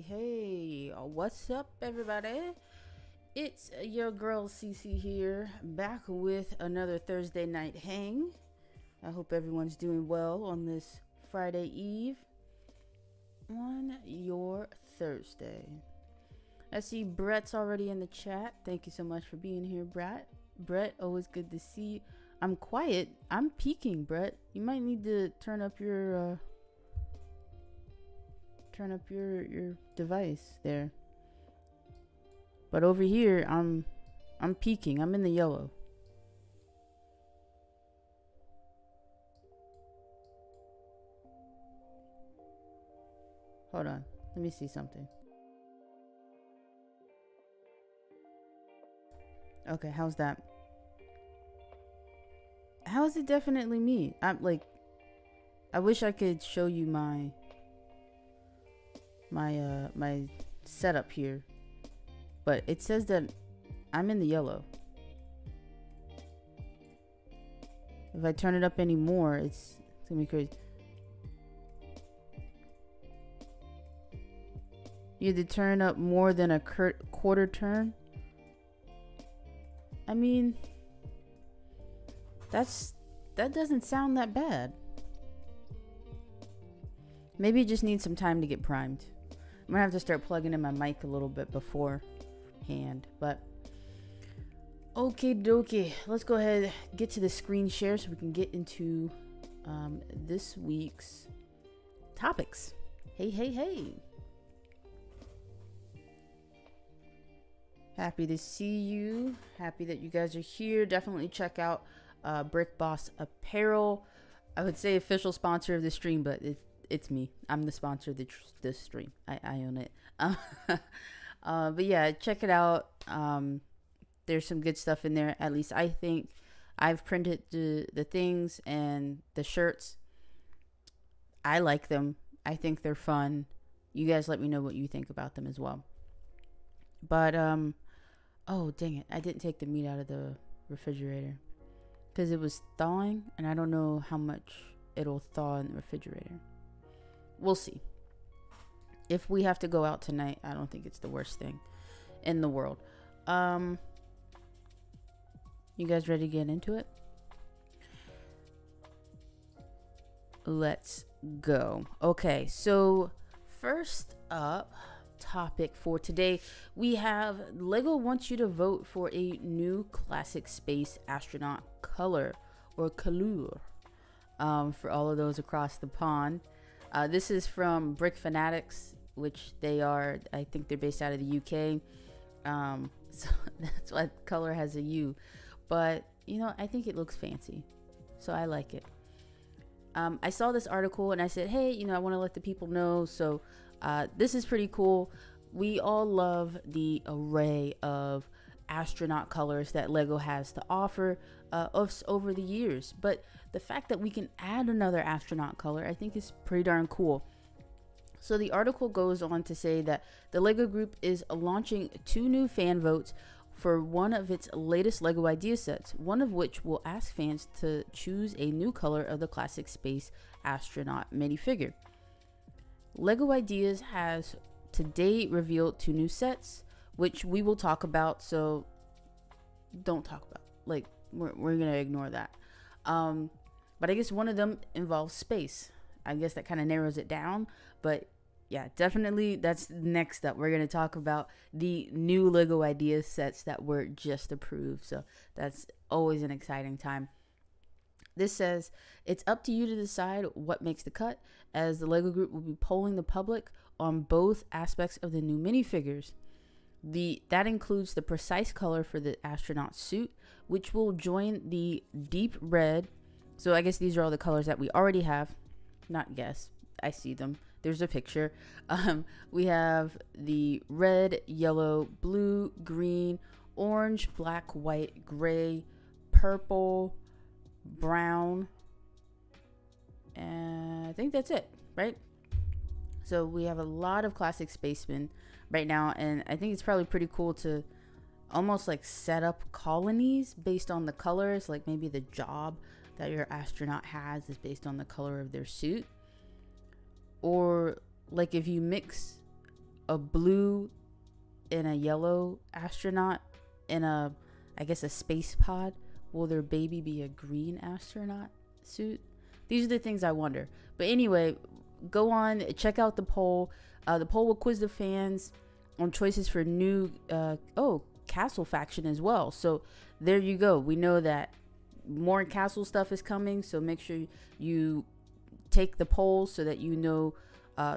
Hey, what's up, everybody? It's your girl Cece here, back with another Thursday night hang. I hope everyone's doing well on this Friday Eve on your Thursday. I see Brett's already in the chat. Thank you so much for being here, Brett. Brett, always good to see you. I'm quiet. I'm peaking, Brett. You might need to turn up your device there. But over here, I'm peaking. I'm in the yellow. Hold on. Let me see something. Okay, how's that? How is it definitely me? I wish I could show you my setup here, but it says that I'm in the yellow. If I turn it up any more, it's gonna be crazy. You had to turn up more than a quarter turn. I mean, that doesn't sound that bad. Maybe it just needs some time to get primed. I'm gonna have to start plugging in my mic a little bit beforehand, but okay dokie. Let's go ahead and get to the screen share so we can get into this week's topics. Hey. Happy to see you. Happy that you guys are here. Definitely check out Brick Boss Apparel. I would say official sponsor of the stream, but it's me. I'm the sponsor of this stream. I own it. But yeah, check it out. There's some good stuff in there. At least I think. I've printed the things and the shirts. I like them. I think they're fun. You guys let me know what you think about them as well. But oh dang it, I didn't take the meat out of the refrigerator because it was thawing, and I don't know how much it'll thaw in the refrigerator. We'll see. If we have to go out tonight, I don't think it's the worst thing in the world. You guys ready to get into it? let's go. Okay, so first up topic for today, we have Lego wants you to vote for a new classic space astronaut color or couleur, for all of those across the pond. This is from Brick Fanatics, which I think they're based out of the UK. So that's why color has a U, but I think it looks fancy, so I like it. I saw this article and I said, hey, I want to let the people know. So this is pretty cool. We all love the array of astronaut colors that Lego has to offer us over the years. But the fact that we can add another astronaut color, I think is pretty darn cool. So the article goes on to say that the Lego group is launching 2 new fan votes for one of its latest Lego idea sets, one of which will ask fans to choose a new color of the classic space astronaut minifigure. Lego Ideas has to date revealed 2 new sets, which we will talk about, so don't talk about. Like, we're gonna ignore that. But I guess one of them involves space. I guess that kind of narrows it down, but yeah, definitely that's next up. We're going to talk about the new Lego Ideas sets that were just approved. So that's always an exciting time. This says, it's up to you to decide what makes the cut, as the Lego group will be polling the public on both aspects of the new minifigures. That includes the precise color for the astronaut suit, which will join the deep red. So I guess these are all the colors that we already have. Not guess. I see them. There's a picture. We have the red, yellow, blue, green, orange, black, white, gray, purple, brown, and I think that's it, right? So we have a lot of classic spacemen right now, and I think it's probably pretty cool to almost like set up colonies based on the colors. Like maybe the job that your astronaut has is based on the color of their suit. Or like if you mix a blue and a yellow astronaut in a space pod, will their baby be a green astronaut suit? These are the things I wonder. But anyway, go on, check out the poll. The poll will quiz the fans on choices for new castle faction as well. So there you go. We know that more castle stuff is coming, so make sure you take the poll so that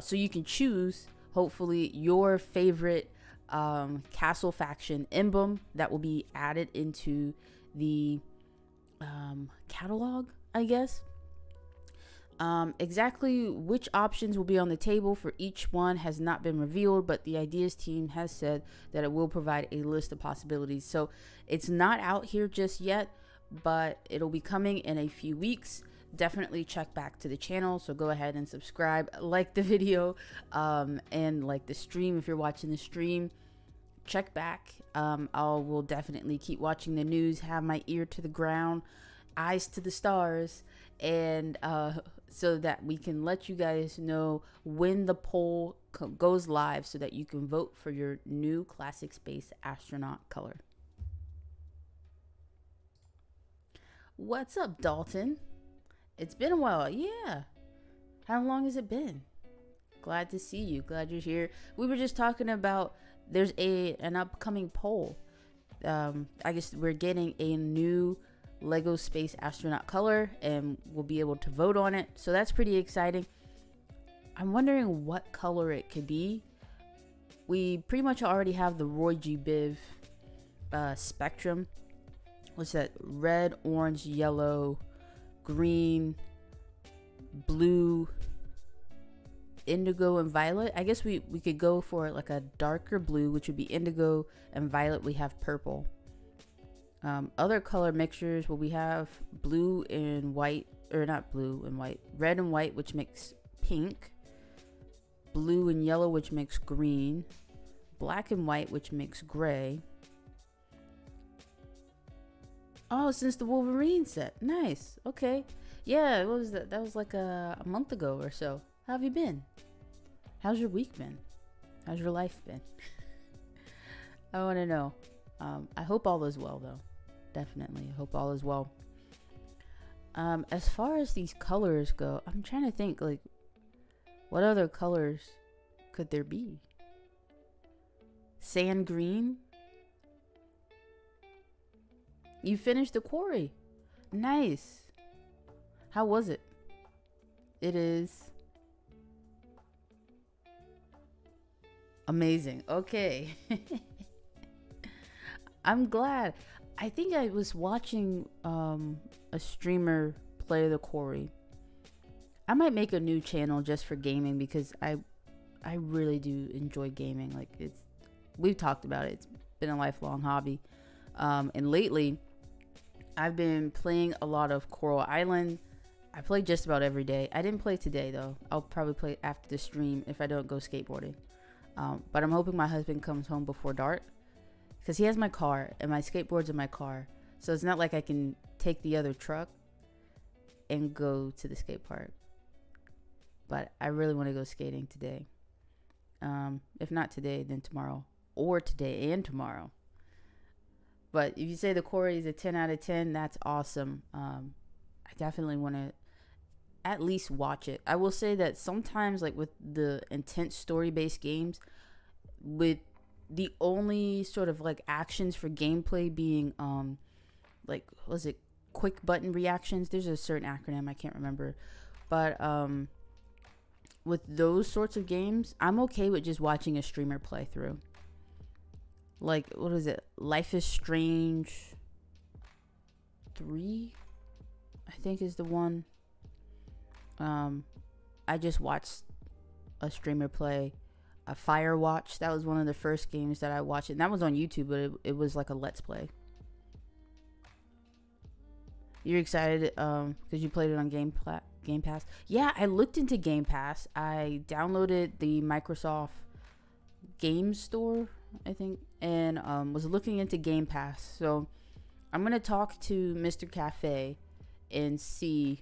so you can choose hopefully your favorite castle faction emblem that will be added into the catalog, I guess. Exactly which options will be on the table for each one has not been revealed, but the ideas team has said that it will provide a list of possibilities. So it's not out here just yet, but it'll be coming in a few weeks. Definitely check back to the channel, so go ahead and subscribe, like the video, and like the stream if you're watching the stream. Check back. Will definitely keep watching the news, have my ear to the ground, eyes to the stars, and so that we can let you guys know when the poll goes live, so that you can vote for your new classic space astronaut color. What's up, Dalton? It's been a while. Yeah. How long has it been? Glad to see you. Glad you're here. We were just talking about there's an upcoming poll. I guess we're getting a new Lego Space Astronaut color, and we'll be able to vote on it. So that's pretty exciting. I'm wondering what color it could be. We pretty much already have the Roy G. Biv spectrum. What's that? Red, orange, yellow, green, blue, indigo, and violet. I guess we could go for like a darker blue, which would be indigo, and violet we have purple. Other color mixtures, well, we have blue and white, or not blue and white, red and white, which makes pink, blue and yellow, which makes green, black and white, which makes gray. Oh, since the Wolverine set. Nice. Okay. Yeah, what was that? That was like a month ago or so. How have you been? How's your week been? How's your life been? I want to know. I hope all is well, though. Definitely. I hope all is well. As far as these colors go, I'm trying to think, like, what other colors could there be? Sand green. You finished the quarry. Nice. How was it? It is amazing. Okay. I'm glad. I think I was watching a streamer play the quarry. I might make a new channel just for gaming because I really do enjoy gaming. Like, we've talked about it. It's been a lifelong hobby. And lately I've been playing a lot of Coral Island. I play just about every day. I didn't play today though. I'll probably play after the stream if I don't go skateboarding. But I'm hoping my husband comes home before dark because he has my car and my skateboard's in my car. So it's not like I can take the other truck and go to the skate park. But I really want to go skating today. If not today, then tomorrow. Or today and tomorrow. But if you say the quarry is a 10 out of 10, that's awesome. I definitely want to at least watch it. I will say that sometimes, like with the intense story-based games, with the only sort of like actions for gameplay being like, was it quick button reactions? There's a certain acronym I can't remember, but with those sorts of games, I'm okay with just watching a streamer play through. Like, what is it? Life is Strange 3, I think is the one. I just watched a streamer play a Firewatch. That was one of the first games that I watched, and that was on YouTube, but it was like a let's play. You're excited because you played it on Game Pass? Yeah, I looked into Game Pass. I downloaded the Microsoft Game Store, I think, and was looking into Game Pass. So I'm gonna talk to Mr. Cafe and see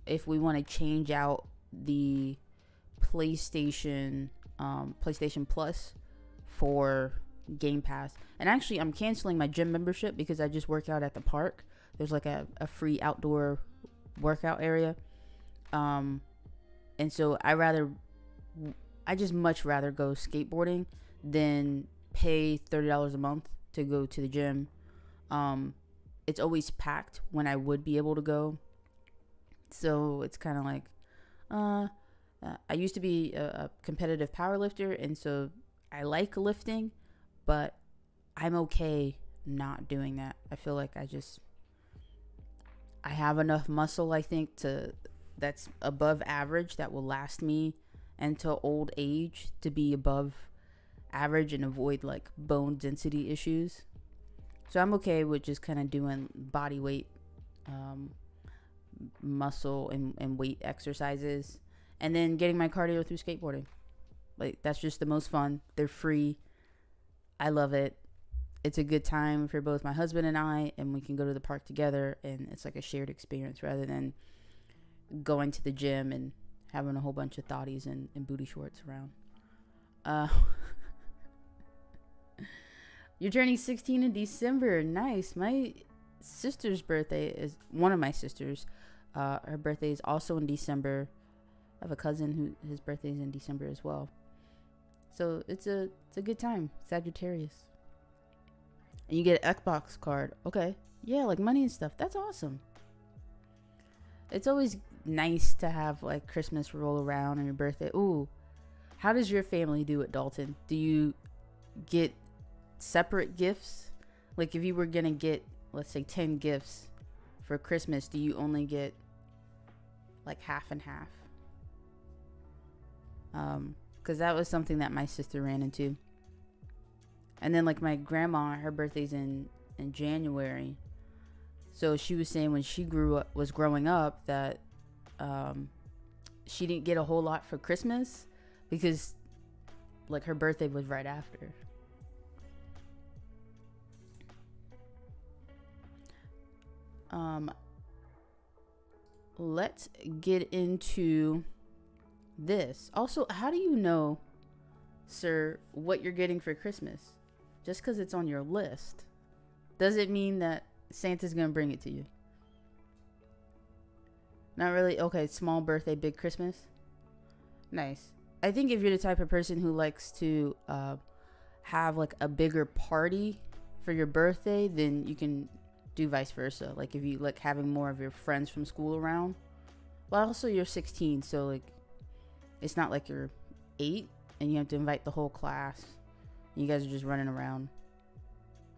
if we want to change out the PlayStation Plus for Game Pass. And actually, I'm canceling my gym membership because I just work out at the park. There's like a free outdoor workout area. And so I just much rather go skateboarding than pay $30 a month to go to the gym. It's always packed when I would be able to go. So it's kind of like, I used to be a competitive powerlifter, and so I like lifting, but I'm okay not doing that. I feel like I have enough muscle, I think, that's above average that will last me until old age to be above average and avoid like bone density issues. So I'm okay with just kind of doing body weight, muscle and weight exercises, and then getting my cardio through skateboarding. Like, that's just the most fun. They're free. I love it. It's a good time for both my husband and I, and we can go to the park together, and it's like a shared experience rather than going to the gym and having a whole bunch of thotties and booty shorts around. You're turning 16 in December. Nice. My sister's birthday is one of my sisters. Her birthday is also in December. I have a cousin who his birthday is in December as well. So it's a good time. Sagittarius. And you get an Xbox card. Okay. Yeah, like money and stuff. That's awesome. It's always nice to have like Christmas roll around on your birthday. Ooh. How does your family do it, Dalton? Do you get separate gifts? Like, if you were gonna get, let's say, 10 gifts for Christmas, do you only get like half and half? Because that was something that my sister ran into. And then like my grandma, her birthday's in January, so she was saying when she was growing up that she didn't get a whole lot for Christmas because like her birthday was right after. Let's get into this. Also, how do you know, sir, what you're getting for Christmas? Just because it's on your list doesn't mean that Santa's gonna bring it to you. Not really. Okay, small birthday, big Christmas. Nice. I think if you're the type of person who likes to have like a bigger party for your birthday, then you can do vice versa. Like if you like having more of your friends from school around. Well, also you're 16, so like it's not like you're 8 and you have to invite the whole class. You guys are just running around.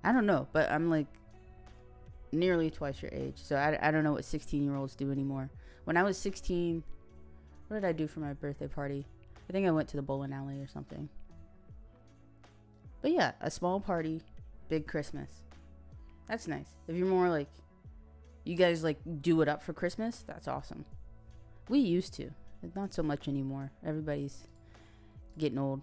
I don't know, but I'm like nearly twice your age, so I don't know what 16-year-olds do anymore. When I was 16, what did I do for my birthday party? I think I went to the bowling alley or something. But yeah, a small party, big Christmas. That's nice. If you're more like, you guys like do it up for Christmas, that's awesome. We used to. Not so much anymore. Everybody's getting old.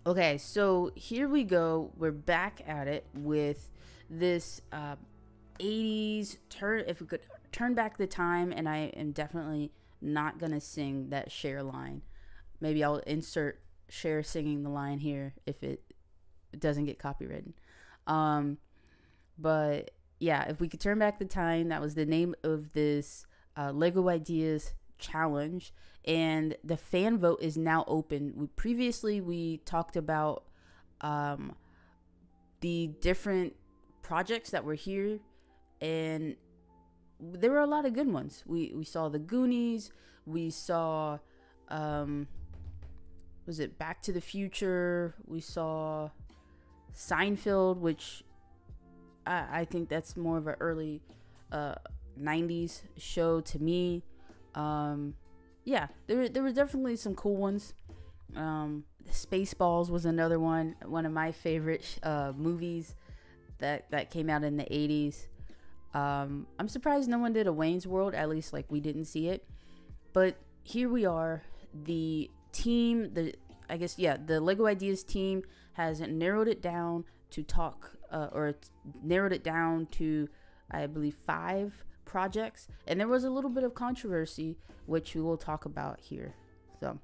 Okay, so here we go. We're back at it with this 80s turn. If we could turn back the time, and I am definitely not gonna sing that Cher line. Maybe I'll insert Cher singing the line here if it doesn't get copywritten. But yeah, if we could turn back the time, that was the name of this Lego Ideas challenge, and the fan vote is now open. Previously we talked about the different projects that were here, and there were a lot of good ones. We saw the Goonies, we saw was it Back to the Future, we saw Seinfeld, which I think that's more of an early 90s show to me. Yeah, there were definitely some cool ones. Spaceballs was another one of my favorite movies that came out in the 80s. I'm surprised no one did a Wayne's World, at least like we didn't see it. But here we are. The team, the Lego Ideas team has narrowed it down to narrowed it down to, I believe, 5 projects, and there was a little bit of controversy, which we will talk about here. So,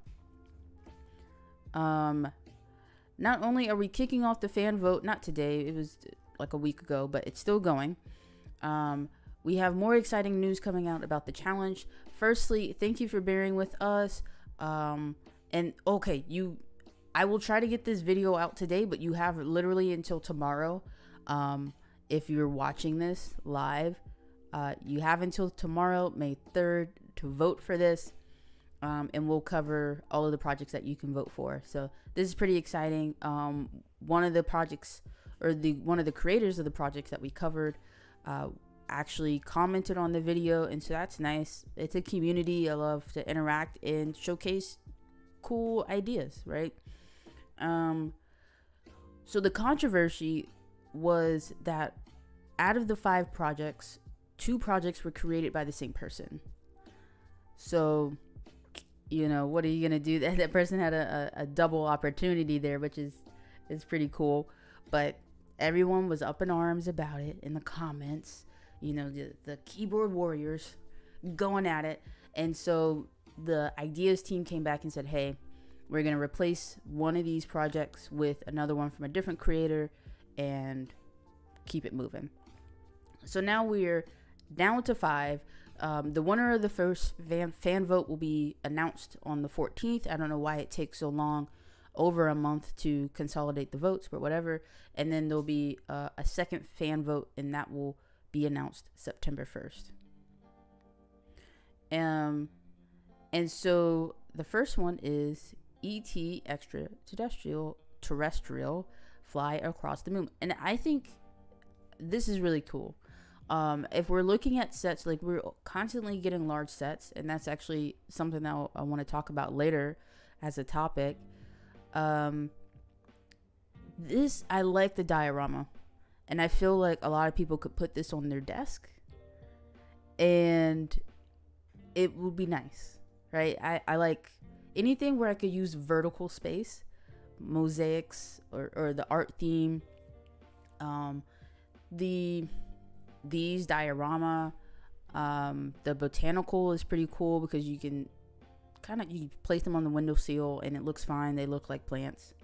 not only are we kicking off the fan vote, not today, it was like a week ago, but it's still going. We have more exciting news coming out about the challenge. Firstly, thank you for bearing with us. And okay, I will try to get this video out today, but you have literally until tomorrow. If you're watching this live, you have until tomorrow, May 3rd, to vote for this. And we'll cover all of the projects that you can vote for. So this is pretty exciting. One of the projects, or one of the creators of the projects that we covered, actually commented on the video, and so that's nice. It's a community. I love to interact and showcase cool ideas, right? So the controversy was that out of the 5 projects, 2 projects were created by the same person. So, what are you gonna do? That person had a double opportunity there, which is pretty cool. But everyone was up in arms about it in the comments. The keyboard warriors going at it. And so the ideas team came back and said, hey, we're going to replace one of these projects with another one from a different creator and keep it moving. So now we're down to 5. The winner of the first fan vote will be announced on the 14th. I don't know why it takes so long, over a month, to consolidate the votes, but whatever. And then there'll be a second fan vote, and that will be announced September 1st. And so the first one is E.T. Extraterrestrial Fly Across the Moon. And I think this is really cool. If we're looking at sets, like we're constantly getting large sets, and that's actually something that I want to talk about later as a topic. I like the diorama, and I feel like a lot of people could put this on their desk, and it would be nice, right? I like anything where I could use vertical space, mosaics, or the art theme. These diorama, the botanical is pretty cool because you can you place them on the windowsill and it looks fine. They look like plants,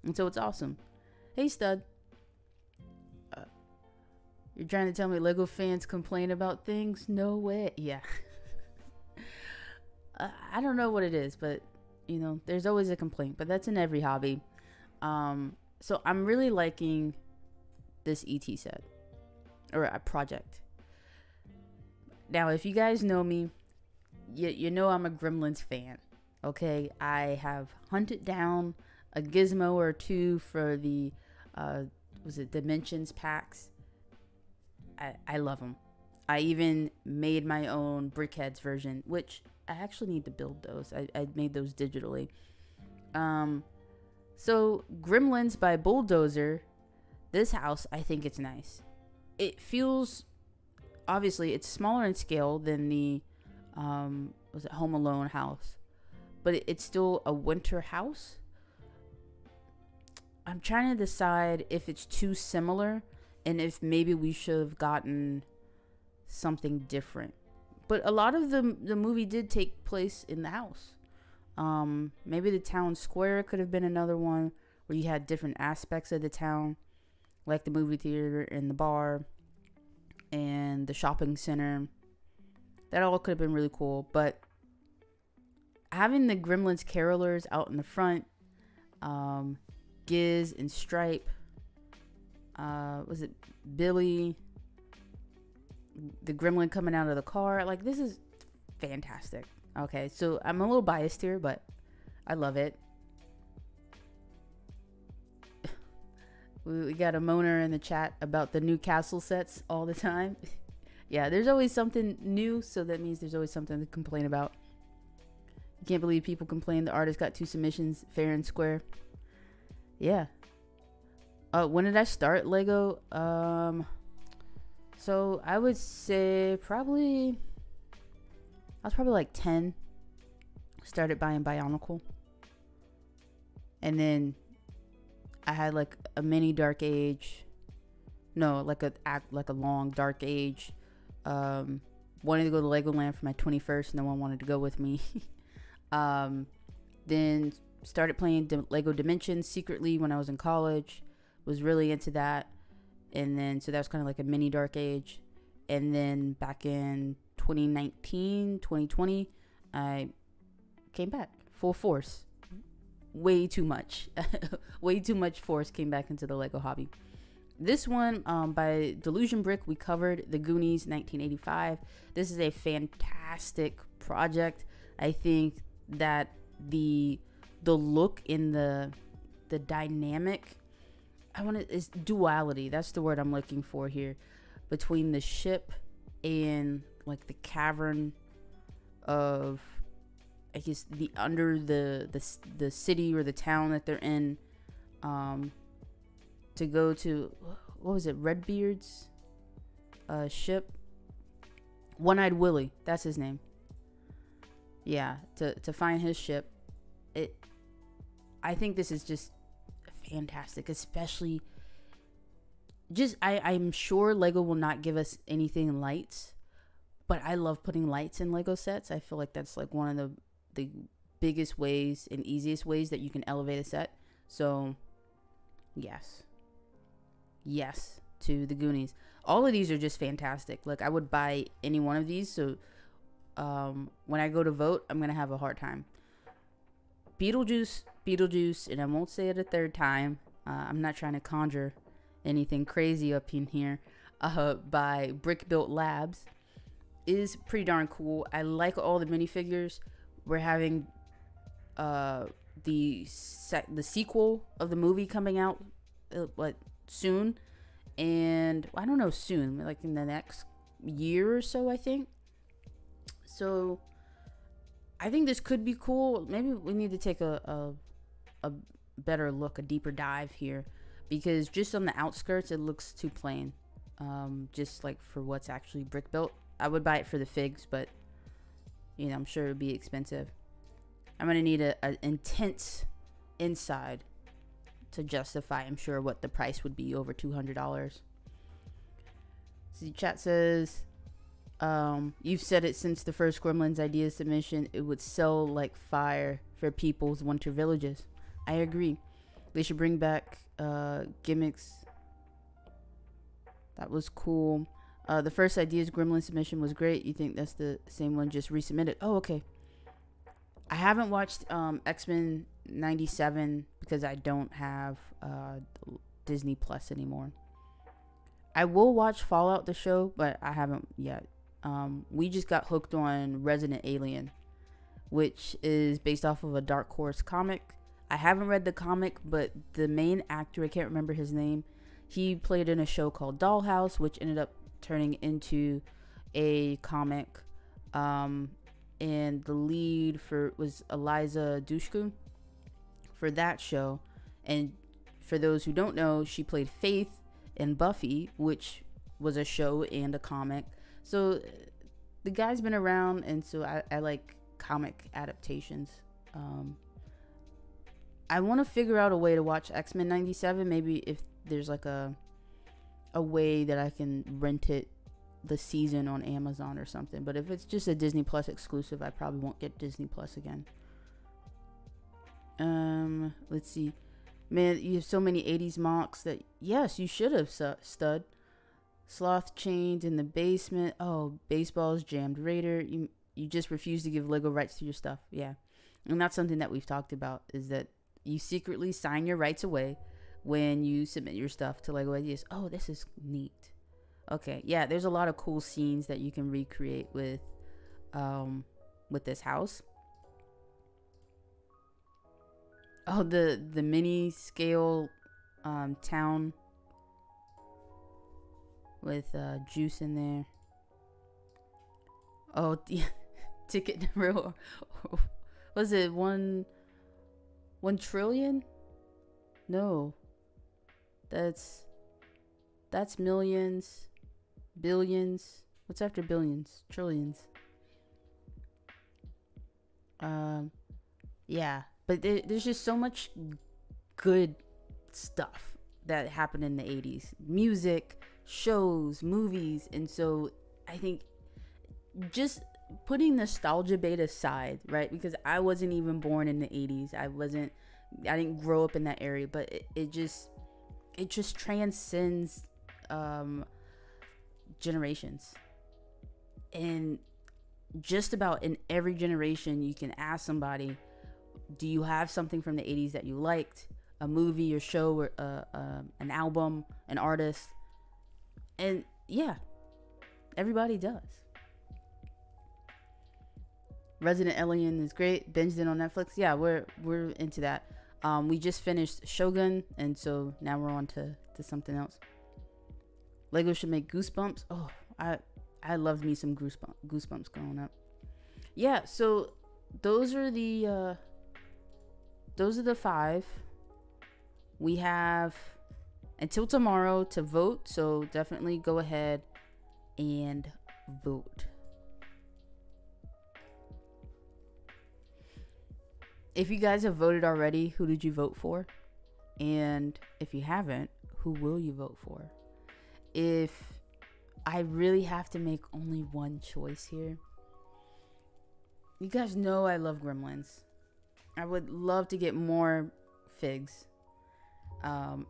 and so it's awesome. Hey, stud, You're trying to tell me Lego fans complain about things? No way. Yeah. I don't know what it is, but you know, there's always a complaint, but that's in every hobby. So I'm really liking this ET set or a project. Now, if you guys know me, you know I'm a Gremlins fan. Okay, I have hunted down a gizmo or two for the was it Dimensions packs. I love them. I even made my own brickheadz version, which I actually need to build those. I made those digitally. So Gremlins by Bulldozer, this house, I think it's nice. It feels, obviously it's smaller in scale than the was it Home Alone house, but it's still a winter house. I'm trying to decide if it's too similar and if maybe we should have gotten something different. But a lot of the movie did take place in the house. Maybe the town square could have been another one where you had different aspects of the town, like the movie theater and the bar and the shopping center. That all could have been really cool. But having the Gremlins carolers out in the front, Giz and Stripe, was it Billy, the gremlin coming out of the car, like, this is fantastic. Okay, so I'm a little biased here, but I love it. We got a moaner in the chat about the new castle sets all the time. Yeah, there's always something new, so that means there's always something to complain about. You can't believe people complain the artist got 2 submissions fair and square. Yeah. When did I start Lego? So I would say I was probably like 10. Started buying Bionicle. And then I had like a mini Dark Age. No, like a long Dark Age. Wanted to go to Legoland for my 21st. No one wanted to go with me. Then started playing Lego Dimensions secretly when I was in college. Was really into that. And then, so that was kind of like a mini Dark Age. And then back in 2019, 2020, I came back full force. Way too much. Way too much force came back into the Lego hobby. This one, by Delusion Brick, we covered The Goonies 1985. This is a fantastic project. I think that the look in the dynamic, is duality. That's the word I'm looking for here, between the ship and like the cavern of, I guess, the under the city or the town that they're in, to go to, what was it, Redbeard's ship, One-Eyed Willie, that's his name. Yeah, to find his ship. I think this is just fantastic, especially just I'm sure Lego will not give us anything lights, but I love putting lights in Lego sets. I feel like that's like one of the biggest ways and easiest ways that you can elevate a set. So yes to the Goonies. All of these are just fantastic. Like, I would buy any one of these. So when I go to vote, I'm gonna have a hard time. Beetlejuice, and I won't say it a third time. I'm not trying to conjure anything crazy up in here. By Brick Built Labs is pretty darn cool. I like all the minifigures. We're having the sequel of the movie coming out soon, and I don't know, soon, like in the next year or so, I think. So I think this could be cool. Maybe we need to take a better look, a deeper dive here, because just on the outskirts it looks too plain. Just like for what's actually brick built. I would buy it for the figs, but you know, I'm sure it would be expensive. I'm gonna need an intense inside to justify, I'm sure, what the price would be over $200. See, chat says, you've said it since the first Gremlins idea submission, it would sell like fire for people's winter villages. I agree. They should bring back gimmicks That was cool. The first Ideas Gremlin submission was great. You think that's the same one just resubmitted? Oh, okay. I haven't watched X-Men 97 because I don't have Disney Plus anymore. I will watch Fallout the show, but I haven't yet. We just got hooked on Resident Alien, which is based off of a Dark Horse comic. I haven't read the comic, but the main actor, I can't remember his name, he played in a show called Dollhouse, which ended up turning into a comic. And the lead was Eliza Dushku for that show. And for those who don't know, she played Faith in Buffy, which was a show and a comic. So the guy's been around, and so I like comic adaptations. I want to figure out a way to watch X-Men 97. Maybe if there's like a way that I can rent it the season on Amazon or something. But if it's just a Disney Plus exclusive, I probably won't get Disney Plus again. Let's see. Man, you have so many 80s mocks that, yes, you should have, stud. Sloth chained in the basement. Oh, baseball's jammed Raider. You just refuse to give Lego rights to your stuff. Yeah. And that's something that we've talked about, is that you secretly sign your rights away when you submit your stuff to Lego Ideas. Oh, this is neat. Okay, yeah, there's a lot of cool scenes that you can recreate with this house. Oh, the mini scale town with juice in there. Oh, ticket number. Was it 1 trillion? No. That's millions, billions. What's after billions? Trillions. Yeah, but there's just so much good stuff that happened in the 80s. Music, shows, movies, and so I think just putting nostalgia bait aside, right? Because I wasn't even born in the 80s. I didn't grow up in that area, but it just transcends generations. And just about in every generation, you can ask somebody, do you have something from the 80s that you liked? A movie or show, or an album, an artist? And yeah, everybody does. Resident Alien is great. Binged it on Netflix. Yeah, we're into that. We just finished Shogun, and so now we're on to something else. Lego should make Goosebumps. Oh, I loved me some Goosebumps growing up. Yeah, so those are the 5. We have until tomorrow to vote, so definitely go ahead and vote. If you guys have voted already, who did you vote for? And if you haven't, who will you vote for? If I really have to make only one choice here, you guys know I love Gremlins. I would love to get more figs. The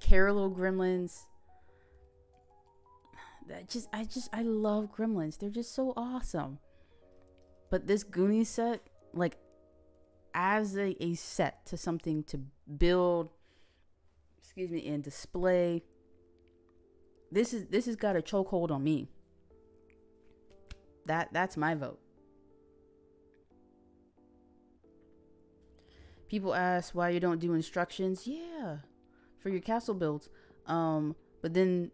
Carolo Gremlins. I love Gremlins. They're just so awesome. But this Goonies set, like, as a set to something to build, and display, this has got a chokehold on me. That's my vote. People ask why you don't do instructions. Yeah, for your castle builds. But then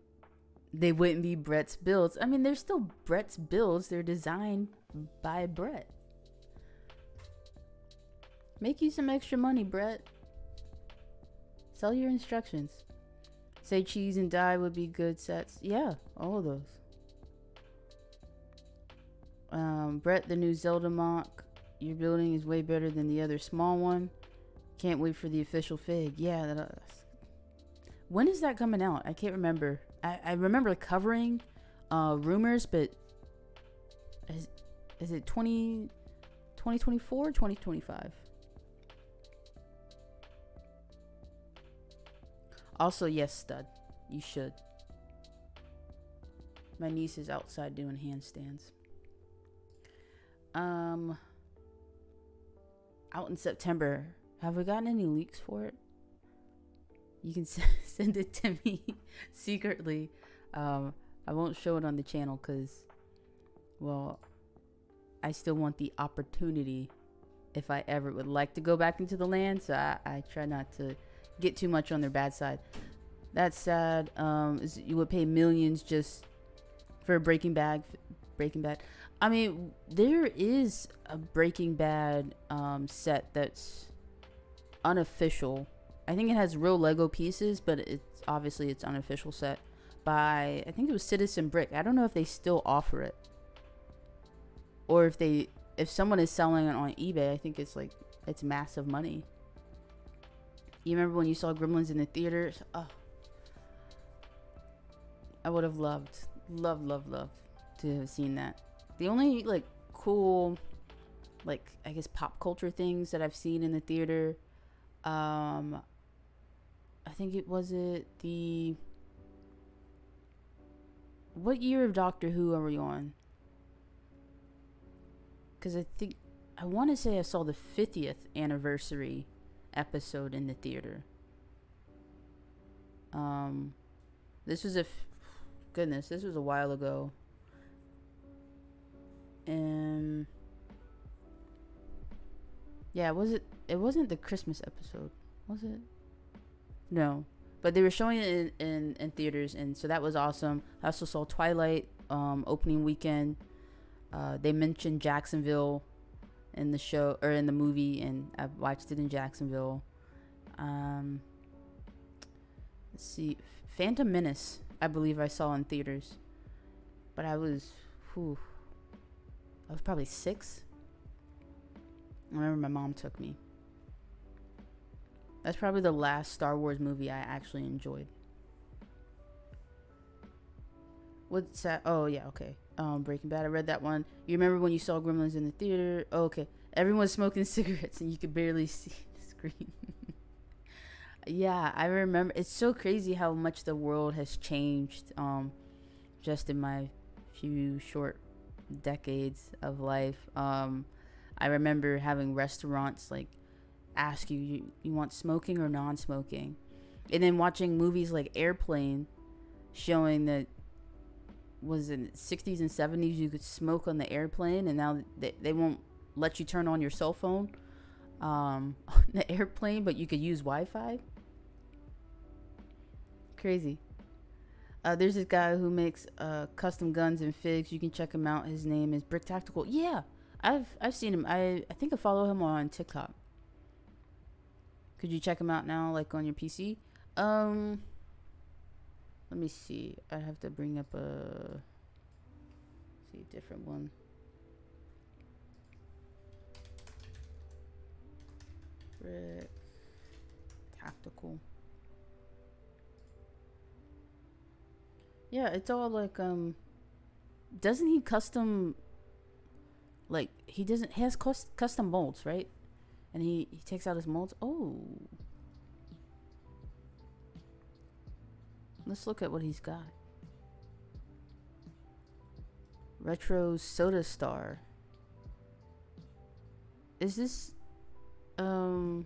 they wouldn't be Brett's builds. I mean, they're still Brett's builds. They're designed by Brett. Make you some extra money, Brett. Sell your instructions. Say cheese and die would be good sets. Yeah, all of those. Brett, the new Zelda mock you're building is way better than the other small one. Can't wait for the official fig. Yeah, when is that coming out? I can't remember. I remember covering rumors, but is it 2024 or 2025? Also, yes, stud. You should. My niece is outside doing handstands. Out in September. Have we gotten any leaks for it? You can send it to me secretly. I won't show it on the channel because, well, I still want the opportunity if I ever would like to go back into the land. So I try not to get too much on their bad side. That's sad. You would pay millions just for a Breaking Bad. I mean, there is a Breaking Bad set that's unofficial. I think it has real Lego pieces, but it's obviously it's unofficial set by, I think it was Citizen Brick. I don't know if they still offer it, or if someone is selling it on eBay. I think it's like, it's massive money. You remember when you saw Gremlins in the theaters? Oh, I would have loved to have seen that. The only like cool, like I guess pop culture things that I've seen in the theater, I think what year of Doctor Who are we on? Because I want to say I saw the 50th anniversary episode in the theater. This was this was a while ago. And yeah, it wasn't the Christmas episode, was it? No, but they were showing it in theaters, and so that was awesome. I also saw Twilight opening weekend. They mentioned Jacksonville in the show or in the movie, and I watched it in Jacksonville. Let's see, Phantom Menace, I believe I saw in theaters, but I was probably 6. I remember my mom took me. That's probably the last Star Wars movie I actually enjoyed. What's that? Oh yeah, okay. Breaking Bad, I read that one. You remember when you saw Gremlins in the theater? Oh, okay. Everyone's smoking cigarettes and you could barely see the screen. Yeah, I remember. It's so crazy how much the world has changed just in my few short decades of life. I remember having restaurants like ask you want smoking or non-smoking, and then watching movies like Airplane showing that was in the 60s and 70s you could smoke on the airplane, and now they won't let you turn on your cell phone on the airplane, but you could use Wi-Fi. Crazy. There's this guy who makes custom guns and figs. You can check him out. His name is Brick Tactical. Yeah, I've seen him. I think I follow him on TikTok. Could you check him out now, like on your PC? Let me see. I have to bring up a different one. Brick Tactical. Yeah, it's all like doesn't he custom, like he has custom molds, right? And he takes out his molds. Oh, let's look at what he's got. Retro Soda Star. Is this from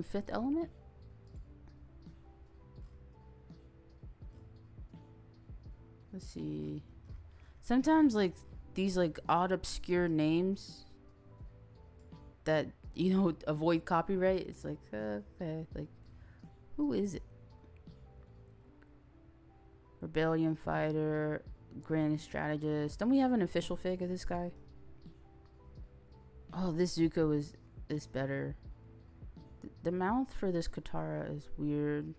Fifth Element? Let's see. Sometimes like these like odd obscure names that avoid copyright. It's like okay, like who is it? Rebellion Fighter, Grand Strategist. Don't we have an official fig of this guy? Oh, this Zuko is better. The mouth for this Katara is weird.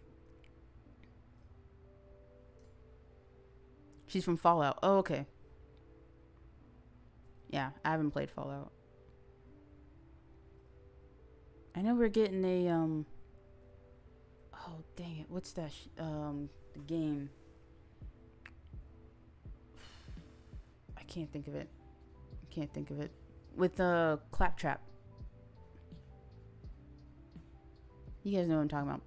She's from Fallout. Oh, okay. Yeah, I haven't played Fallout. I know we're getting a oh dang it, what's that the game? I can't think of it. With Claptrap. You guys know what I'm talking about.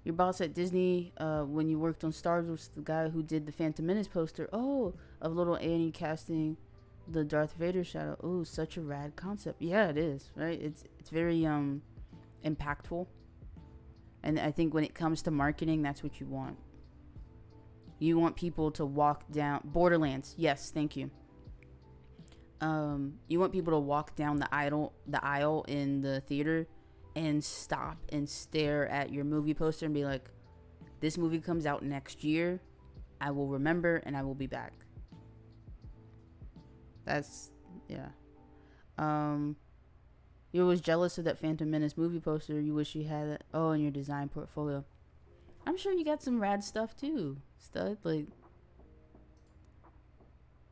Your boss at Disney, when you worked on Star Wars, was the guy who did the Phantom Menace poster. Oh, of little Annie casting the Darth Vader shadow. Oh, such a rad concept. Yeah, it is, right? It's very impactful. And I think when it comes to marketing, that's what you want. You want people to walk down Borderlands. Yes, thank you. You want people to walk down the aisle in the theater and stop and stare at your movie poster and be like, this movie comes out next year. I will remember and I will be back. That's, yeah. You're always jealous of that Phantom Menace movie poster. You wish you had it. Oh, in your design portfolio. I'm sure you got some rad stuff too, stud. Like,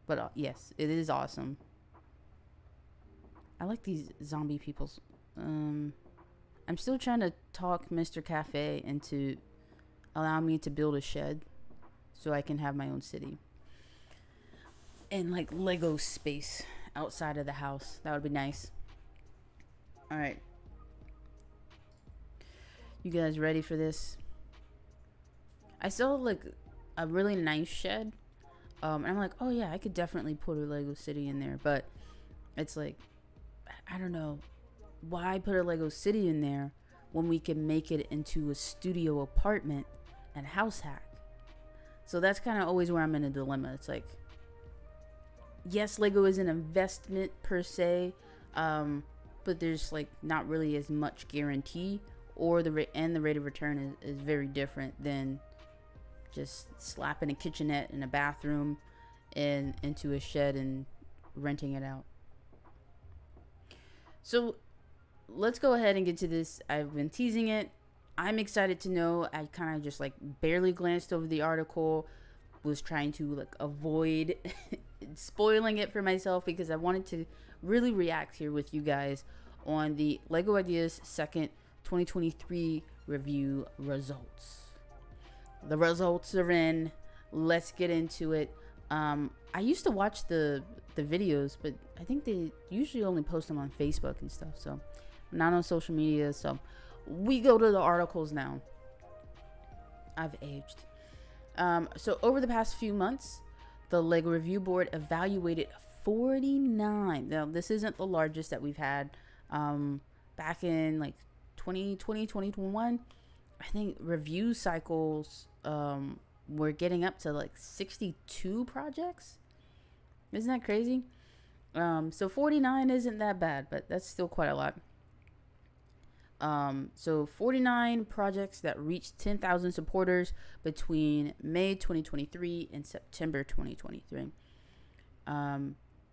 but yes, it is awesome. I like these zombie peoples. I'm still trying to talk Mr. Cafe into allow me to build a shed so I can have my own city and like Lego space outside of the house. That would be nice. All right, you guys ready for this? I saw like a really nice shed, and I'm like, oh yeah, I could definitely put a Lego city in there. But it's like, I don't know, why put a Lego city in there when we can make it into a studio apartment and house hack? So that's kind of always where I'm in a dilemma. It's like, yes, Lego is an investment per se, but there's like not really as much guarantee, or the rate of return is very different than just slapping a kitchenette and a bathroom and into a shed and renting it out. So let's go ahead and get to this. I've been teasing it. I'm excited to know. I kind of just like barely glanced over the article, was trying to like avoid spoiling it for myself because I wanted to really react here with you guys on the Lego Ideas second 2023 review results. The results are in. Let's get into it. I used to watch the videos, but I think they usually only post them on Facebook and stuff, so not on social media. So we go to the articles now. I've aged. So over the past few months, the Lego Review Board evaluated 49. Now, this isn't the largest that we've had. Back in like 2020, 2021, I think review cycles were getting up to like 62 projects. Isn't that crazy? So 49 isn't that bad, but that's still quite a lot. So 49 projects that reached 10,000 supporters between May 2023 and September 2023.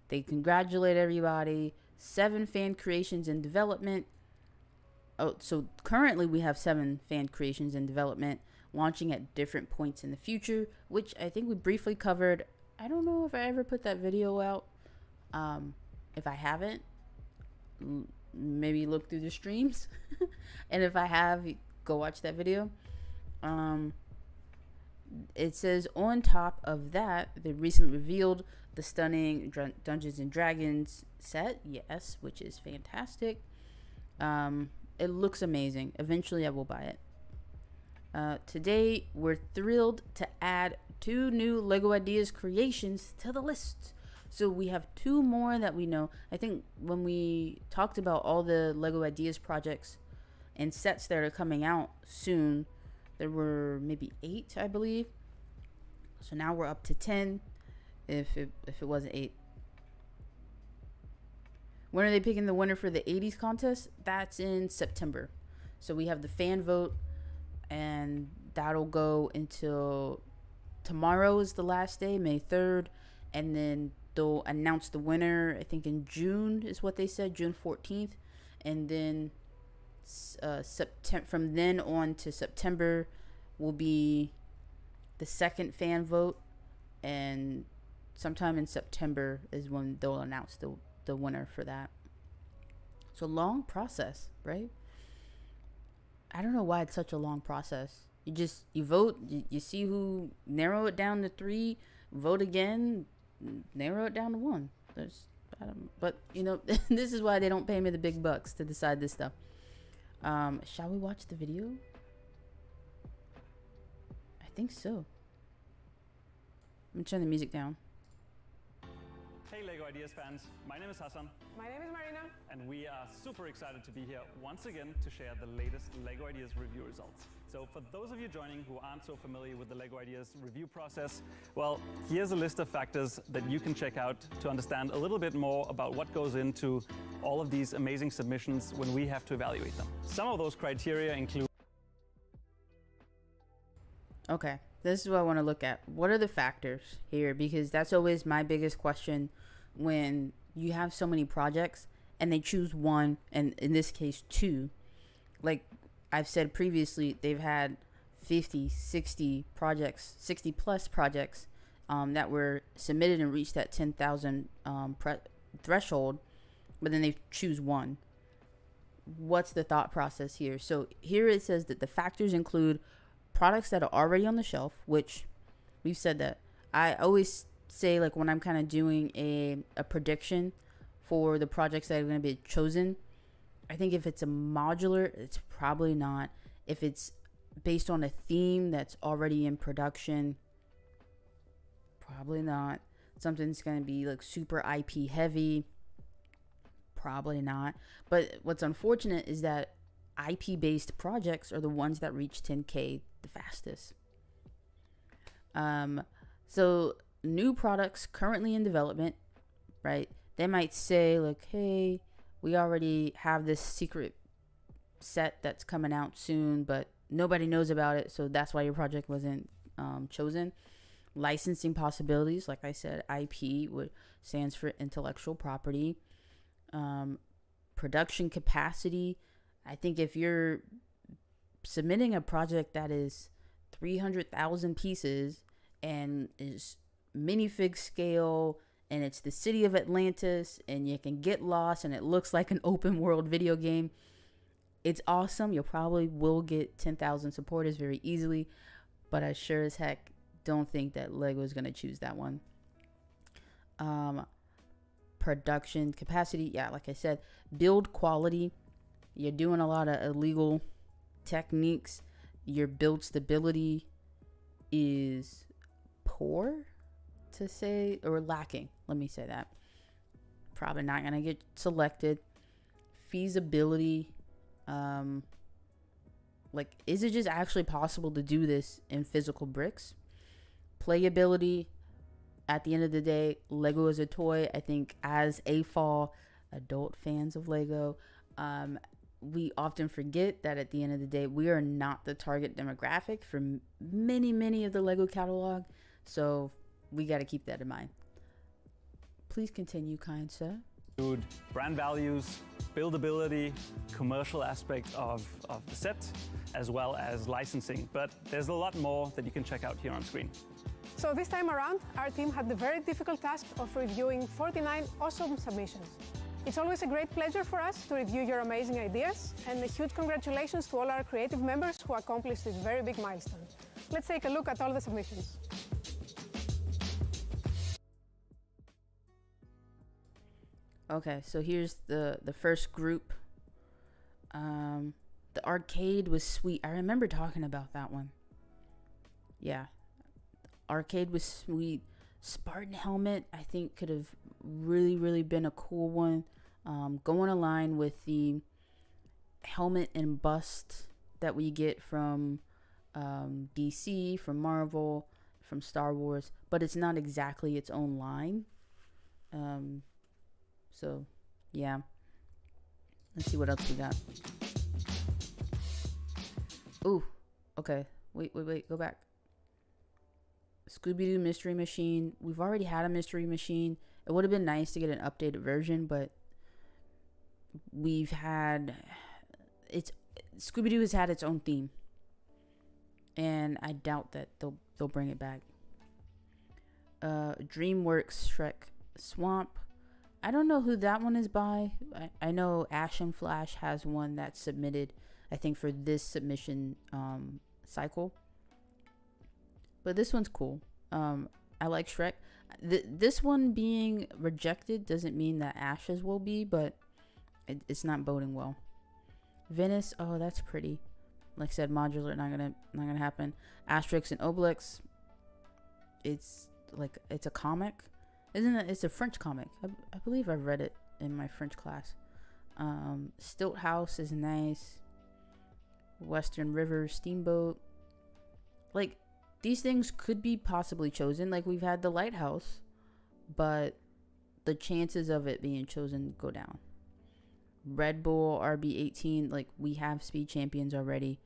They congratulate everybody. 7 fan creations in development. Oh, so currently we have 7 fan creations in development, launching at different points in the future, which I think we briefly covered. I don't know if I ever put that video out. If I haven't, maybe look through the streams. And if I have, go watch that video. It says on top of that, they recently revealed the stunning Dungeons and Dragons set. Yes, which is fantastic. It looks amazing. Eventually I will buy it. Today we're thrilled to add 2 new Lego Ideas creations to the list. So we have 2 more that we know. I think when we talked about all the Lego Ideas projects and sets that are coming out soon, there were maybe 8, I believe. So now we're up to 10, if it wasn't 8. When are they picking the winner for the 80s contest? That's in September. So we have the fan vote, and that'll go until tomorrow is the last day, May 3rd, and then they'll announce the winner, I think in June is what they said, June 14th, and then from then on to September will be the second fan vote, and sometime in September is when they'll announce the winner for that. So long process, right? I don't know why it's such a long process. You vote, you see who, narrow it down to 3, vote again, narrow it down to 1. But you know, this is why they don't pay me the big bucks to decide this stuff. Shall we watch the video? think so. Let me turn the music down. Hey LEGO Ideas fans, my name is Hassan. My name is Marina. And we are super excited to be here once again to share the latest LEGO Ideas review results. So for those of you joining who aren't so familiar with the LEGO Ideas review process, well, here's a list of factors that you can check out to understand a little bit more about what goes into all of these amazing submissions when we have to evaluate them. Some of those criteria include... Okay, this is what I want to look at. What are the factors here? Because that's always my biggest question when you have so many projects and they choose one, and in this case, two. Like I've said previously, they've had 50, 60 projects, 60 plus projects that were submitted and reached that 10,000 threshold, but then they choose one. What's the thought process here? So here it says that the factors include products that are already on the shelf, which we've said that. I always say, like, when I'm kind of doing a prediction for the projects that are going to be chosen, I think if it's a modular, it's probably not. If it's based on a theme that's already in production, probably not. Something's going to be like super IP heavy, probably not. But what's unfortunate is that IP based projects are the ones that reach 10K the fastest. So new products currently in development, right? They might say like, hey, we already have this secret set that's coming out soon, but nobody knows about it, so that's why your project wasn't chosen. Licensing possibilities, like I said, IP stands for intellectual property. Production capacity. I think if you're submitting a project that is 300,000 pieces and is minifig scale, and it's the city of Atlantis, and you can get lost, and it looks like an open world video game, it's awesome. You probably will get 10,000 supporters very easily, but I sure as heck don't think that LEGO is going to choose that one. Production capacity, yeah, like I said. Build quality. You're doing a lot of illegal techniques. Your build stability is poor, to say, or lacking. Let me say that. Probably not going to get selected. Feasibility. Like, is it just actually possible to do this in physical bricks? Playability. At the end of the day, LEGO is a toy. I think as AFOL, adult fans of LEGO, we often forget that at the end of the day, we are not the target demographic for many of the LEGO catalog. So we got to keep that in mind. Please continue, kind sir. Brand values, buildability, commercial aspect of the set, as well as licensing. But there's a lot more that you can check out here on screen. So this time around, our team had the very difficult task of reviewing 49 awesome submissions. It's always a great pleasure for us to review your amazing ideas, and a huge congratulations to all our creative members who accomplished this very big milestone. Let's take a look at all the submissions. Okay, so here's the first group. The arcade was sweet. I remember talking about that one. Yeah. Arcade was sweet. Spartan helmet, I think, could have really been a cool one. Going along with the helmet and bust that we get from DC, from Marvel, from Star Wars, but it's not exactly its own line. So yeah, let's see what else we got. Ooh, okay, wait, go back. Scooby-Doo Mystery Machine. We've already had a Mystery Machine. It would have been nice to get an updated version, but we've had Scooby-Doo has had its own theme, and I doubt that they'll bring it back. DreamWorks Shrek Swamp. I don't know who that one is by. I know Ash and Flash has one that's submitted, I think, for this submission cycle. But this one's cool. I like Shrek. This one being rejected doesn't mean that Ash's will be, but it's not boding well. Venice, oh, that's pretty. Like I said, modular, not gonna happen. Asterix and Obelix, it's a comic, isn't it? It's a French comic. I believe I read it in my French class. Stilt House is nice. Western River Steamboat. Like, these things could be possibly chosen. Like, we've had the Lighthouse, but the chances of it being chosen go down. Red Bull RB18, like, we have speed champions already.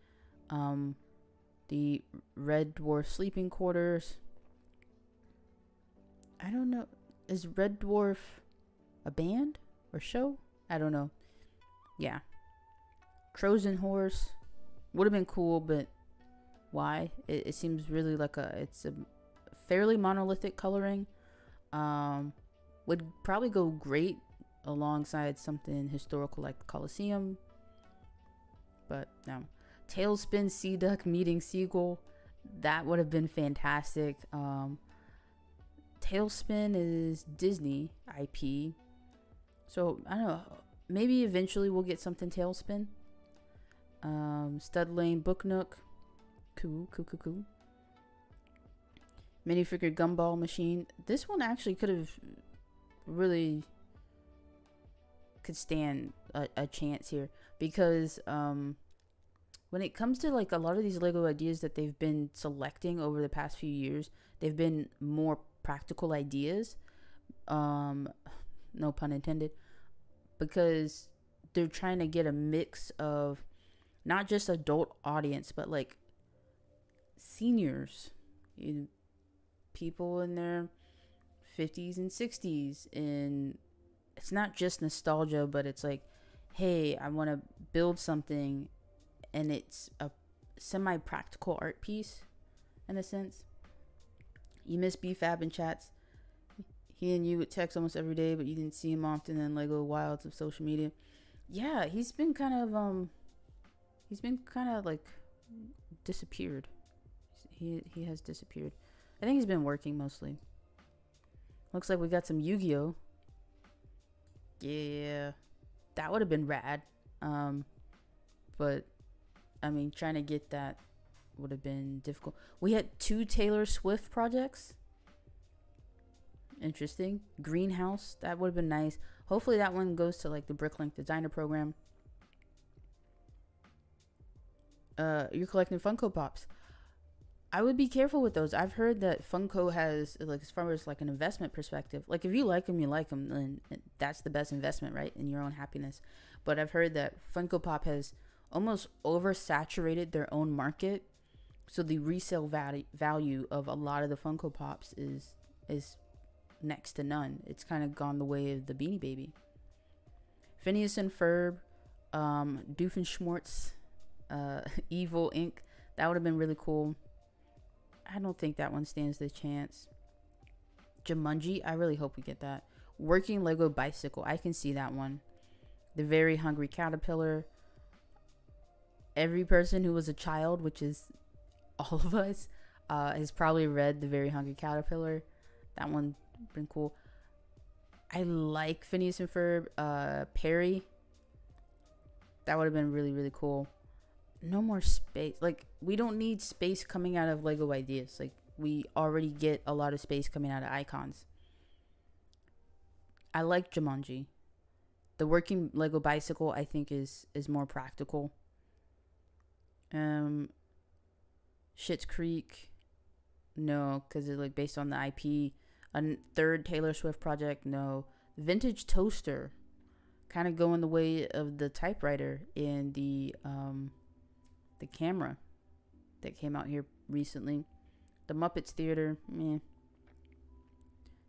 The Red Dwarf sleeping quarters. I don't know. Is Red Dwarf a band or show? I don't know. Yeah. Trojan Horse would have been cool, but why? It seems really like it's a fairly monolithic coloring. Would probably go great alongside something historical like the Colosseum. But no. Tailspin Sea Duck meeting Seagull. That would have been fantastic. Tailspin is Disney IP. So, I don't know. Maybe eventually we'll get something Tailspin. Stud Lane Book Nook. Cool. Minifigure Gumball Machine. This one actually could stand a chance here. Because, when it comes to like a lot of these Lego ideas that they've been selecting over the past few years, they've been more practical ideas. No pun intended. Because they're trying to get a mix of not just adult audience, but like seniors, people in their 50s and 60s. And it's not just nostalgia, but it's like, hey, I want to build something, and it's a semi-practical art piece in a sense. You miss BFAB in chats. He and you would text almost every day, but you didn't see him often in Lego wilds of social media. Yeah, he's been kind of like disappeared. He has disappeared. I think he's been working mostly. Looks like we got some Yu-Gi-Oh. Yeah, that would have been rad. But I mean, trying to get that would have been difficult. We had 2 Taylor Swift projects. Interesting. Greenhouse, that would have been nice. Hopefully that one goes to like the Bricklink designer program. You're collecting Funko Pops. I would be careful with those. I've heard that Funko has, like, as far as like an investment perspective, like if you like them, then that's the best investment, right? In your own happiness. But I've heard that Funko Pop has almost oversaturated their own market, so the resale value of a lot of the Funko Pops is next to none. It's kind of gone the way of the Beanie Baby. Phineas and Ferb, Doofenshmirtz, Evil Inc. That would have been really cool. I don't think that one stands the chance. Jumanji, I really hope we get that. Working Lego Bicycle, I can see that one. The Very Hungry Caterpillar. Every person who was a child, which is all of us, has probably read The Very Hungry Caterpillar. That one been cool. I like Phineas and Ferb. Perry. That would have been really, really cool. No more space. Like, we don't need space coming out of Lego ideas. Like, we already get a lot of space coming out of icons. I like Jumanji. The Working Lego Bicycle, I think, is more practical. Schitt's Creek, no, because it's like based on the IP. A third Taylor Swift project, no. Vintage Toaster, kind of going the way of the typewriter and the camera that came out here recently. The Muppets Theater, meh.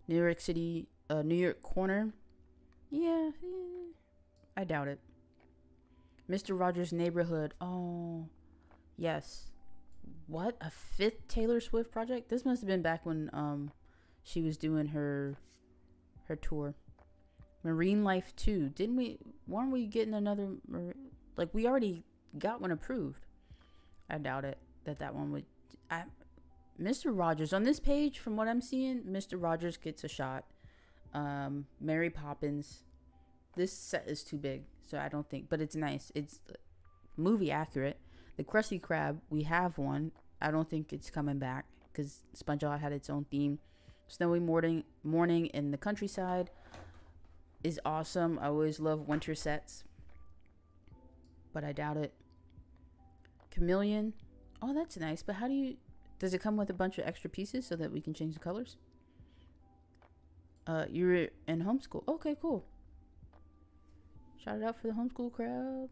New York City, New York Corner, yeah, I doubt it. Mr. Rogers' Neighborhood, oh, yes. What, a 5th Taylor Swift project? This must have been back when she was doing her tour. Marine Life 2, weren't we getting another, like, we already got one approved. I doubt it that one would. Mr. Rogers on this page, from what I'm seeing, Mr. Rogers gets a shot. Mary Poppins, this set is too big, so I don't think, but it's nice. It's movie accurate. The Krusty Krab, we have one. I don't think it's coming back because SpongeBob had its own theme. Snowy morning in the countryside is awesome. I always love winter sets, but I doubt it. Chameleon, oh, that's nice. But how do you? Does it come with a bunch of extra pieces so that we can change the colors? You're in homeschool. Okay, cool. Shout it out for the homeschool crowd.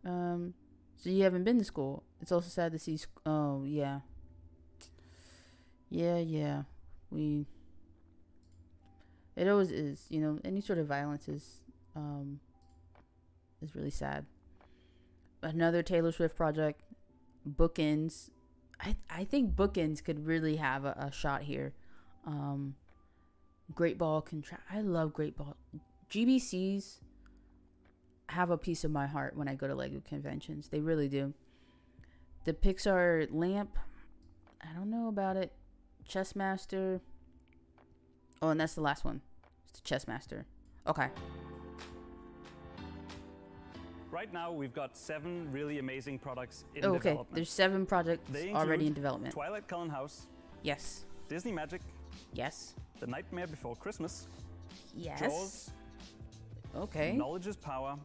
So you haven't been to school. It's also sad to see. Oh yeah. Yeah. It always is. You know, any sort of violence is really sad. Another Taylor Swift project, Bookends. I think Bookends could really have a shot here. Great Ball I love Great Ball. GBCs have a piece of my heart when I go to Lego conventions. They really do. The Pixar lamp, I don't know about it. Chessmaster. Oh, and that's the last one. It's the Chessmaster. Okay. Right now, we've got 7 really amazing products in development. There's 7 projects already in development. Twilight Cullen House. Yes. Disney Magic. Yes. The Nightmare Before Christmas. Yes. Jaws. Okay. Knowledge is Power.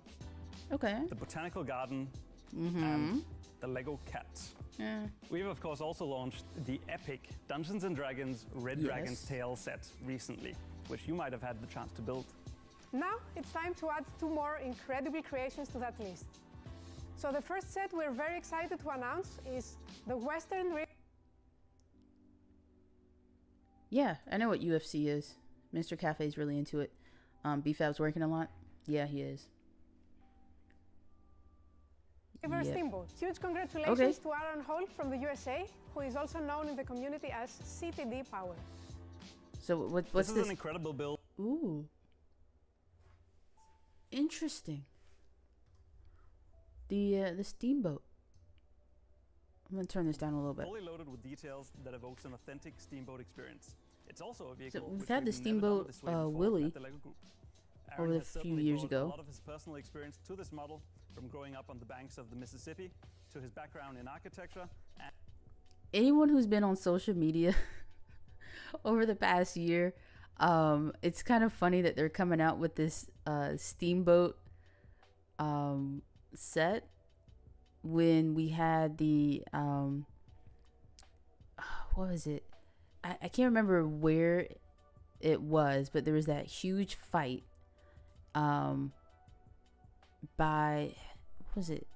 Okay. The Botanical Garden. Mm-hmm. And the Lego Cats. Yeah. We've of course also launched the epic Dungeons & Dragons Red Dragon's Tale set recently, which you might have had the chance to build. Now it's time to add 2 more incredible creations to that list. So the first set we're very excited to announce is the Western Yeah, I know what UFC is. Mr. Cafe is really into it. BFAB's working a lot. Yeah, he is. River Steamboat. Huge congratulations to Aaron Holt from the USA, who is also known in the community as CTD Power. So what's this? This is an incredible build. Ooh. Interesting. The steamboat. I'm gonna turn this down a little bit. Fully loaded with details that evokes an authentic steamboat experience. It's also a vehicle. So we've had the steamboat Willie over a few years ago. A lot of his personal experience to this model, from growing up on the banks of the Mississippi to his background in architecture. Anyone who's been on social media over the past year, it's kind of funny that they're coming out with this steamboat set when we had the what was it? I can't remember where it was, but there was that huge fight by, what was it?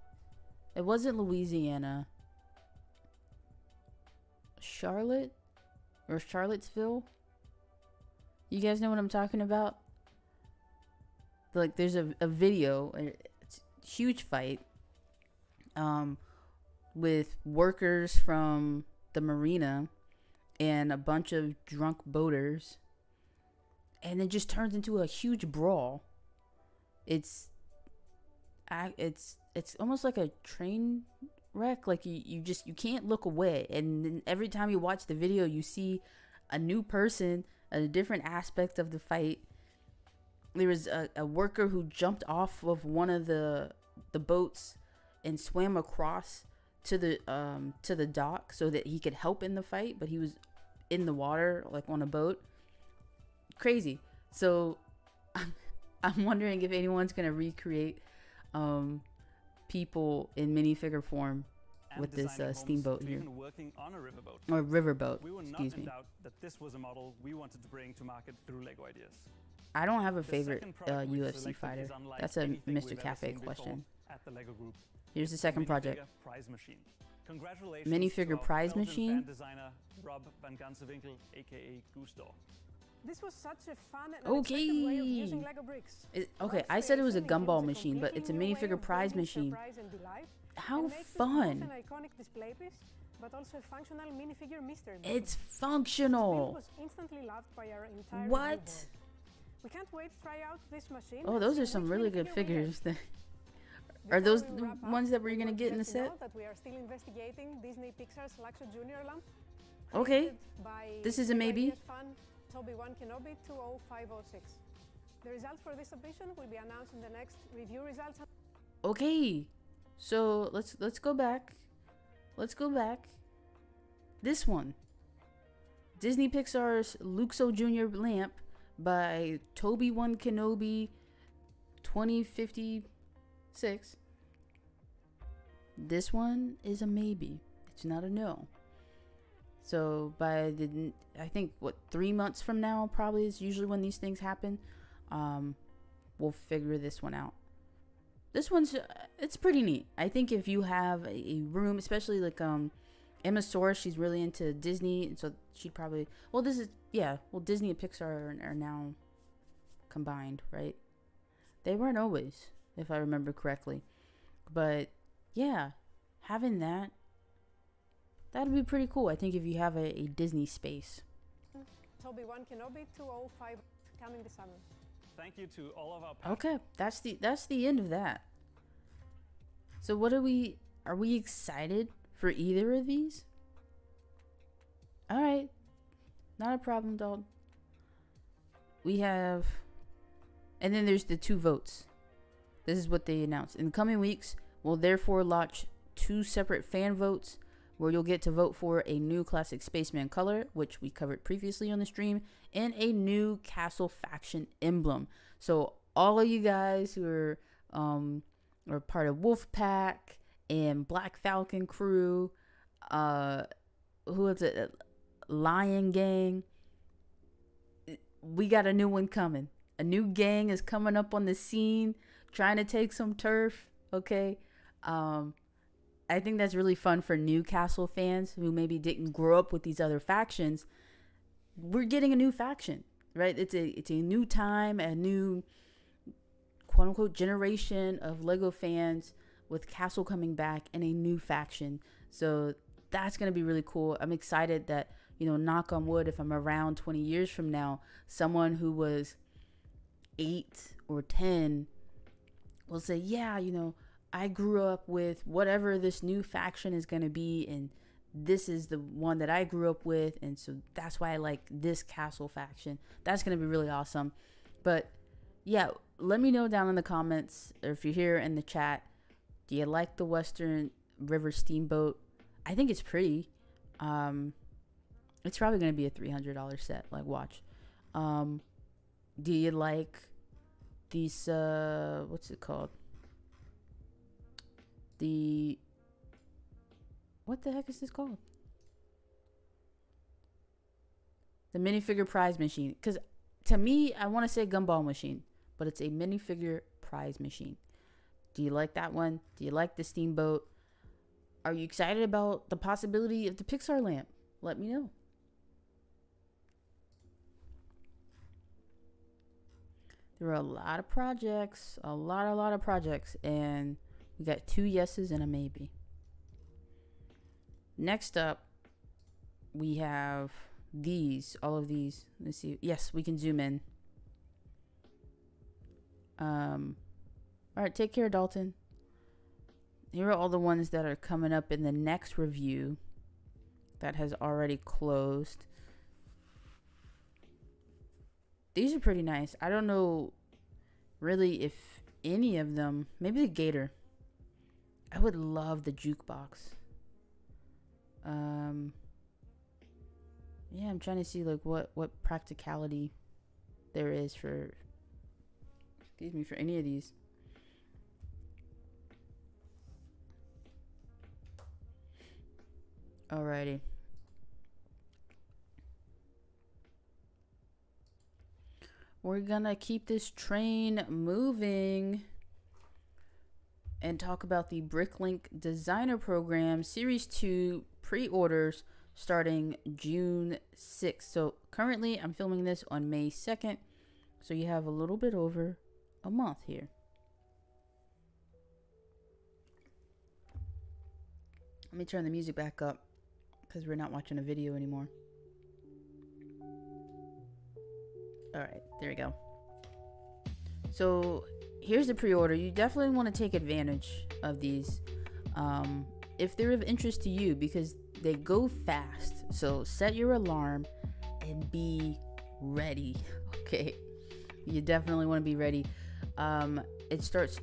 It wasn't Louisiana. Charlotte or Charlottesville. You guys know what I'm talking about? Like, there's a video, it's a huge fight with workers from the marina and a bunch of drunk boaters, and it just turns into a huge brawl. It's almost like a train wreck. Like you can't look away, and then every time you watch the video, you see a new person, a different aspect of the fight. There was a worker who jumped off of one of the boats and swam across to the dock so that he could help in the fight, but he was in the water, like on a boat. Crazy. So I'm wondering if anyone's gonna recreate people in minifigure form with this steamboat here, working on a riverboat. Or riverboat. We were not in doubt that this was a model we wanted to bring to market through Lego Ideas. I don't have a favorite UFC fighter. That's a Mr. Cafe question. At the Lego Group. Here's the second project. Prize machine. Congratulations Minifigure prize machine. Designer Rob Van Gansewinkel, aka Gusto. This was such a fun and unexpected way of using Lego bricks. Okay, I said it was a gumball machine, but it's a minifigure prize machine. How fun! An iconic display piece, but also a functional minifigure mystery box. It's functional. It was instantly loved by our entire what? We can't wait to try out this machine. Oh, those are some really good figures. Are those the ones that we're gonna get in the set? That we are still investigating Disney Pixar's Luxo Junior lamp. Okay, this is a maybe. Toby-Wan Kenobi 20506. The results for this submission will be announced in the next review results. Okay, So let's go back. Let's go back. This one, Disney Pixar's Luxo Jr. lamp by Toby-Wan Kenobi 2056. This one is a maybe. It's not a no. So I think 3 months from now probably is usually when these things happen. We'll figure this one out. This one's it's pretty neat. I think if you have a room, especially like Emma Soares, she's really into Disney, and so she'd probably Disney and Pixar are now combined, right? They weren't always, if I remember correctly. But yeah, having that'd be pretty cool. I think if you have a Disney space. Toby-Wan Kenobi 205 coming this summer. Thank you to all of our Okay, that's the end of that. So what are we excited for either of these? All right, not a problem, dog. We have, and then there's the 2 votes. This is what they announced. In the coming weeks, we'll therefore launch 2 separate fan votes where you'll get to vote for a new classic Spaceman color, which we covered previously on the stream, and a new castle faction emblem. So all of you guys who are part of Wolfpack and Black Falcon crew, who is it? Lion Gang. We got a new one coming. A new gang is coming up on the scene, trying to take some turf. Okay. I think that's really fun for Newcastle fans who maybe didn't grow up with these other factions. We're getting a new faction, right? It's a new time, a new quote unquote generation of Lego fans with Castle coming back and a new faction. So that's going to be really cool. I'm excited that, knock on wood, if I'm around 20 years from now, someone who was 8 or 10 will say, yeah, I grew up with whatever this new faction is going to be, and this is the one that I grew up with, and so that's why I like this castle faction. That's going to be really awesome. But yeah, let me know down in the comments, or if you're here in the chat, do you like the Western River Steamboat? I think it's pretty. It's probably going to be a $300 set, like watch. Do you like these, what's it called? What the heck is this called? The minifigure prize machine. Because to me, I want to say gumball machine, but it's a minifigure prize machine. Do you like that one? Do you like the steamboat? Are you excited about the possibility of the Pixar lamp? Let me know. There are a lot of projects, a lot of projects, and we got 2 yeses and a maybe. Next up, we have all of these. Let's see. Yes, we can zoom in. All right, take care, Dalton. Here are all the ones that are coming up in the next review that has already closed. These are pretty nice. I don't know really if any of them, maybe the gator. I would love the jukebox. Yeah, I'm trying to see like what practicality there is for any of these. Alrighty. We're gonna keep this train moving and talk about the Bricklink Designer Program Series 2 pre-orders starting June 6th. So currently I'm filming this on May 2nd. So you have a little bit over a month here. Let me turn the music back up because we're not watching a video anymore. All right, there we go. So here's the pre-order. You definitely want to take advantage of these if they're of interest to you, because they go fast. So set your alarm and be ready. Okay, you definitely want to be ready. It starts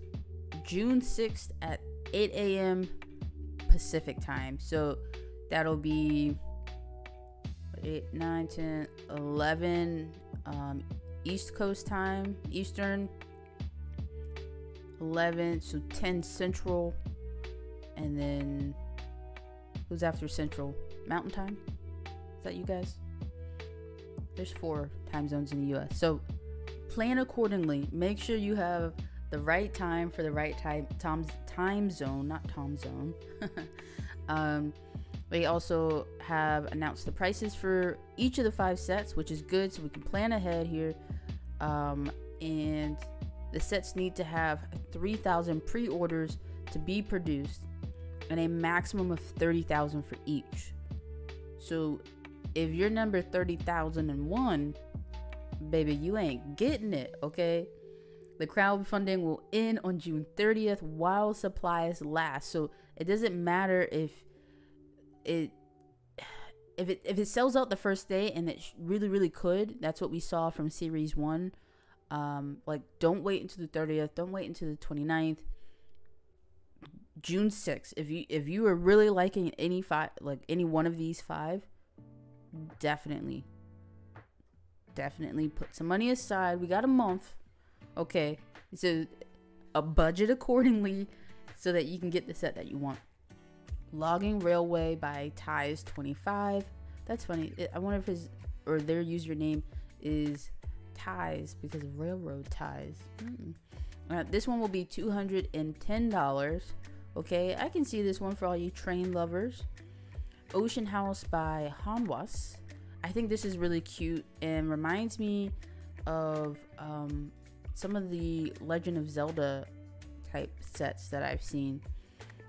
June 6th at 8 a.m. Pacific time. So that'll be 8, 9, 10, 11 East Coast time, Eastern, 11, so 10 Central, and then who's after Central? Mountain time? Is that you guys? There's 4 time zones in the US. So plan accordingly. Make sure you have the right time for the right time zone, not Tom Zone. They also have announced the prices for each of the 5 sets, which is good, so we can plan ahead here. And the sets need to have 3,000 pre-orders to be produced and a maximum of 30,000 for each. So if you're number 30,001, baby, you ain't getting it, okay? The crowdfunding will end on June 30th while supplies last. So it doesn't matter if it sells out the first day, and it really could. That's what we saw from Series 1. Like, don't wait until the 30th. Don't wait until the 29th. June 6th. If you are really liking any one of these 5, definitely put some money aside. We got a month. Okay, so a budget accordingly so that you can get the set that you want. Logging Railway by Ties 25. That's funny. I wonder if their username is Ties because of railroad ties. This one will be $210. Okay, I can see this one for all you train lovers. Ocean House by Hanwas. I think this is really cute and reminds me of some of the Legend of Zelda type sets that I've seen.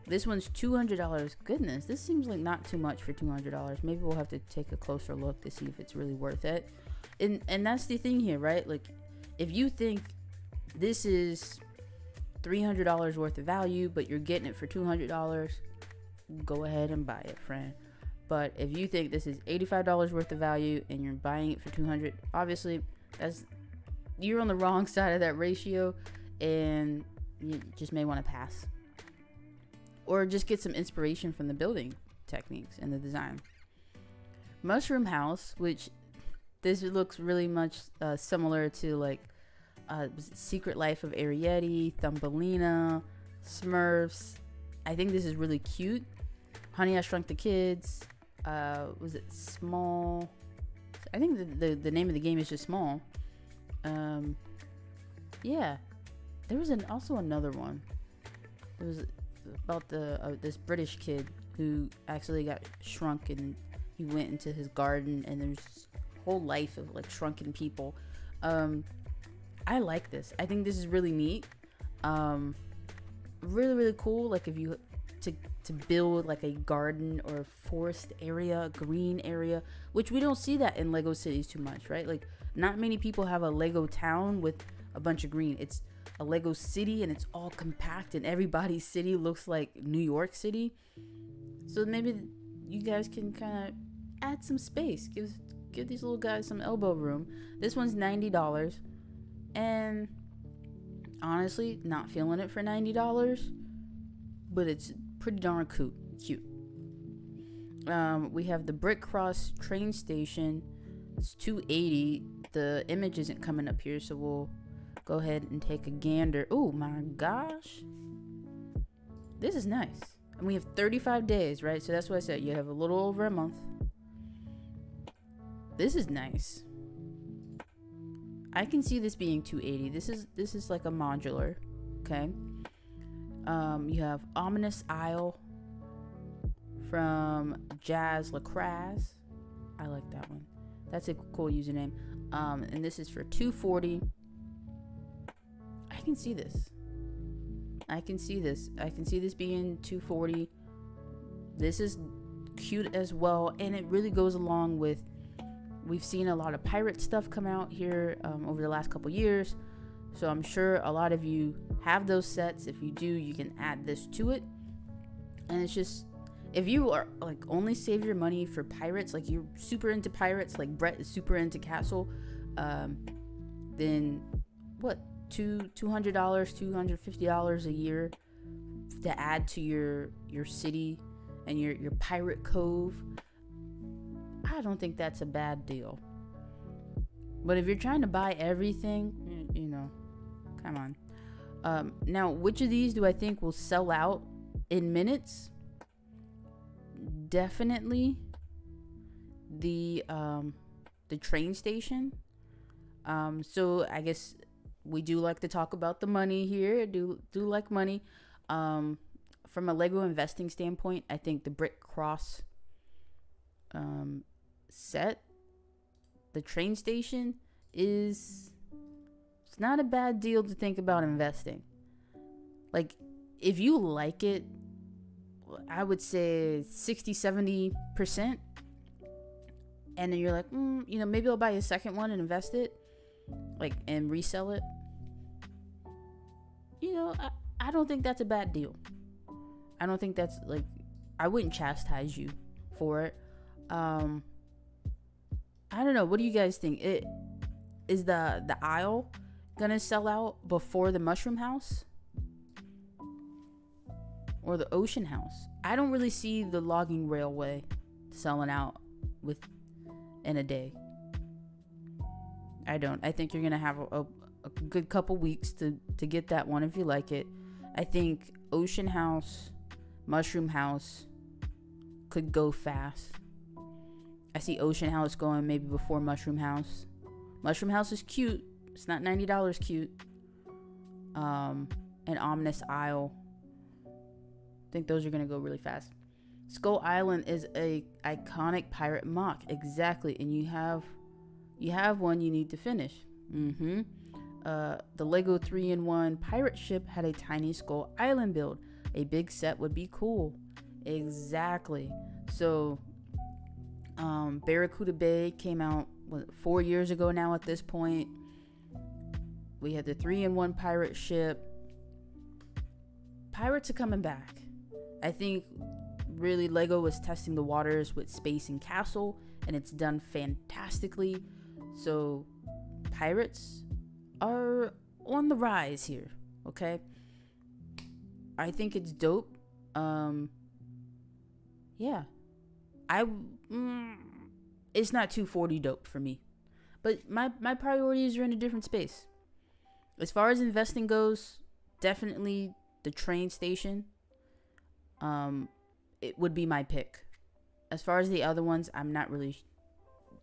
This one's $200. Goodness, this seems like not too much for $200. Maybe we'll have to take a closer look to see if it's really worth it. And that's the thing here, right? Like, if you think this is $300 worth of value, but you're getting it for $200, go ahead and buy it, friend. But if you think this is $85 worth of value and you're buying it for $200, obviously you're on the wrong side of that ratio, and you just may want to pass. Or just get some inspiration from the building techniques and the design. Mushroom House, which this looks really much similar to like Secret Life of Arrietty, Thumbelina, Smurfs. I think this is really cute. Honey, I Shrunk the Kids. Was it Small? I think the name of the game is just Small. Yeah, there was also another one. It was about this British kid who actually got shrunk, and he went into his garden, and there's this whole life of like shrunken people. I like this. I think this is really neat. Really cool. Like, if you to build like a garden or a forest area, a green area, which we don't see that in Lego cities too much, right? Like, not many people have a Lego town with a bunch of green. It's a Lego city, and it's all compact, and everybody's city looks like New York City. So maybe you guys can kind of add some space, give these little guys some elbow room. This one's $90, and honestly, not feeling it for $90, but it's pretty darn cute. We have the Brick Cross train station. It's $280. The image isn't coming up here, so we'll go ahead and take a gander. Oh my gosh, this is nice. And we have 35 days, right? So that's what I said. You have a little over a month. This is nice. I can see this being $280. This is like a modular. Okay. You have Ominous Isle from Jazz Lacraz. I like that one. That's a cool username. And this is for $240. I can see this. I can see this being $240. This is cute as well, and it really goes along with, we've seen a lot of pirate stuff come out here over the last couple years. So I'm sure a lot of you have those sets. If you do, you can add this to it. And it's just, if you are like only save your money for pirates, like you're super into pirates, like Brett is super into Castle, then what? $200, $250 a year to add to your city and your pirate cove, I don't think that's a bad deal. But if you're trying to buy everything, come on. Now, which of these do I think will sell out in minutes? Definitely the train station. So I guess we do like to talk about the money here. Do like money. From a Lego investing standpoint, I think the brick cross set, the train station, it's not a bad deal to think about investing. Like, if you like it, I would say 60-70%, and then you're like, maybe I'll buy a second one and invest it, like, and resell it. I don't think that's a bad deal. I don't think that's, like, I wouldn't chastise you for it. I don't know. What do you guys think? Is the aisle gonna sell out before the mushroom house or the ocean house? I don't really see the logging railway selling out in a day. I don't. I think you're gonna have a good couple weeks to get that one if you like it. I think ocean house, mushroom house could go fast. I see ocean house going maybe before mushroom house. Mushroom house is cute. It's not $90 cute. And ominous isle, I think those are gonna go really fast. Skull Island is a iconic pirate mock. Exactly. And you have one you need to finish. The Lego 3-in-1 pirate ship had a tiny Skull Island build. A big set would be cool. Exactly. So Barracuda Bay came out 4 years ago now at this point. We had the 3-in-1 pirate ship. Pirates are coming back. I think really Lego was testing the waters with Space and Castle, and it's done fantastically. So pirates are on the rise here, okay? I think it's dope. Yeah. It's not 240 dope for me. But my priorities are in a different space. As far as investing goes, definitely the train station. It would be my pick. As far as the other ones, I'm not really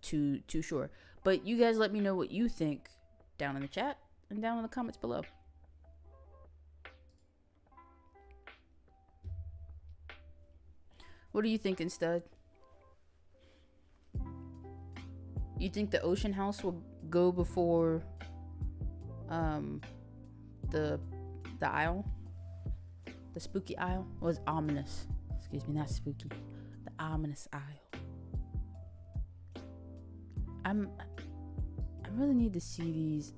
too sure. But you guys let me know what you think down in the chat and down in the comments below. What are you thinking, stud? You think the ocean house will go before the aisle? The spooky aisle? Was ominous. Excuse me, not spooky. The ominous aisle. I really need to see these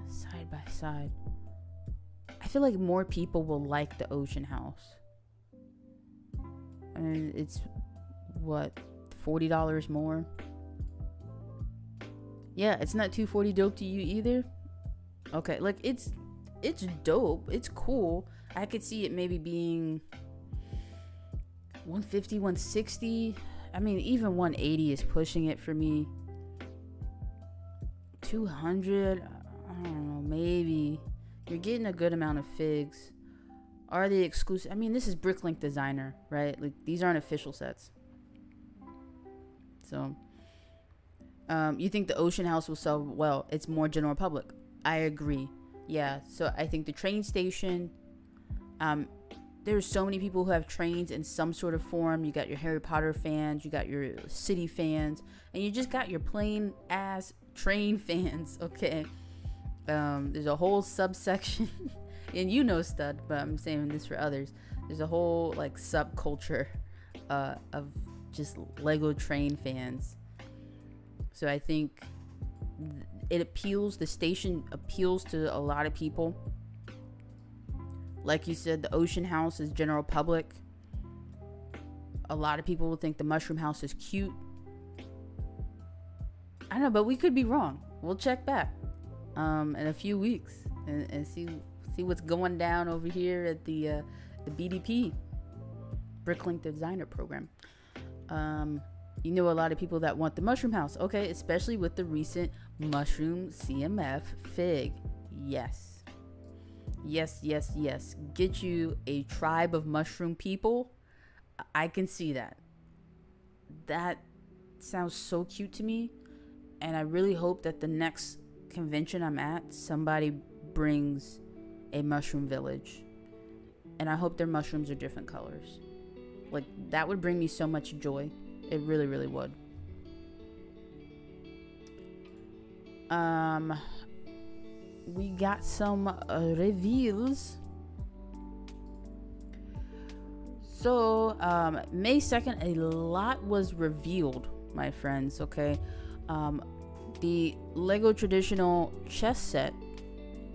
side by side. I feel like more people will like the ocean house. I mean, it's what, $40 more? Yeah, it's not $240 dope to you either. Okay, like it's dope. It's cool. I could see it maybe being $150, $160. I mean, even $180 is pushing it for me. $200, I don't know, maybe. You're getting a good amount of figs. Are they exclusive? I mean, this is Bricklink designer, right? Like, these aren't official sets. So, you think the ocean house will sell well? It's more general public. I agree. Yeah, so I think the train station, there's so many people who have trains in some sort of form. You got your Harry Potter fans, you got your city fans, and you just got your plain ass train fans, okay? There's a whole subsection, and you know, stud, but I'm saying this for others. There's a whole like subculture of just Lego train fans. So I think the station appeals to a lot of people. Like you said, the ocean house is general public. A lot of people will think the mushroom house is cute. I don't know, but we could be wrong. We'll check back in a few weeks and see what's going down over here at the the BDP, Bricklink Designer Program. You know, a lot of people that want the mushroom house. Okay, especially with the recent mushroom CMF fig. Yes. Yes, yes, yes. Get you a tribe of mushroom people. I can see that. That sounds so cute to me. And I really hope that the next convention I'm at, somebody brings a mushroom village. And I hope their mushrooms are different colors. Like, that would bring me so much joy. It really, really would. We got some reveals. So, May 2nd, a lot was revealed, my friends, okay? The Lego traditional chess set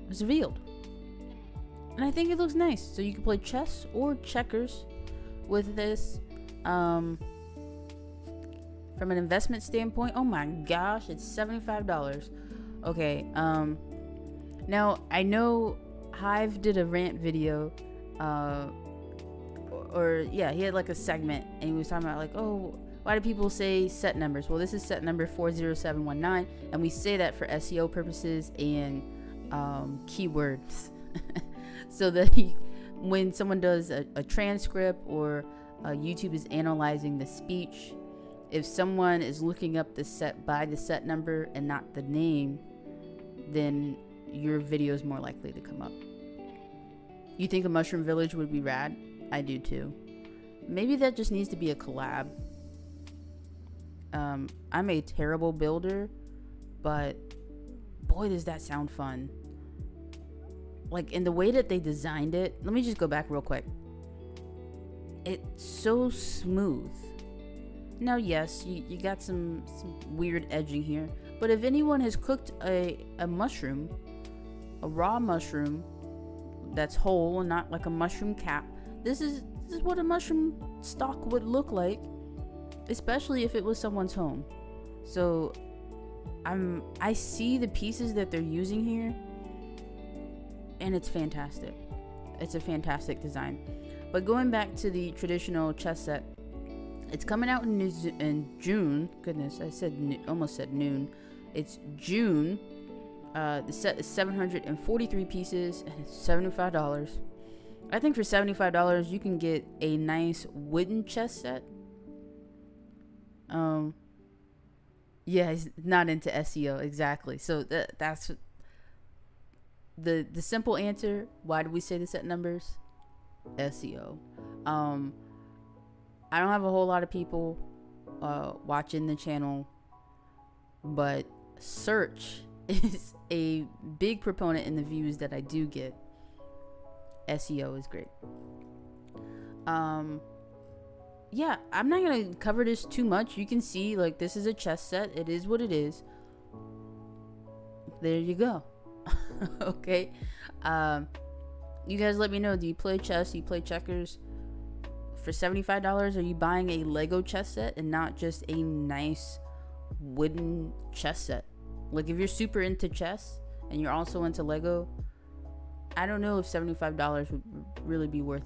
was revealed. And I think it looks nice. So you can play chess or checkers with this. From an investment standpoint, oh my gosh, it's $75. Okay, now I know Hive did a rant video, he had like a segment, and he was talking about like, oh, why do people say set numbers? Well, this is set number 40719, and we say that for SEO purposes and keywords. So that when someone does a transcript or YouTube is analyzing the speech, if someone is looking up the set by the set number and not the name, then your video is more likely to come up. You think a mushroom village would be rad? I do too. Maybe that just needs to be a collab. I'm a terrible builder, but boy, does that sound fun. Like, in the way that they designed it, let me just go back real quick. It's so smooth. Now, yes, you got some weird edging here, but if anyone has cooked a mushroom, a raw mushroom that's whole and not like a mushroom cap, this is what a mushroom stalk would look like, especially if it was someone's home. So I see the pieces that they're using here, and it's fantastic. It's a fantastic design. But going back to the traditional chess set, it's coming out in June. Goodness, I almost said noon. It's June. The set is 743 pieces, and it's $75. I think for $75 you can get a nice wooden chess set. Yeah, he's not into SEO, exactly. So that's the simple answer. Why do we say the set numbers? SEO. I don't have a whole lot of people watching the channel, but search is a big proponent in the views that I do get. SEO is great. Yeah, I'm not gonna cover this too much. You can see, like, this is a chess set. It is what it is. There you go. Okay. You guys let me know, do you play chess? Do you play checkers? For $75, are you buying a Lego chess set and not just a nice wooden chess set? Like, if you're super into chess and you're also into Lego, I don't know if $75 would really be worth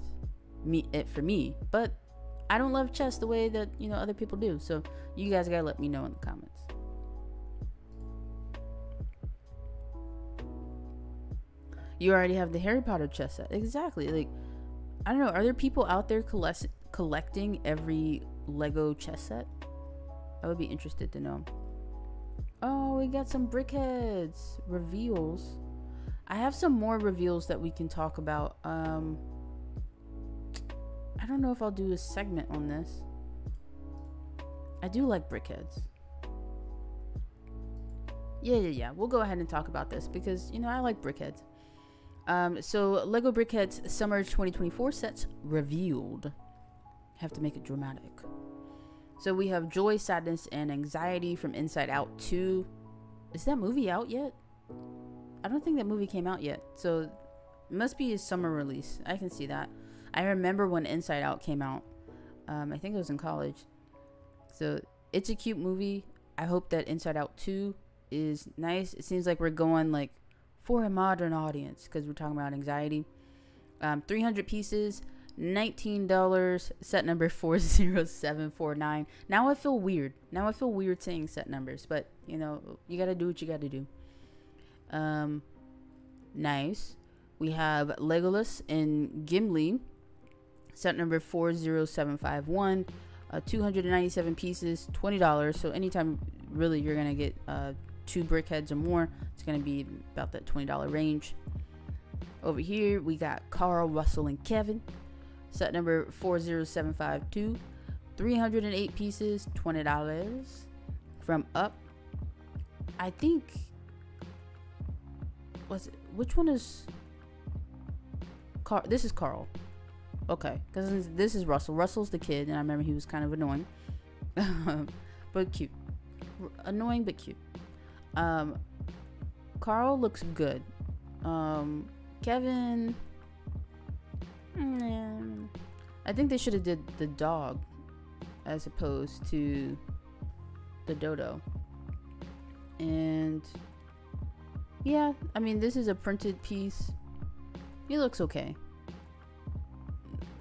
it for me. But I don't love chess the way that, other people do. So you guys gotta let me know in the comments. You already have the Harry Potter chess set. Exactly. Like, I don't know. Are there people out there collecting every Lego chess set? I would be interested to know. Oh, we got some brickheadz reveals. I have some more reveals that we can talk about. I don't know if I'll do a segment on this. I do like brickheadz. Yeah. We'll go ahead and talk about this because, I like brickheadz. So Lego Brickheadz Summer 2024 sets revealed. Have to make it dramatic. So we have Joy, Sadness, and Anxiety from Inside Out 2. Is that movie out yet? I don't think that movie came out yet. So it must be a summer release. I can see that. I remember when Inside Out came out. I think it was in college. So it's a cute movie. I hope that Inside Out 2 is nice. It seems like we're going like for a modern audience because we're talking about anxiety. 300 pieces, $19. Set number 40749. Now I feel weird. Saying set numbers, but you know, you gotta do what you gotta do. Nice. We have Legolas and Gimli. Set number 40751. 297 pieces, $20. So anytime really you're gonna get 2 brickheads or more, it's gonna be about that $20 range. Over here we got Carl, Russell, and Kevin. Set number 40752. 308 pieces, $20. From Up. I think, which one is Carl? This is Carl. Okay, because this is Russell. Russell's the kid, and I remember he was kind of annoying. But cute. Annoying, but cute. Carl looks good. Kevin, I think they should have did the dog as opposed to the dodo. And yeah, I mean, this is a printed piece. He looks okay.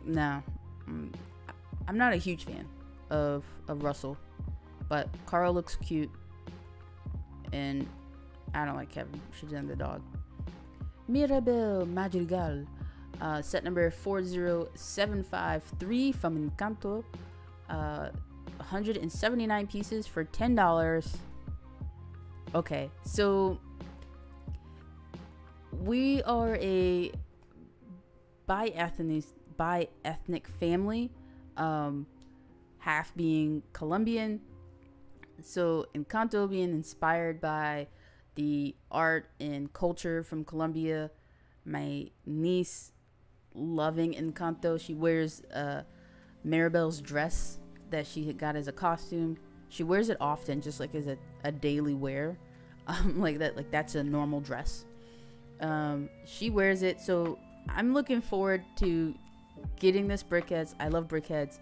Nah, I'm not a huge fan of Russell, but Carl looks cute, and I don't like Kevin. Should have done the dog. Mirabel Madrigal, set number 40753 from Encanto, 179 pieces for $10. Okay, so we are a bi-ethnic family, half being Colombian. So Encanto being inspired by the art and culture from Colombia. My niece loving Encanto. She wears Maribel's dress that she got as a costume. She wears it often, just like as a daily wear, like that's a normal dress. She wears it, so I'm looking forward to getting this brickheads. I love brickheads,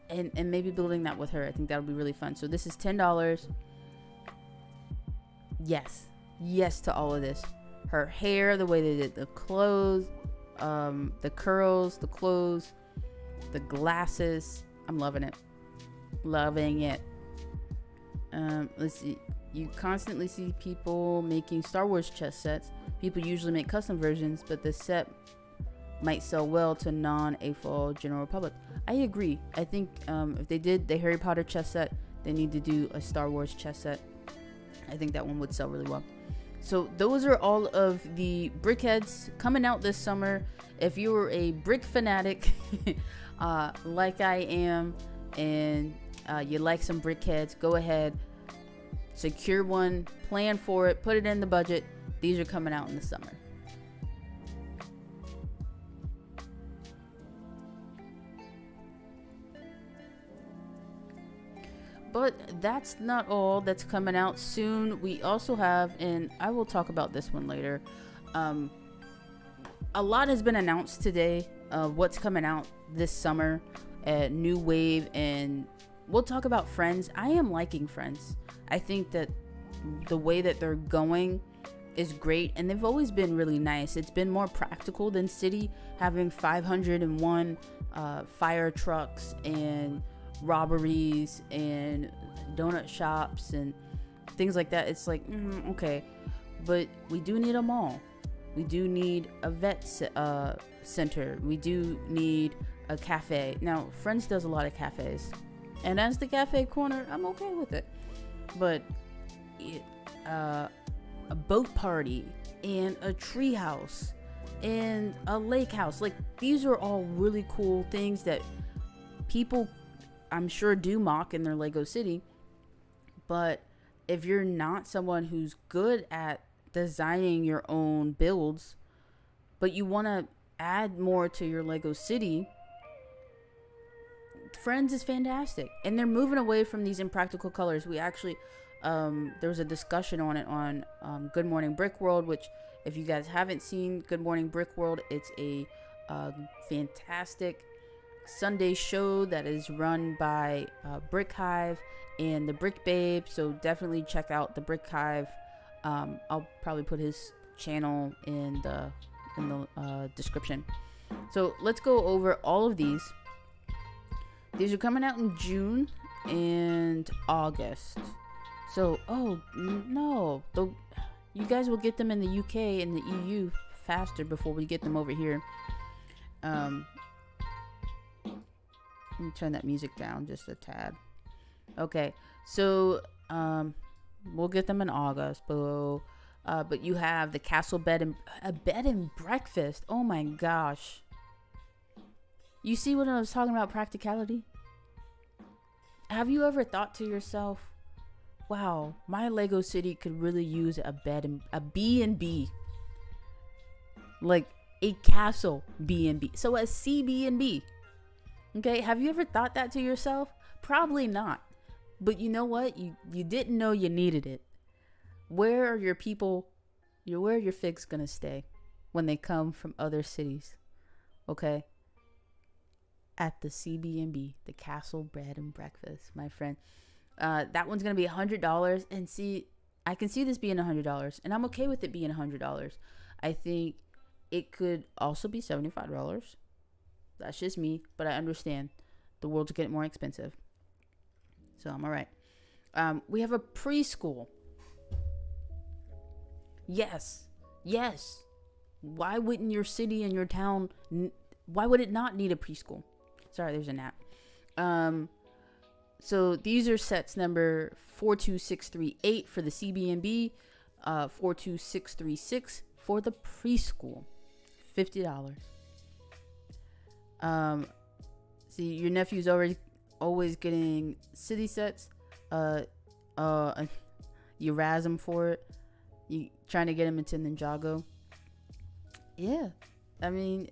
and maybe building that with her. I think that would be really fun. So this is $10. Yes to all of this. Her hair, the way they did the clothes, the curls, the clothes, the glasses. I'm loving it. Let's see. You constantly see people making Star Wars chess sets. People usually make custom versions, but the set might sell well to non-AFOL general public. I agree. I think if they did the Harry Potter chess set, they need to do a Star Wars chess set. I think that one would sell really well. So those are all of the brickheads coming out this summer. If you were a brick fanatic like I am, and you like some brickheads, go ahead, secure one, plan for it, put it in the budget. These are coming out in the summer. But that's not all that's coming out soon. We also have, and I will talk about this one later, a lot has been announced today of what's coming out this summer at New Wave, and we'll talk about Friends. I am liking Friends. I think that the way that they're going is great, and they've always been really nice. It's been more practical than City, having 501 fire trucks and robberies and donut shops and things like that. It's like, okay, but we do need a mall. We do need a vet center. We do need a cafe. Now, Friends does a lot of cafes, and as the cafe corner, I'm okay with it. But a boat party and a tree house and a lake house, like, these are all really cool things that people, I'm sure, do mock in their Lego City. But if you're not someone who's good at designing your own builds, but you want to add more to your Lego City, Friends is fantastic. And they're moving away from these impractical colors. We actually, there was a discussion on it on Good Morning Brick World, which, if you guys haven't seen Good Morning Brick World, it's a fantastic Sunday show that is run by Brick Hive and the Brick Babe. So definitely check out the Brick Hive. I'll probably put his channel in the description. So let's go over all of these. These are coming out in June and August. So, oh no, you guys will get them in the UK and the EU faster before we get them over here. Let me turn that music down just a tad. Okay, so we'll get them in August, but you have the castle bed and breakfast. Oh my gosh. You see what I was talking about, practicality? Have you ever thought to yourself, wow, my Lego city could really use a B&B. Like a castle B&B. So a CB&B. Okay, have you ever thought that to yourself? Probably not. But you know what? You didn't know you needed it. Where are your people, where are your figs gonna stay when they come from other cities? Okay? At the CB&B, the Castle Bread and Breakfast, my friend. That one's gonna be $100. And see, I can see this being $100, and I'm okay with it being $100. I think it could also be $75. That's just me, but I understand the world's getting more expensive, so I'm all right. We have a preschool. Yes. Why wouldn't your city and your town? Why would it not need a preschool? Sorry, there's a gnat. So these are sets number 42638 for the CB&B, 42636 for the preschool, $50. See, your nephew's always getting city sets. You razz him for it. You trying to get him into Ninjago. Yeah, I mean,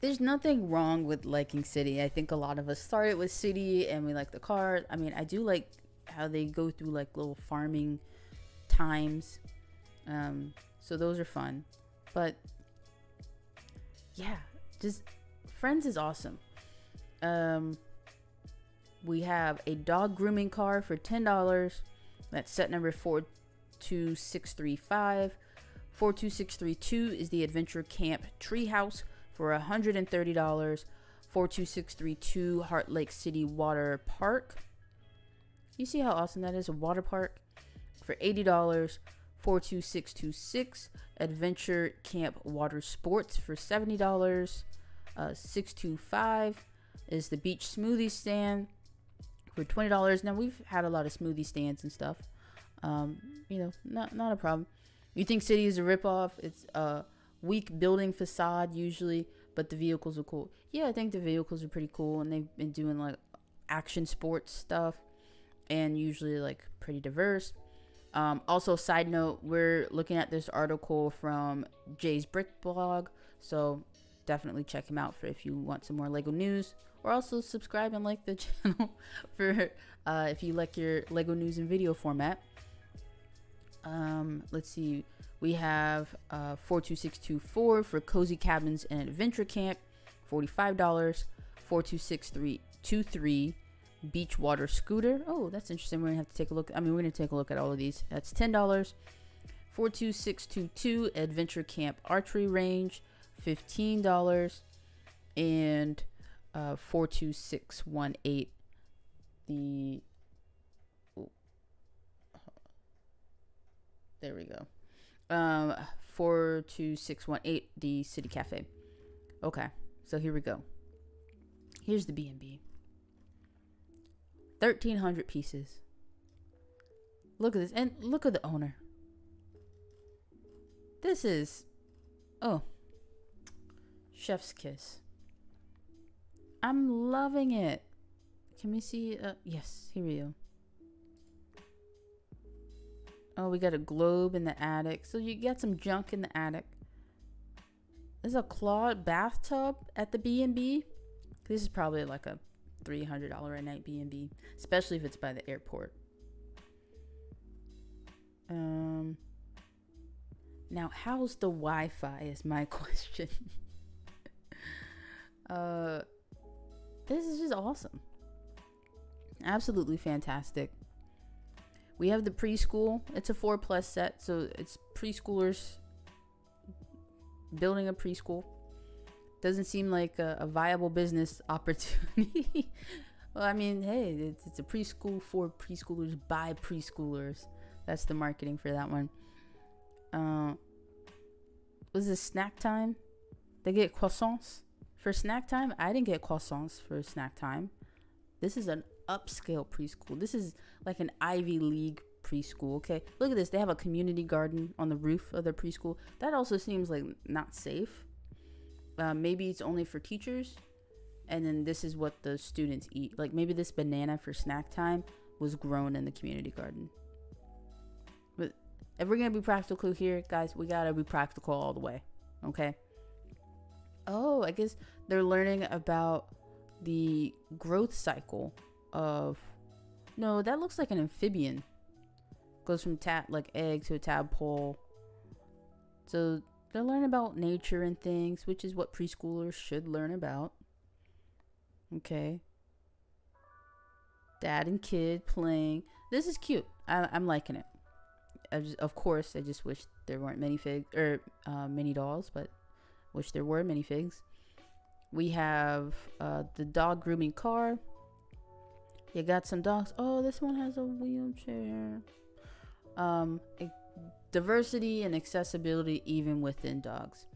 there's nothing wrong with liking city. I think a lot of us started with city and we like the car. I mean, I do like how they go through like little farming times. So those are fun. But yeah, just Friends is awesome. We have a dog grooming car for $10. That's set number 42635. 42632 is the Adventure Camp Treehouse for $130. 42632 Heart Lake City Water Park. You see how awesome that is? A water park for $80. 42626 Adventure Camp Water Sports for $70. 625 is the Beach Smoothie Stand for $20. Now, we've had a lot of smoothie stands and stuff. Not a problem. You think city is a ripoff? It's a weak building facade usually, but the vehicles are cool. Yeah, I think the vehicles are pretty cool, and they've been doing like action sports stuff, and usually like pretty diverse. Also, side note, we're looking at this article from Jay's Brick blog, so definitely check him out for if you want some more Lego news, or also subscribe and like the channel for if you like your Lego news in video format. Let's see, we have 42624 for Cozy Cabins and Adventure Camp, $45. 42623 Beach Water Scooter. Oh, that's interesting. We're gonna have to take a look. We're gonna take a look at all of these. That's $10. 42622 Adventure Camp Archery Range, $15. And 42618 the there we go. 42618 the City Cafe. Okay, so here we go. Here's the B&B. 1,300 pieces. Look at this, and look at the owner. This is, chef's kiss. I'm loving it. Can we see? Yes, here we go. Oh, we got a globe in the attic. So you got some junk in the attic. There's a clawed bathtub at the B&B. This is probably like a $300 a night B&B, especially if it's by the airport. Now, how's the Wi-Fi is my question. This is just awesome. Absolutely fantastic. We have the preschool. It's a 4+ set, so it's preschoolers building a preschool. doesn't seem like a viable business opportunity. Well, I mean, hey, it's a preschool for preschoolers by preschoolers. That's the marketing for that one. Was this snack time? They get croissants for snack time. I didn't get croissants for snack time. This is an upscale preschool. This is like an Ivy League preschool. Okay, look at this. They have a community garden on the roof of their preschool. That also seems like not safe. Maybe it's only for teachers, and then this is what the students eat. Like maybe this banana for snack time was grown in the community garden. But if we're gonna be practical here, guys, we gotta be practical all the way. Okay. Oh, I guess they're learning about the growth cycle of. No, that looks like an amphibian. Goes from like egg to a tadpole. So they're learning about nature and things, which is what preschoolers should learn about. Okay. Dad and kid playing. This is cute. I'm liking it. Of course, I just wish there weren't mini dolls, but wish there were minifigs. We have the dog grooming car. You got some dogs. Oh, this one has a wheelchair. Diversity and accessibility even within dogs.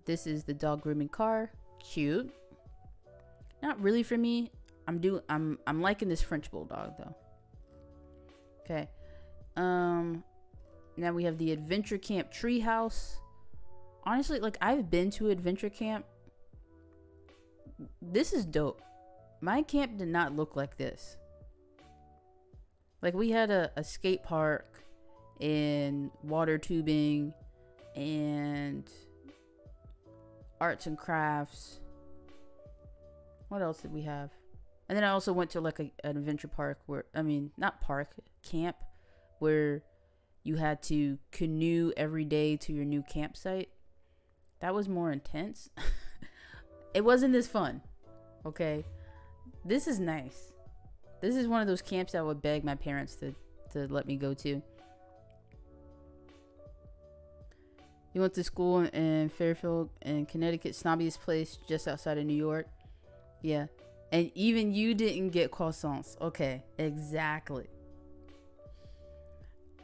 This is the dog grooming car. Cute. Not really for me. I'm liking this French bulldog though. Okay. Now we have the adventure camp treehouse. Honestly, like I've been to adventure camp. This is dope. My camp did not look like this. Like we had a skate park and water tubing and arts and crafts. What else did we have? And then I also went to like an adventure park camp where you had to canoe every day to your new campsite. That was more intense. It wasn't as fun. Okay. This is nice. This is one of those camps I would beg my parents to let me go to. You went to school in Fairfield in Connecticut, snobbiest place just outside of New York. Yeah. And even you didn't get croissants. Okay, exactly.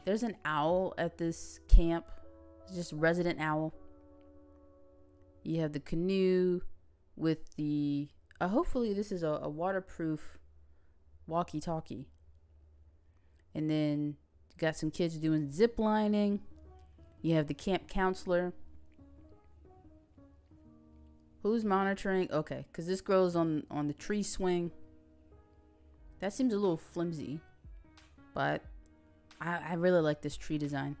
There's an owl at this camp. It's just resident owl. You have the canoe with the... hopefully this is a waterproof walkie-talkie. And then you got some kids doing zip lining. You have the camp counselor. Who's monitoring? Okay, because this grows on the tree swing. That seems a little flimsy. But I really like this tree design.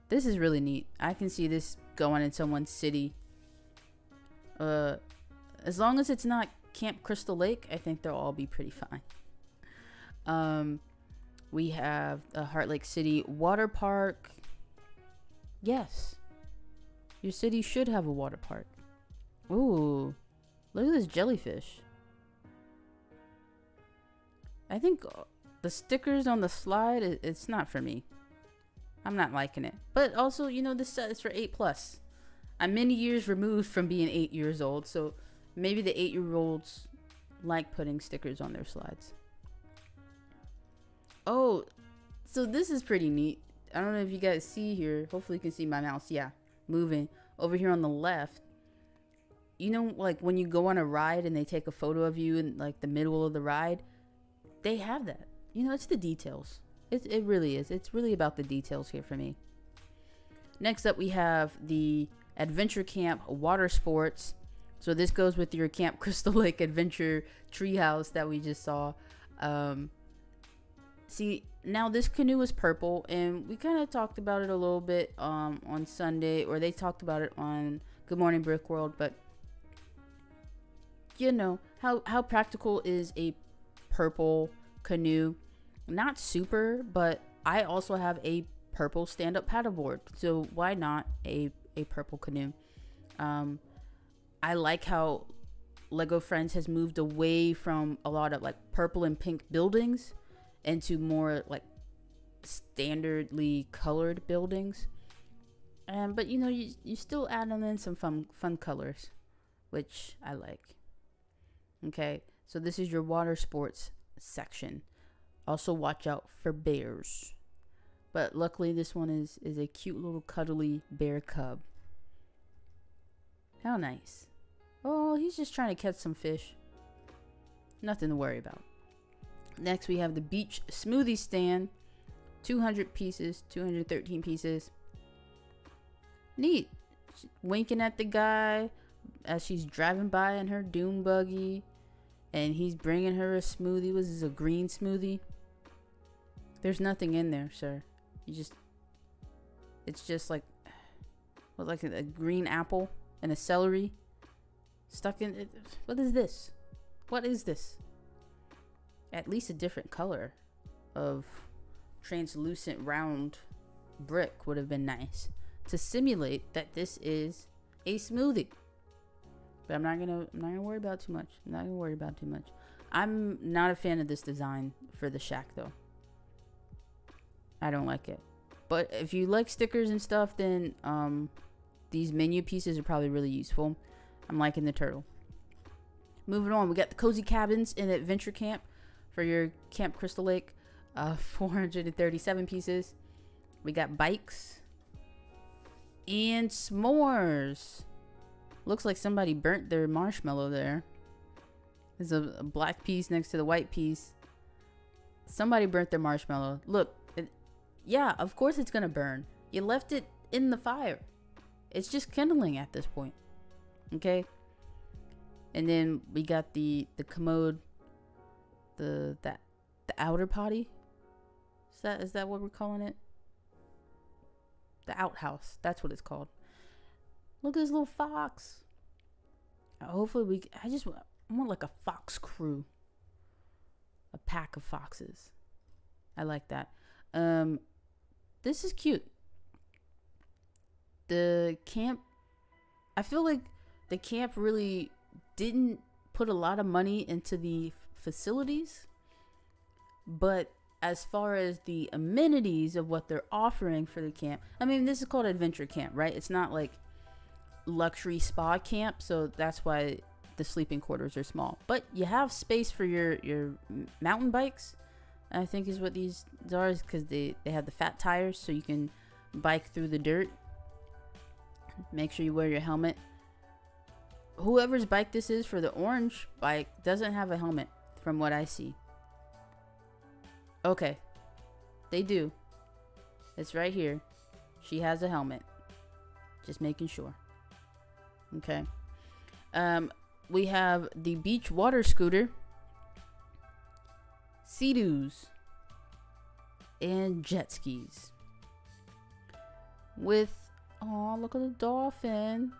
This is really neat. I can see this going in someone's city. As long as it's not Camp Crystal Lake, I think they'll all be pretty fine. We have the Heart Lake City Water Park. Yes. Your city should have a water park. Ooh. Look at this jellyfish. I think the stickers on the slide, it's not for me. I'm not liking it. But also, this set is for 8+. I'm many years removed from being 8 years old, so maybe the 8-year-olds like putting stickers on their slides. Oh, so this is pretty neat. I don't know if you guys see here. Hopefully you can see my mouse. Yeah, moving. Over here on the left, like when you go on a ride and they take a photo of you in like the middle of the ride, they have that. It's the details. It really is. It's really about the details here for me. Next up, we have the Adventure Camp Water Sports. So this goes with your Camp Crystal Lake Adventure Treehouse that we just saw. See, now this canoe is purple, and we kind of talked about it a little bit on Sunday, or they talked about it on Good Morning Brick World, but how practical is a purple canoe? Not super, but I also have a purple stand-up paddleboard, so why not a purple canoe? I like how Lego Friends has moved away from a lot of like purple and pink buildings into more like standardly colored buildings. But you know, you still adding in some fun colors, which I like. Okay, so this is your water sports section. Also watch out for bears. But luckily this one is a cute little cuddly bear cub. How nice. Oh, he's just trying to catch some fish. Nothing to worry about. Next we have the beach smoothie stand. 200 pieces, 213 pieces. Neat. She's winking at the guy as she's driving by in her dune buggy. And he's bringing her a smoothie. Was this a green smoothie? There's nothing in there, sir. It's just like a green apple and a celery stuck in it. What is this? What is this? At least a different color of translucent round brick would have been nice to simulate that this is a smoothie. But I'm not gonna worry about too much. I'm not a fan of this design for the shack though. I don't like it. But if you like stickers and stuff, then these menu pieces are probably really useful. I'm liking the turtle. Moving on, we got the cozy cabins in Adventure Camp for your Camp Crystal Lake. 437 pieces. We got bikes and s'mores. Looks like somebody burnt their marshmallow there. There's a black piece next to the white piece. Somebody burnt their marshmallow. Look, yeah, of course it's gonna burn. You left it in the fire. It's just kindling at this point. Okay. And then we got the commode, the outer potty. Is that what we're calling it? The outhouse. That's what it's called. Look at this little fox. Hopefully I want like a fox crew. A pack of foxes. I like that. This is cute. The camp, I feel like the camp really didn't put a lot of money into the facilities, but as far as the amenities of what they're offering for the camp, I mean, this is called Adventure Camp, right? It's not like luxury spa camp, so that's why the sleeping quarters are small. But you have space for your mountain bikes, I think is what these are, because they have the fat tires, so you can bike through the dirt. Make sure you wear your helmet. Whoever's bike this is for the orange bike doesn't have a helmet from what I see. Okay, they do. It's right here. She has a helmet. Just making sure. Okay. We have the beach water scooter, Sea-Doos, and jet skis. With, oh, look at the dolphin.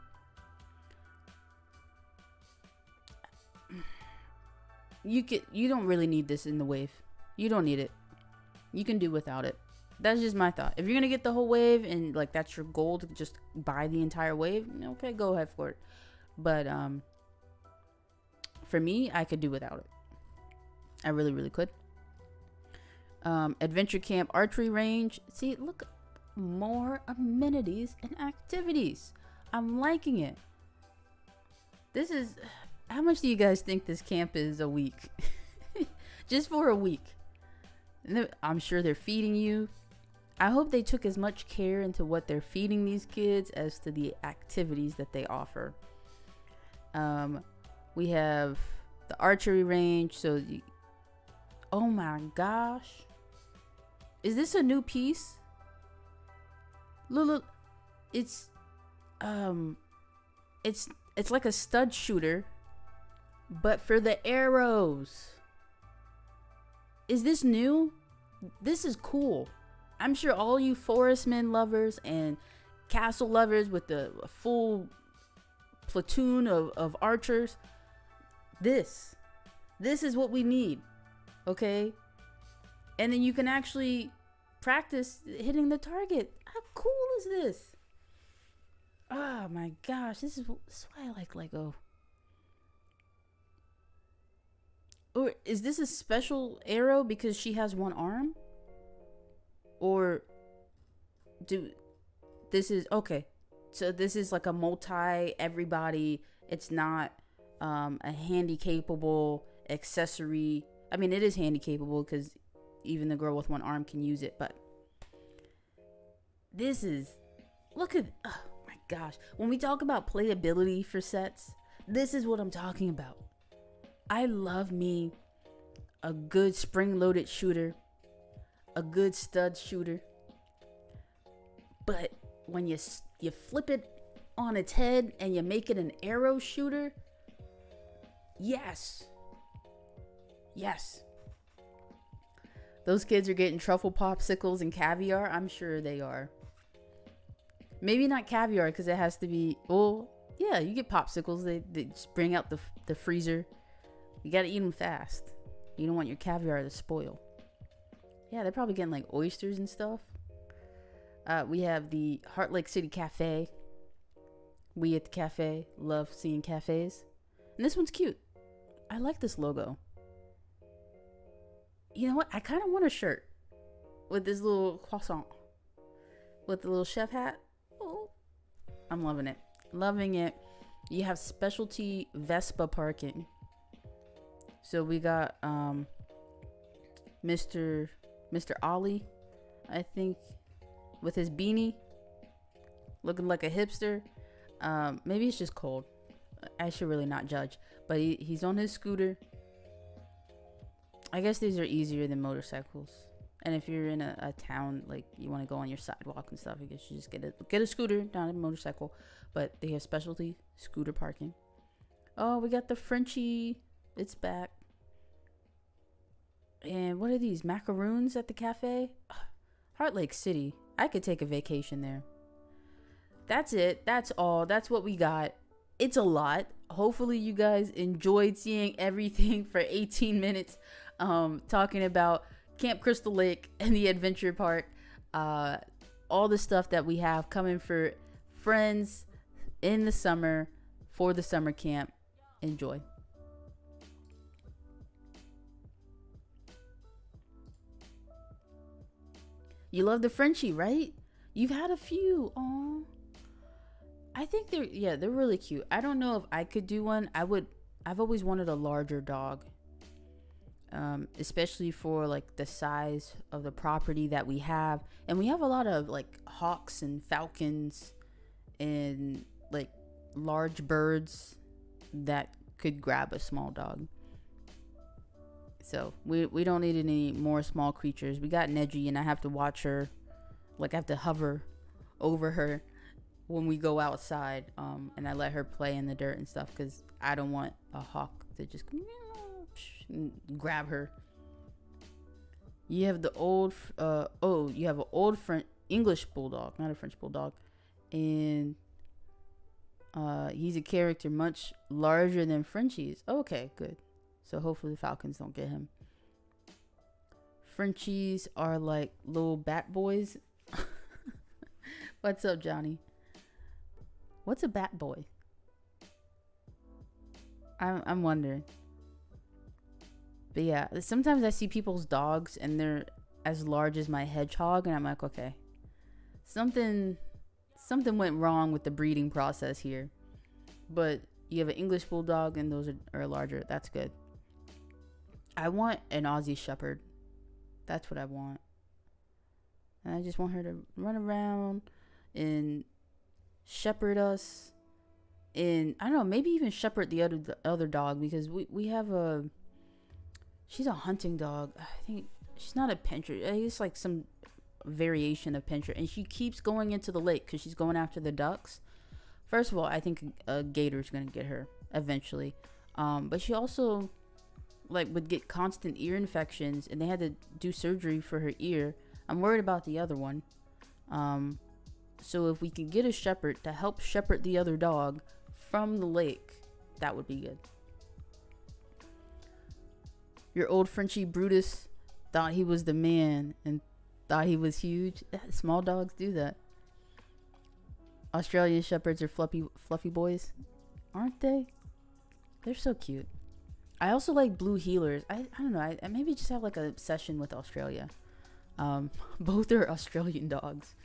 You don't really need this in the wave. You don't need it. You can do without it. That's just my thought. If you're gonna get the whole wave and like that's your goal to just buy the entire wave, okay, go ahead for it. But for me, I could do without it. I really, really could. Adventure Camp archery range. See, look, more amenities and activities. I'm liking it. This is, how much do you guys think this camp is a week? Just for a week. I'm sure they're feeding you. I hope they took as much care into what they're feeding these kids as to the activities that they offer. We have the archery range. So, oh my gosh. Is this a new piece? Look, it's like a stud shooter, but for the arrows. Is this new? This is cool. I'm sure all you forestmen lovers and castle lovers with the full platoon of archers, this is what we need. Okay? And then you can actually practice hitting the target. How cool is this? Oh my gosh, this is why I like Lego. Or is this a special arrow because she has one arm? Or do this is okay. So this is like a multi everybody. It's not a handy capable accessory. I mean, it is handy capable because even the girl with one arm can use it. But this is, look at, oh my gosh. When we talk about playability for sets, this is what I'm talking about. I love me a good spring-loaded shooter, a good stud shooter. But when you flip it on its head and you make it an arrow shooter, yes. Those kids are getting truffle popsicles and caviar. I'm sure they are. Maybe not caviar because it has to be, well, yeah, you get popsicles. They just bring out the freezer. You got to eat them fast. You don't want your caviar to spoil. Yeah, they're probably getting like oysters and stuff. We have the Heart Lake City Cafe. We at the cafe love seeing cafes. And this one's cute. I like this logo. You know what? I kind of want a shirt with this little croissant. With the little chef hat. Oh, I'm loving it. Loving it. You have specialty Vespa parking. So we got Mr. Ollie, I think, with his beanie, looking like a hipster. Maybe it's just cold. I should really not judge. But he's on his scooter. I guess these are easier than motorcycles. And if you're in a town, like you want to go on your sidewalk and stuff, I guess you just get a scooter, not a motorcycle. But they have specialty scooter parking. Oh, we got the Frenchie. It's back. And what are these? Macaroons at the cafe? Heart Lake City. I could take a vacation there. That's it. That's all. That's what we got. It's a lot. Hopefully you guys enjoyed seeing everything for 18 minutes. Talking about Camp Crystal Lake and the adventure park. All the stuff that we have coming for friends in the summer for the summer camp. Enjoy. You love the Frenchie, right? You've had a few. Aw. I think they're really cute. I don't know if I could do one. I've always wanted a larger dog. Especially for like the size of the property that we have. And we have a lot of like hawks and falcons and like large birds that could grab a small dog. So we don't need any more small creatures. We got Neji, and I have to watch her. Like I have to hover over her when we go outside. And I let her play in the dirt and stuff because I don't want a hawk to just grab her. You have the old you have an old English bulldog, not a French bulldog, and he's a character much larger than Frenchies. Okay, good. So hopefully the falcons don't get him. Frenchies are like little bat boys. What's up, Johnny? What's a bat boy? I'm wondering. But yeah, sometimes I see people's dogs and they're as large as my hedgehog, and I'm like, okay, something went wrong with the breeding process here. But you have an English bulldog, and those are larger. That's good. I want an Aussie Shepherd. That's what I want. And I just want her to run around and shepherd us, and I don't know, maybe even shepherd the other dog, because we have she's a hunting dog. I think she's not a pinscher. It's like some variation of pinscher, and she keeps going into the lake because she's going after the ducks. First of all, I think a gator's gonna get her eventually, but she also would get constant ear infections, and they had to do surgery for her ear. I'm worried about the other one. So if we can get a shepherd to help shepherd the other dog from the lake, that would be good. Your old Frenchie Brutus thought he was the man and thought he was huge. Small dogs do that. Australian Shepherds are fluffy boys, aren't they? They're so cute. I also like blue heelers. I don't know. I maybe just have like an obsession with Australia. Both are Australian dogs.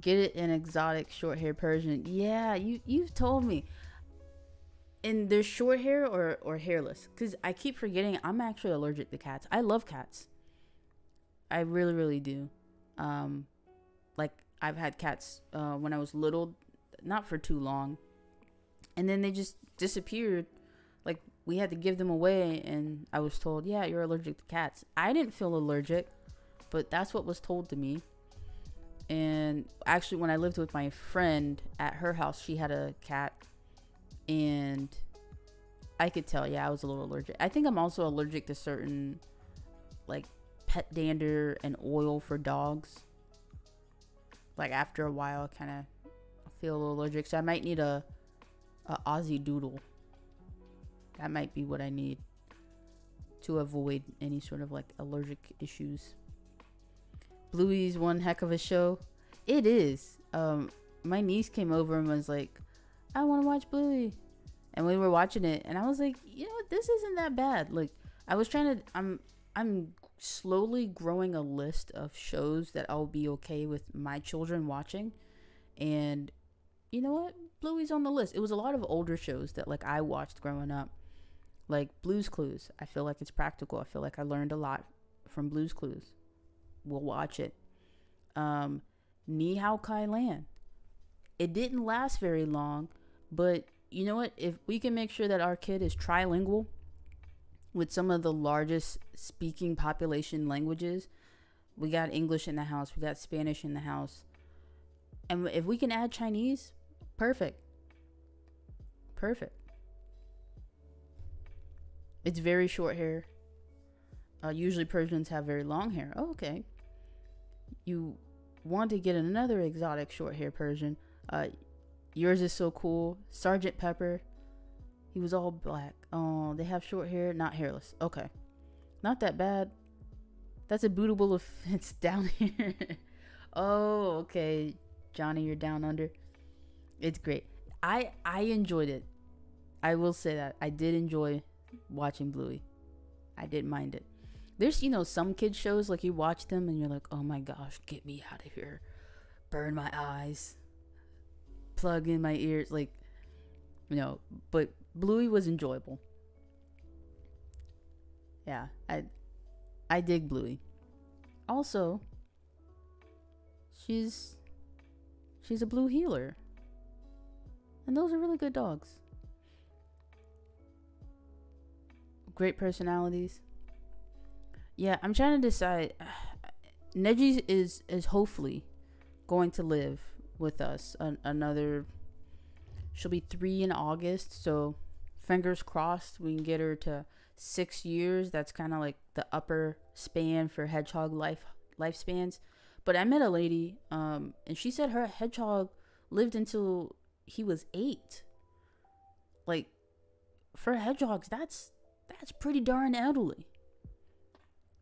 Get it an exotic short hair Persian. Yeah, you've told me. And there's short hair or hairless, because I keep forgetting I'm actually allergic to cats. I love cats. I really, really do. Like I've had cats when I was little, not for too long, and then they just disappeared. Like we had to give them away, and I was told, yeah, you're allergic to cats. I didn't feel allergic, but that's what was told to me. And actually, when I lived with my friend at her house, she had a cat, and I could tell, yeah, I was a little allergic. I think I'm also allergic to certain like pet dander and oil for dogs. Like after a while, I kind of feel a little allergic, so I might need a Aussie Doodle. That might be what I need to avoid any sort of like allergic issues. Bluey's one heck of a show. It is. My niece came over and was like, I want to watch Bluey. And we were watching it, and I was like, you know what, this isn't that bad. Like I was trying to, I'm slowly growing a list of shows that I'll be okay with my children watching. And you know what? Bluey's on the list. It was a lot of older shows that like I watched growing up. Like Blue's Clues. I feel like it's practical. I feel like I learned a lot from Blue's Clues. We'll watch it. Ni Hao Kai Lan. It didn't last very long, but you know what? If we can make sure that our kid is trilingual with some of the largest speaking population languages, we got English in the house, we got Spanish in the house, and if we can add Chinese, perfect. It's very short hair. Usually Persians have very long hair. Oh, okay. You want to get another exotic short hair Persian. Yours is so cool. Sergeant Pepper. He was all black. Oh, they have short hair, not hairless. Okay. Not that bad. That's a bootable offense down here. Oh, okay. Johnny, you're down under. It's great. I enjoyed it. I will say that. I did enjoy watching Bluey. I didn't mind it. There's, some kid shows, like you watch them and you're like, oh my gosh, get me out of here. Burn my eyes. Plug in my ears. Like, but Bluey was enjoyable. Yeah, I dig Bluey. Also, she's a blue healer. And those are really good dogs. Great personalities. Yeah, I'm trying to decide. Neji is hopefully going to live with us another. She'll be 3 in August, so fingers crossed we can get her to 6 years. That's kind of like the upper span for hedgehog lifespans. But I met a lady, and she said her hedgehog lived until he was 8. Like, for hedgehogs, that's pretty darn elderly.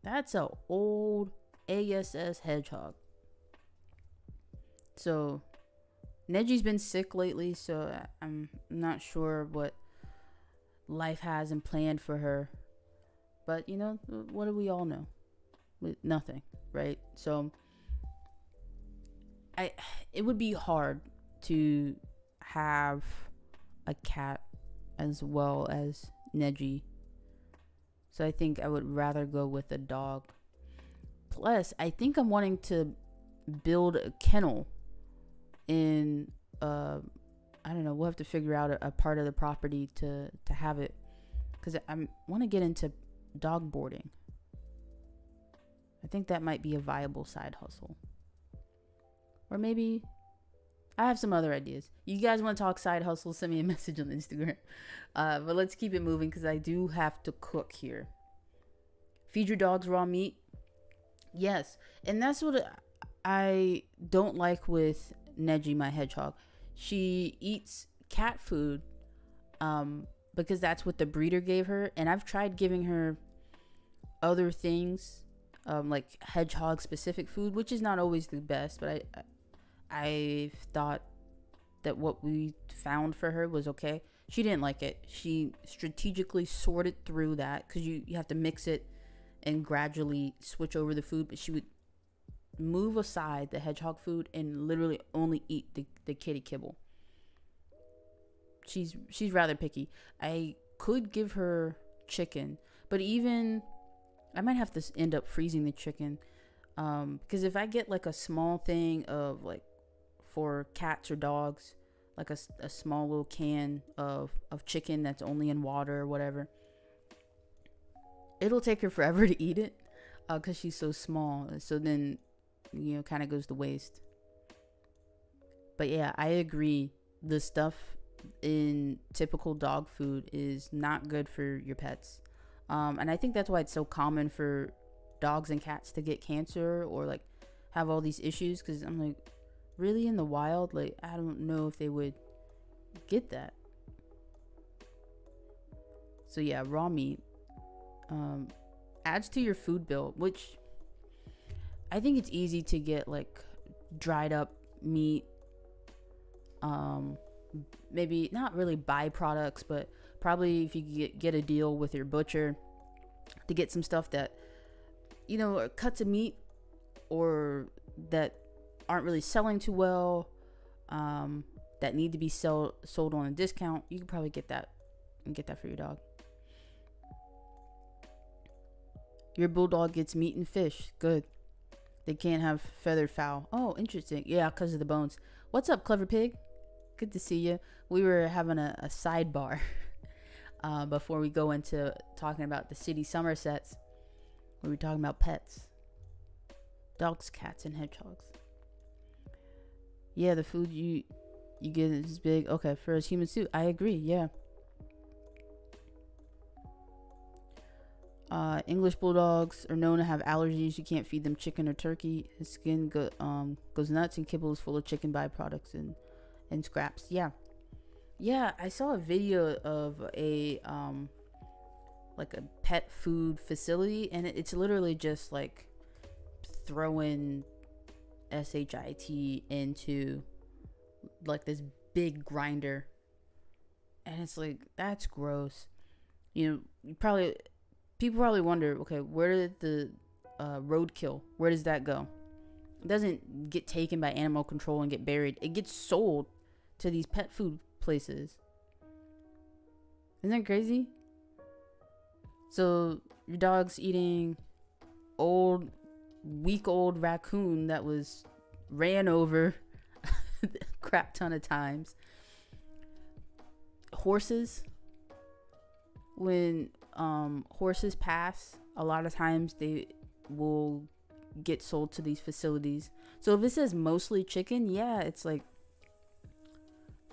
That's a old ASS hedgehog. So Neji's been sick lately, so I'm not sure what life has in plan for her. But what do we all know? Nothing, right? So it would be hard to have a cat as well as Neji. So I think I would rather go with a dog. Plus, I think I'm wanting to build a kennel in I don't know, we'll have to figure out a part of the property to have it, because I want to get into dog boarding. I think that might be a viable side hustle. Or maybe I have some other ideas. You guys want to talk side hustles, send me a message on Instagram. But let's keep it moving, because I do have to cook here. Feed your dogs raw meat. Yes. And that's what I don't like with Neji, my hedgehog. She eats cat food because that's what the breeder gave her. And I've tried giving her other things, like hedgehog specific food, which is not always the best. But I thought that what we found for her was okay. She didn't like it. She strategically sorted through that, because you have to mix it and gradually switch over the food. But she would move aside the hedgehog food and literally only eat the kitty kibble. She's rather picky. I could give her chicken, but even I might have to end up freezing the chicken, because if I get like a small thing of like for cats or dogs, like a small little can of chicken that's only in water or whatever, it'll take her forever to eat it, because she's so small. So then, kind of goes to waste. But yeah, I agree. The stuff in typical dog food is not good for your pets. And I think that's why it's so common for dogs and cats to get cancer or like have all these issues. Because I'm like, really, in the wild, like, I don't know if they would get that. So yeah, raw meat adds to your food bill, which I think it's easy to get like dried up meat, maybe not really byproducts, but probably if you get a deal with your butcher to get some stuff that are cuts of meat or that aren't really selling too well, that need to be sold on a discount. You can probably get that for your dog. Your bulldog gets meat and fish. Good. They can't have feathered fowl. Oh, interesting. Yeah, because of the bones. What's up, Clever Pig? Good to see you. We were having a sidebar before we go into talking about the city Somersets. We were talking about pets. Dogs, cats, and hedgehogs. Yeah, the food you get is big. Okay, for a human suit, I agree. Yeah. English bulldogs are known to have allergies. You can't feed them chicken or turkey. His skin goes nuts, and kibble is full of chicken byproducts and scraps. Yeah, I saw a video of a like a pet food facility, and it's literally just like throwing shit into like this big grinder, and it's like, that's gross. People probably wonder, okay, where did the roadkill, where does that go? It doesn't get taken by animal control and get buried. It gets sold to these pet food places. Isn't that crazy? So your dog's eating week-old raccoon that was ran over a crap ton of times. Horses, when horses pass, a lot of times they will get sold to these facilities. So if it says mostly chicken, yeah, it's like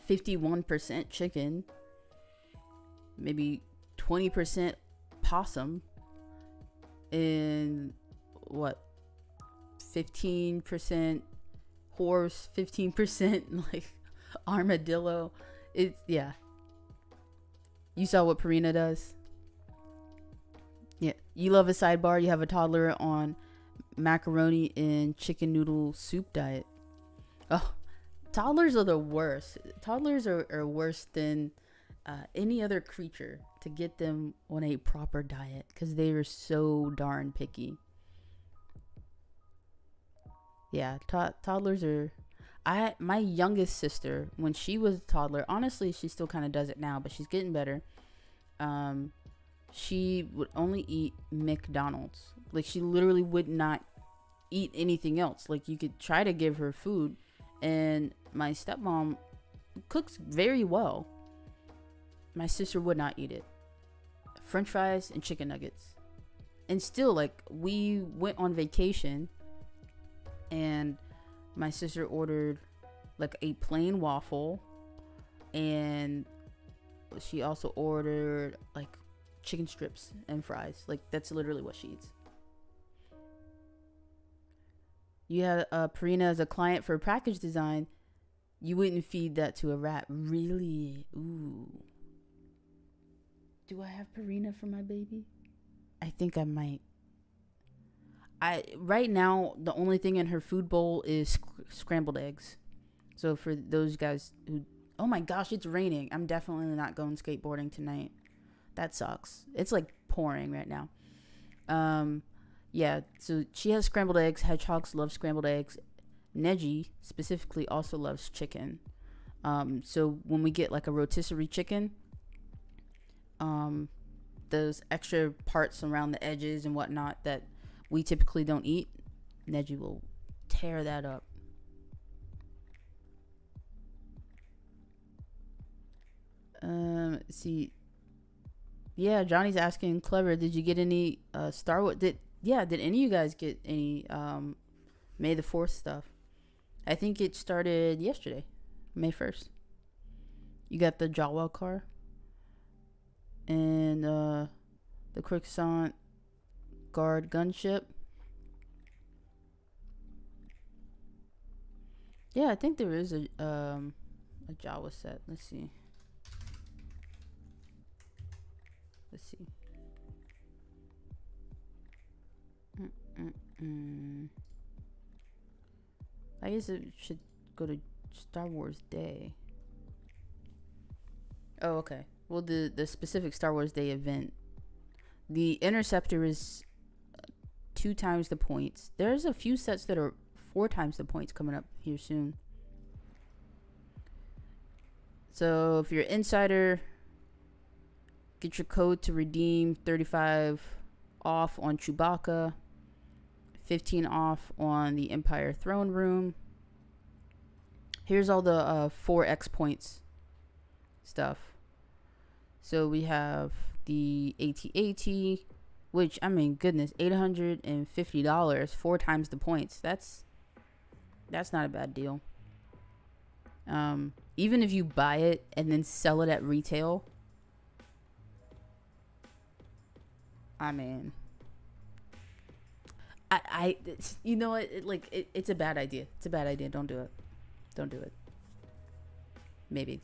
51% chicken, maybe 20% possum, and 15% horse, 15% like armadillo. Yeah. You saw what Purina does? Yeah. You love a sidebar. You have a toddler on macaroni and chicken noodle soup diet. Oh, toddlers are the worst. Toddlers are worse than any other creature to get them on a proper diet, because they are so darn picky. Yeah, toddlers are... My youngest sister, when she was a toddler, honestly, she still kind of does it now, but she's getting better. She would only eat McDonald's. Like, she literally would not eat anything else. Like, you could try to give her food, and my stepmom cooks very well. My sister would not eat it. French fries and chicken nuggets. And still, like, we went on vacation, and my sister ordered like a plain waffle, and she also ordered like chicken strips and fries. Like, that's literally what she eats. You had Purina as a client for package design. You wouldn't feed that to a rat. Really? Ooh. Do I have Purina for my baby? I think I might. Right now, the only thing in her food bowl is scrambled eggs. So for those guys who... Oh my gosh, it's raining. I'm definitely not going skateboarding tonight. That sucks. It's like pouring right now. Yeah, so she has scrambled eggs. Hedgehogs love scrambled eggs. Neji specifically also loves chicken. So when we get like a rotisserie chicken, those extra parts around the edges and whatnot that we typically don't eat, Neji will tear that up. See, yeah, Johnny's asking, Clever, did you get any Star Wars? Did any of you guys get any May the 4th stuff? I think it started yesterday, May 1st. You got the Jawa car and the Croissant Guard gunship. Yeah, I think there is a Jawa set. Let's see. I guess it should go to Star Wars Day. Oh, okay. Well, the specific Star Wars Day event, the Interceptor is 2 times the points. There's a few sets that are 4 times the points coming up here soon. So if you're an insider, get your code to redeem 35 off on Chewbacca, 15 off on the Empire Throne Room. Here's all the 4x points stuff. So we have the AT-AT, which, I mean, goodness, $850, 4 times the points. That's not a bad deal. Even if you buy it and then sell it at retail, I mean, I you know what? It's a bad idea. It's a bad idea. Don't do it. Don't do it. Maybe.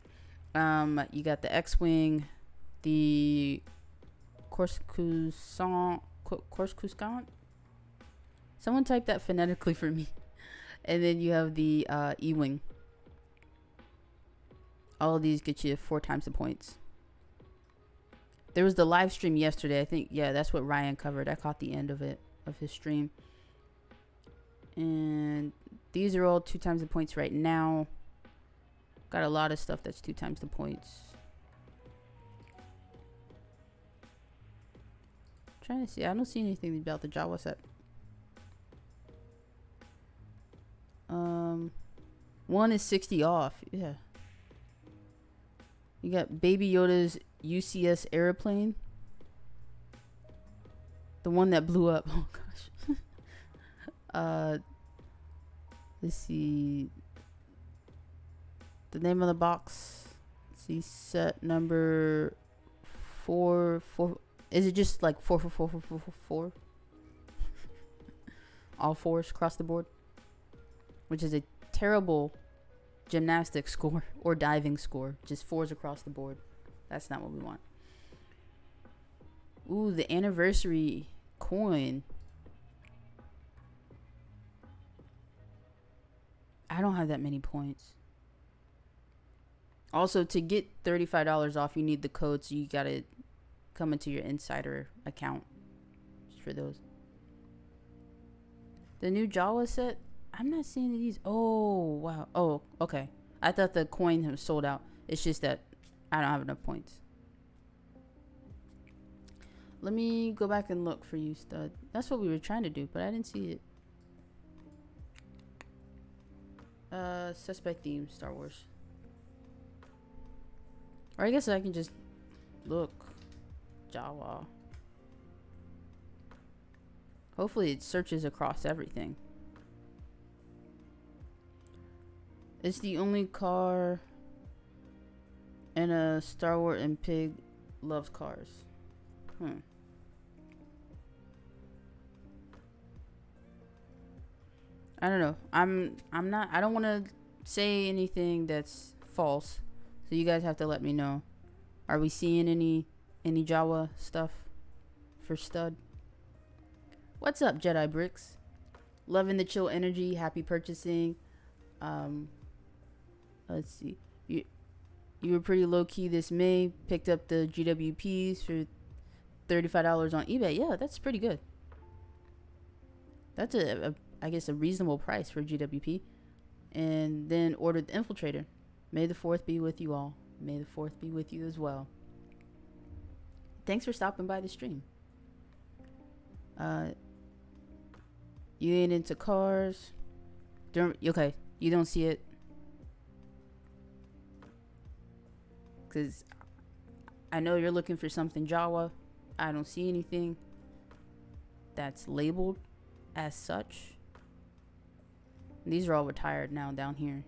You got the X-Wing, the Coruscant. Someone type that phonetically for me. And then you have the E-Wing. All of these get you 4 times the points. There was the live stream yesterday. I think, yeah, that's what Ryan covered. I caught the end of it, of his stream. And these are all 2 times the points right now. Got a lot of stuff that's 2 times the points. Trying to see. I don't see anything about the Jawa set. One is 60 off. Yeah. You got Baby Yoda's UCS airplane. The one that blew up. Oh gosh. Let's see. The name of the box. Let's see, set number 4. Is it just like 4? All 4s across the board, which is a terrible gymnastics score or diving score. Just 4s across the board. That's not what we want. Ooh, the anniversary coin. I don't have that many points. Also, to get $35 off, you need the code, so you gotta come into your insider account just for those. The new Jawa set, I'm not seeing these. Oh, wow. Oh, okay. I thought the coin was sold out. It's just that I don't have enough points. Let me go back and look for you, stud. That's what we were trying to do, but I didn't see it. Suspect theme, Star Wars. Or I guess I can just look. Jawa. Hopefully it searches across everything. It's the only car in a Star Wars, and Pig loves cars. I don't know. I'm not. I don't want to say anything that's false. So you guys have to let me know. Are we seeing any Jawa stuff for stud? What's up, Jedi Bricks? Loving the chill energy. Happy purchasing. Let's see. You were pretty low key this May. Picked up the GWPs for $35 on eBay. Yeah, that's pretty good. That's I guess a reasonable price for GWP. And then ordered the Infiltrator. May the 4th be with you all. May the 4th be with you as well. Thanks for stopping by the stream. You ain't into cars. Okay, you don't see it. Because I know you're looking for something Jawa. I don't see anything that's labeled as such. And these are all retired now down here.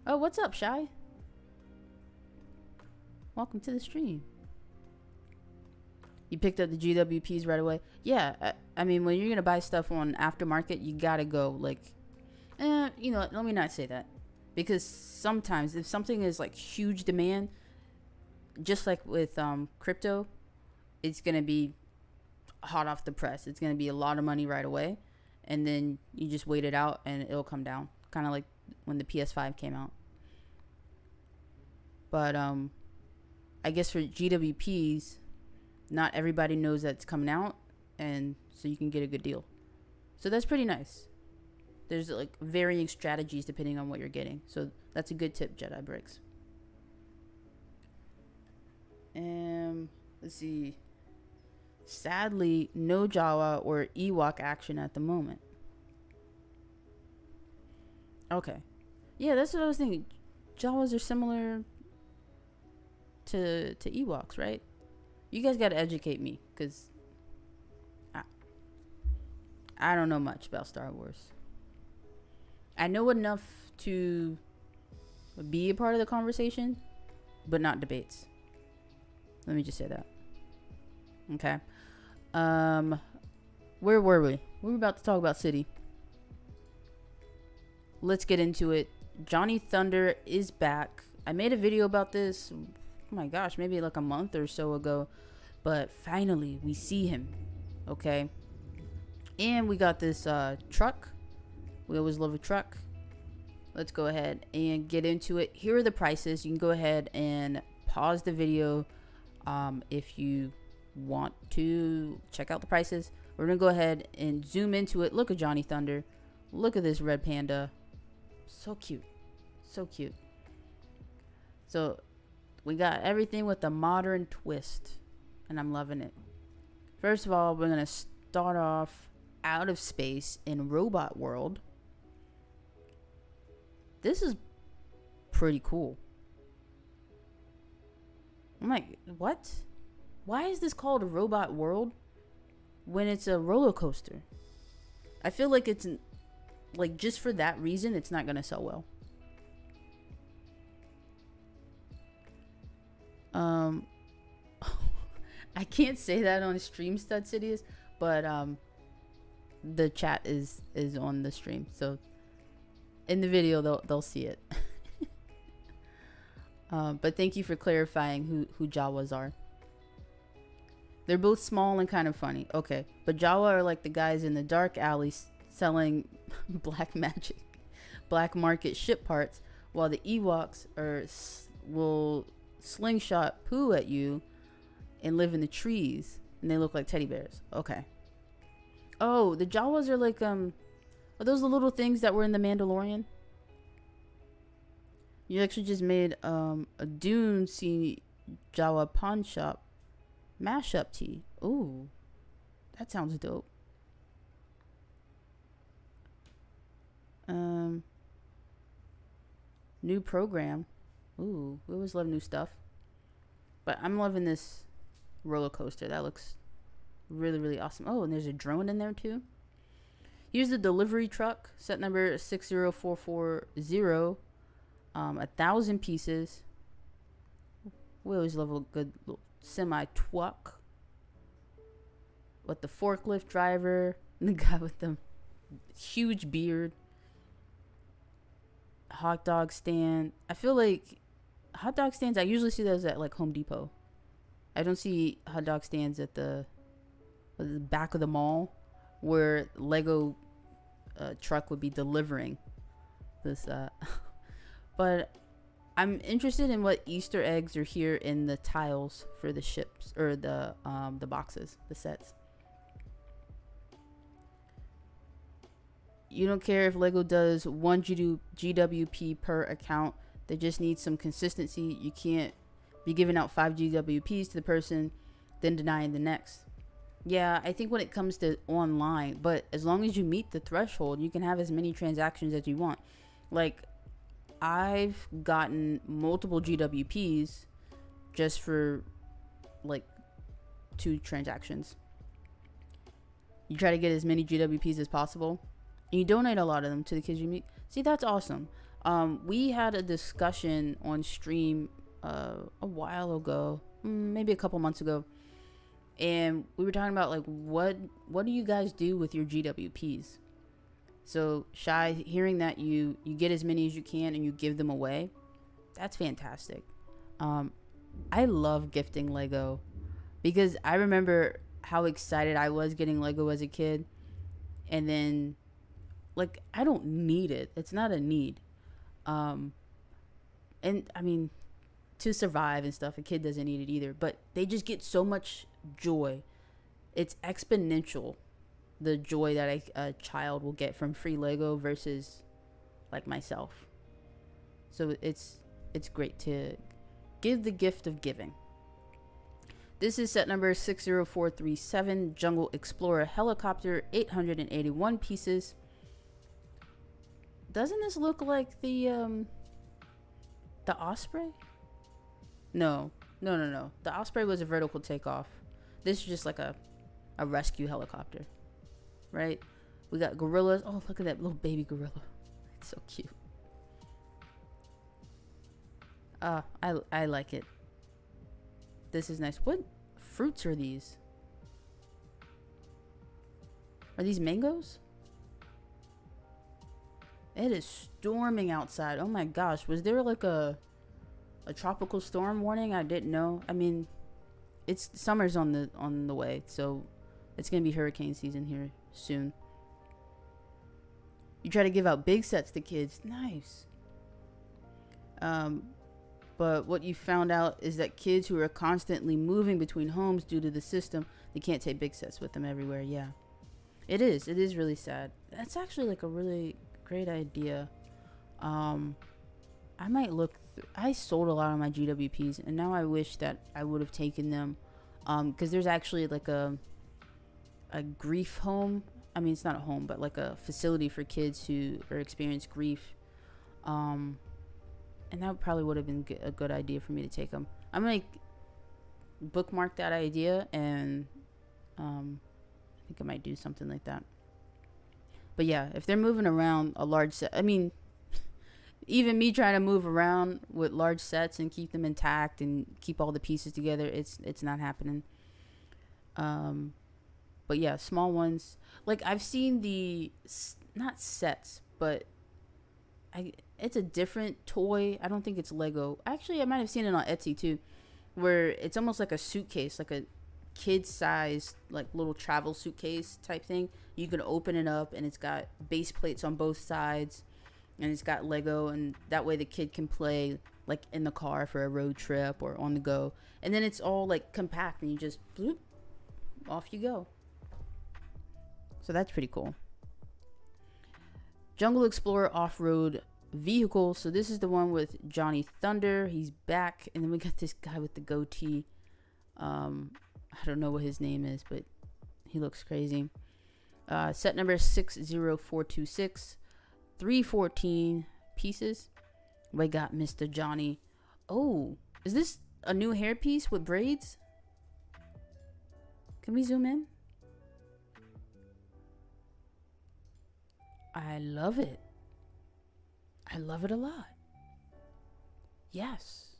Oh, what's up, Shy? Welcome to the stream. You picked up the GWPs right away. Yeah, I mean, when you're gonna buy stuff on aftermarket, you gotta go like, you know, let me not say that, because sometimes if something is like huge demand, just like with crypto, it's gonna be hot off the press. It's gonna be a lot of money right away, and then you just wait it out and it'll come down, kind of like when the PS5 came out. But I guess for GWPs, not everybody knows that it's coming out, and so you can get a good deal. So that's pretty nice. There's like varying strategies depending on what you're getting. So that's a good tip, Jedi Bricks. Let's see. Sadly, no Jawa or Ewok action at the moment. Okay. Yeah, that's what I was thinking. Jawas are similar to Ewoks, right? You guys got to educate me, because I don't know much about Star Wars. I know enough to be a part of the conversation, but not debates. Let me just say that. Okay. Where were we? We were about to talk about City. Let's get into it. Johnny Thunder is back. I made a video about this, oh my gosh, maybe like a month or so ago. But finally, we see him. Okay. And we got this truck. We always love a truck. Let's go ahead and get into it. Here are the prices. You can go ahead and pause the video if you want to check out the prices. We're going to go ahead and zoom into it. Look at Johnny Thunder. Look at this red panda. So cute. So cute. So we got everything with a modern twist, and I'm loving it. First of all, we're going to start off out of space in Robot World. This is pretty cool. I'm like, what? Why is this called a Robot World when it's a roller coaster? I feel like it's like, just for that reason, it's not gonna sell well. I can't say that on stream, Stud Cities, but the chat is on the stream, so in the video they'll see it. But thank you for clarifying who Jawas are. They're both small and kind of funny. Okay, but Jawa are like the guys in the dark alley selling black market ship parts, while the Ewoks will slingshot poo at you and live in the trees, and they look like teddy bears. Okay. Oh, the Jawas are like are those the little things that were in the Mandalorian? You actually just made a Dune Sea Jawa pawn shop mashup tee. Ooh, that sounds dope. New program. Ooh, we always love new stuff. But I'm loving this roller coaster. That looks really, really awesome. Oh, and there's a drone in there too. Here's the delivery truck, set number 60440. 1,000 pieces. We always love a good semi truck with the forklift driver and the guy with the huge beard. Hot dog stand. I feel like hot dog stands, I usually see those at like Home Depot. I don't see hot dog stands at the back of the mall where Lego truck would be delivering this. But I'm interested in what Easter eggs are here in the tiles for the ships, or the boxes, the sets. You don't care if Lego does one GWP per account. They just need some consistency. You can't be giving out 5 GWPs to the person, then denying the next. Yeah, I think when it comes to online, but as long as you meet the threshold, you can have as many transactions as you want. Like, I've gotten multiple GWPs just for like 2 transactions. You try to get as many GWPs as possible, and you donate a lot of them to the kids you meet. See, that's awesome. We had a discussion on stream a while ago, maybe a couple months ago, and we were talking about like what do you guys do with your GWPs? So Shy, hearing that you get as many as you can and you give them away, that's fantastic. I love gifting Lego because I remember how excited I was getting Lego as a kid, and then like I don't need it. It's not a need. And I mean, to survive and stuff, a kid doesn't need it either, but they just get so much joy. It's exponential, the joy that a child will get from free Lego versus like myself. So it's great to give the gift of giving. This is set number 60437, Jungle Explorer Helicopter, 881 pieces. Doesn't this look like the Osprey? No. The Osprey was a vertical takeoff. This is just like a rescue helicopter, right? We got gorillas. Oh, look at that little baby gorilla. It's so cute. I like it. This is nice. What fruits are these? Are these mangoes? It is storming outside. Oh my gosh. Was there like a tropical storm warning? I didn't know. I mean, it's summer's on the way, so it's gonna be hurricane season here soon. You try to give out big sets to kids. Nice. But what you found out is that kids who are constantly moving between homes due to the system, they can't take big sets with them everywhere. Yeah, it is really sad. That's actually like a really great idea. I might look I sold a lot of my GWPs, and now I wish that I would have taken them, because there's actually like a grief home. I mean, it's not a home, but like a facility for kids who are experience grief. And that probably would have been a good idea for me to take them. I'm gonna bookmark that idea, and I think I might do something like that. But yeah, if they're moving around a large set, I mean, even me trying to move around with large sets and keep them intact and keep all the pieces together, it's not happening. But yeah, small ones. Like, I've seen the, not sets, but it's a different toy. I don't think it's Lego. Actually, I might have seen it on Etsy too, where it's almost like a suitcase, like a kid-sized, like little travel suitcase type thing. You can open it up, and it's got base plates on both sides, and it's got Lego, and that way the kid can play like in the car for a road trip or on the go. And then it's all like compact, and you just bloop, off you go. So that's pretty cool. Jungle Explorer off-road vehicle. So this is the one with Johnny Thunder. He's back. And then we got this guy with the goatee. I don't know what his name is, but he looks crazy. Set number 60426. 314 pieces. We got Mr. Johnny. Oh, is this a new hairpiece with braids? Can we zoom in? I love it. I love it a lot. Yes.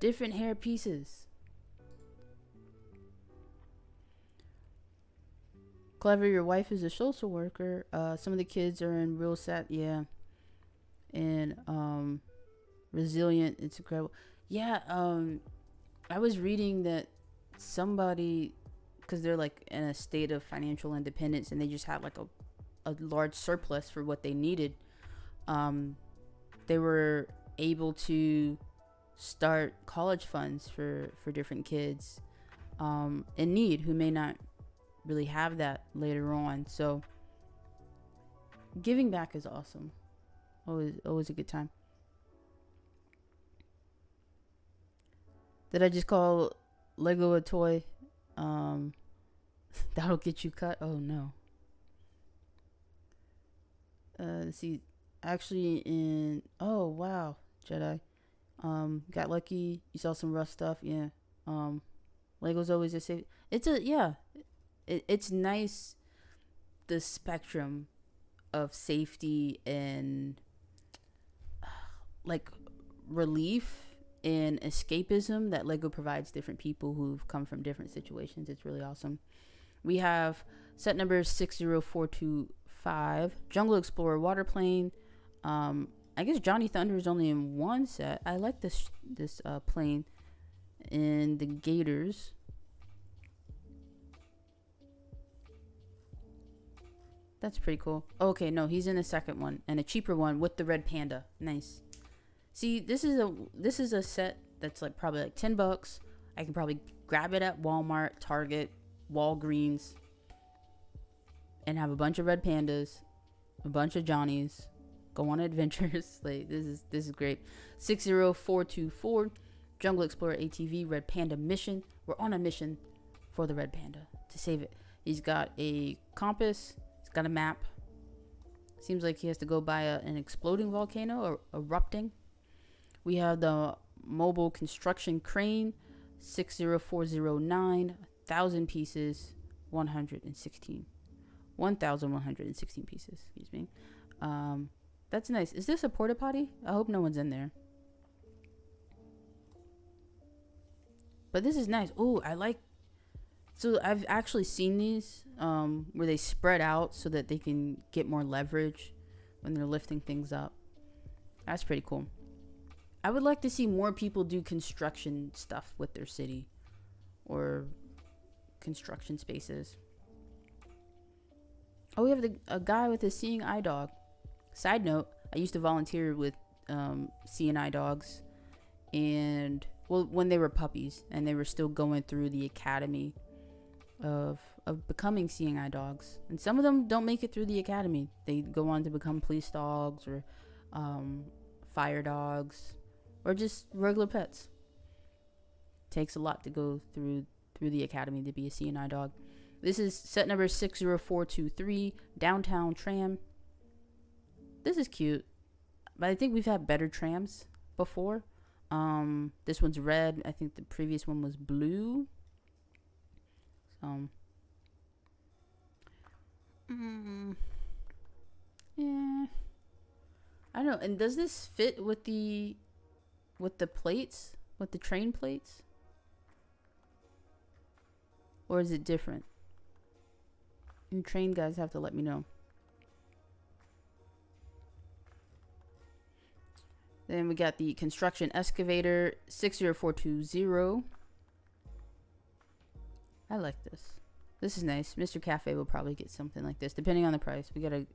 Different hair pieces. Clever, your wife is a social worker. Some of the kids are in real set. Yeah. And resilient. It's incredible. Yeah. I was reading that somebody, because they're like in a state of financial independence, and they just had like a large surplus for what they needed. They were able to start college funds for different kids in need who may not really have that later on. So Giving back is awesome. Always a good time. Did I just call Lego a toy? That'll get you cut. Oh no. Let's see. Actually, oh wow, Jedi. Got lucky. You saw some rough stuff. Yeah. Lego's always a safe. It's nice. The spectrum of safety and like relief and escapism that Lego provides different people who've come from different situations. It's really awesome. We have set number 60425, Jungle Explorer Waterplane. I guess Johnny Thunder is only in one set. I like this plane in the Gators. That's pretty cool. Okay, no, he's in the second one and a cheaper one with the red panda. Nice. See, this is a set that's like probably like $10. I can probably grab it at Walmart, Target, Walgreens, and have a bunch of red pandas, a bunch of Johnnies, go on adventures. Like this is great. 60424, Jungle Explorer ATV Red Panda mission. We're on a mission for the red panda to save it. He's got a compass. He's got a map. Seems like he has to go by an exploding volcano or erupting. We have the mobile construction crane, 60409, 1,000 pieces, 1,116 pieces, excuse me. That's nice. Is this a porta potty? I hope no one's in there. But this is nice. Oh, so I've actually seen these where they spread out so that they can get more leverage when they're lifting things up. That's pretty cool. I would like to see more people do construction stuff with their city or construction spaces. Oh, we have a guy with a seeing eye dog. Side note, I used to volunteer with seeing eye dogs, and well, when they were puppies and they were still going through the academy of becoming seeing eye dogs. And some of them don't make it through the academy. They go on to become police dogs or fire dogs or just regular pets. Takes a lot to go through the academy to be a seeing eye dog. This is set number 60423, Downtown Tram. This is cute, but I think we've had better trams before. This one's red. I think the previous one was blue. Yeah, I don't know. And does this fit with the plates, with the train plates, or is it different? You train guys have to let me know. Then we got the construction excavator 60420. I like this. This is nice. Mr. Cafe will probably get something like this, depending on the price. We gotta.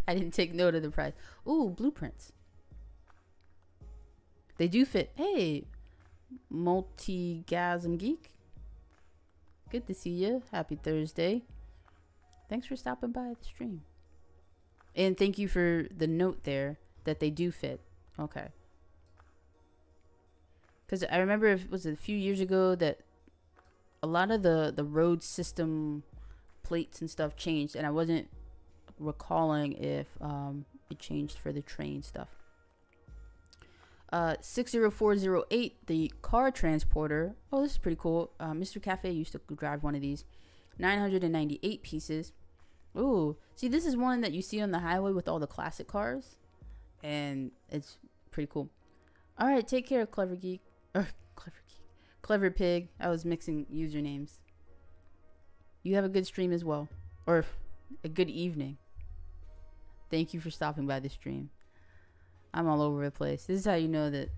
I didn't take note of the price. Ooh, blueprints. They do fit. Hey, Multigasm Geek. Good to see you. Happy Thursday. Thanks for stopping by the stream. And thank you for the note there that they do fit. Okay. Because I remember it was a few years ago that a lot of the road system plates and stuff changed, and I wasn't recalling if it changed for the train stuff. 60408, the car transporter. Oh, this is pretty cool. Mr. Cafe used to drive one of these. 998 pieces. Ooh, see, this is one that you see on the highway with all the classic cars, and it's pretty cool. All right, take care, Clever Geek. Or Clever Pig. I was mixing usernames. You have a good stream as well, or a good evening. Thank you for stopping by the stream. I'm all over the place. This is how you know that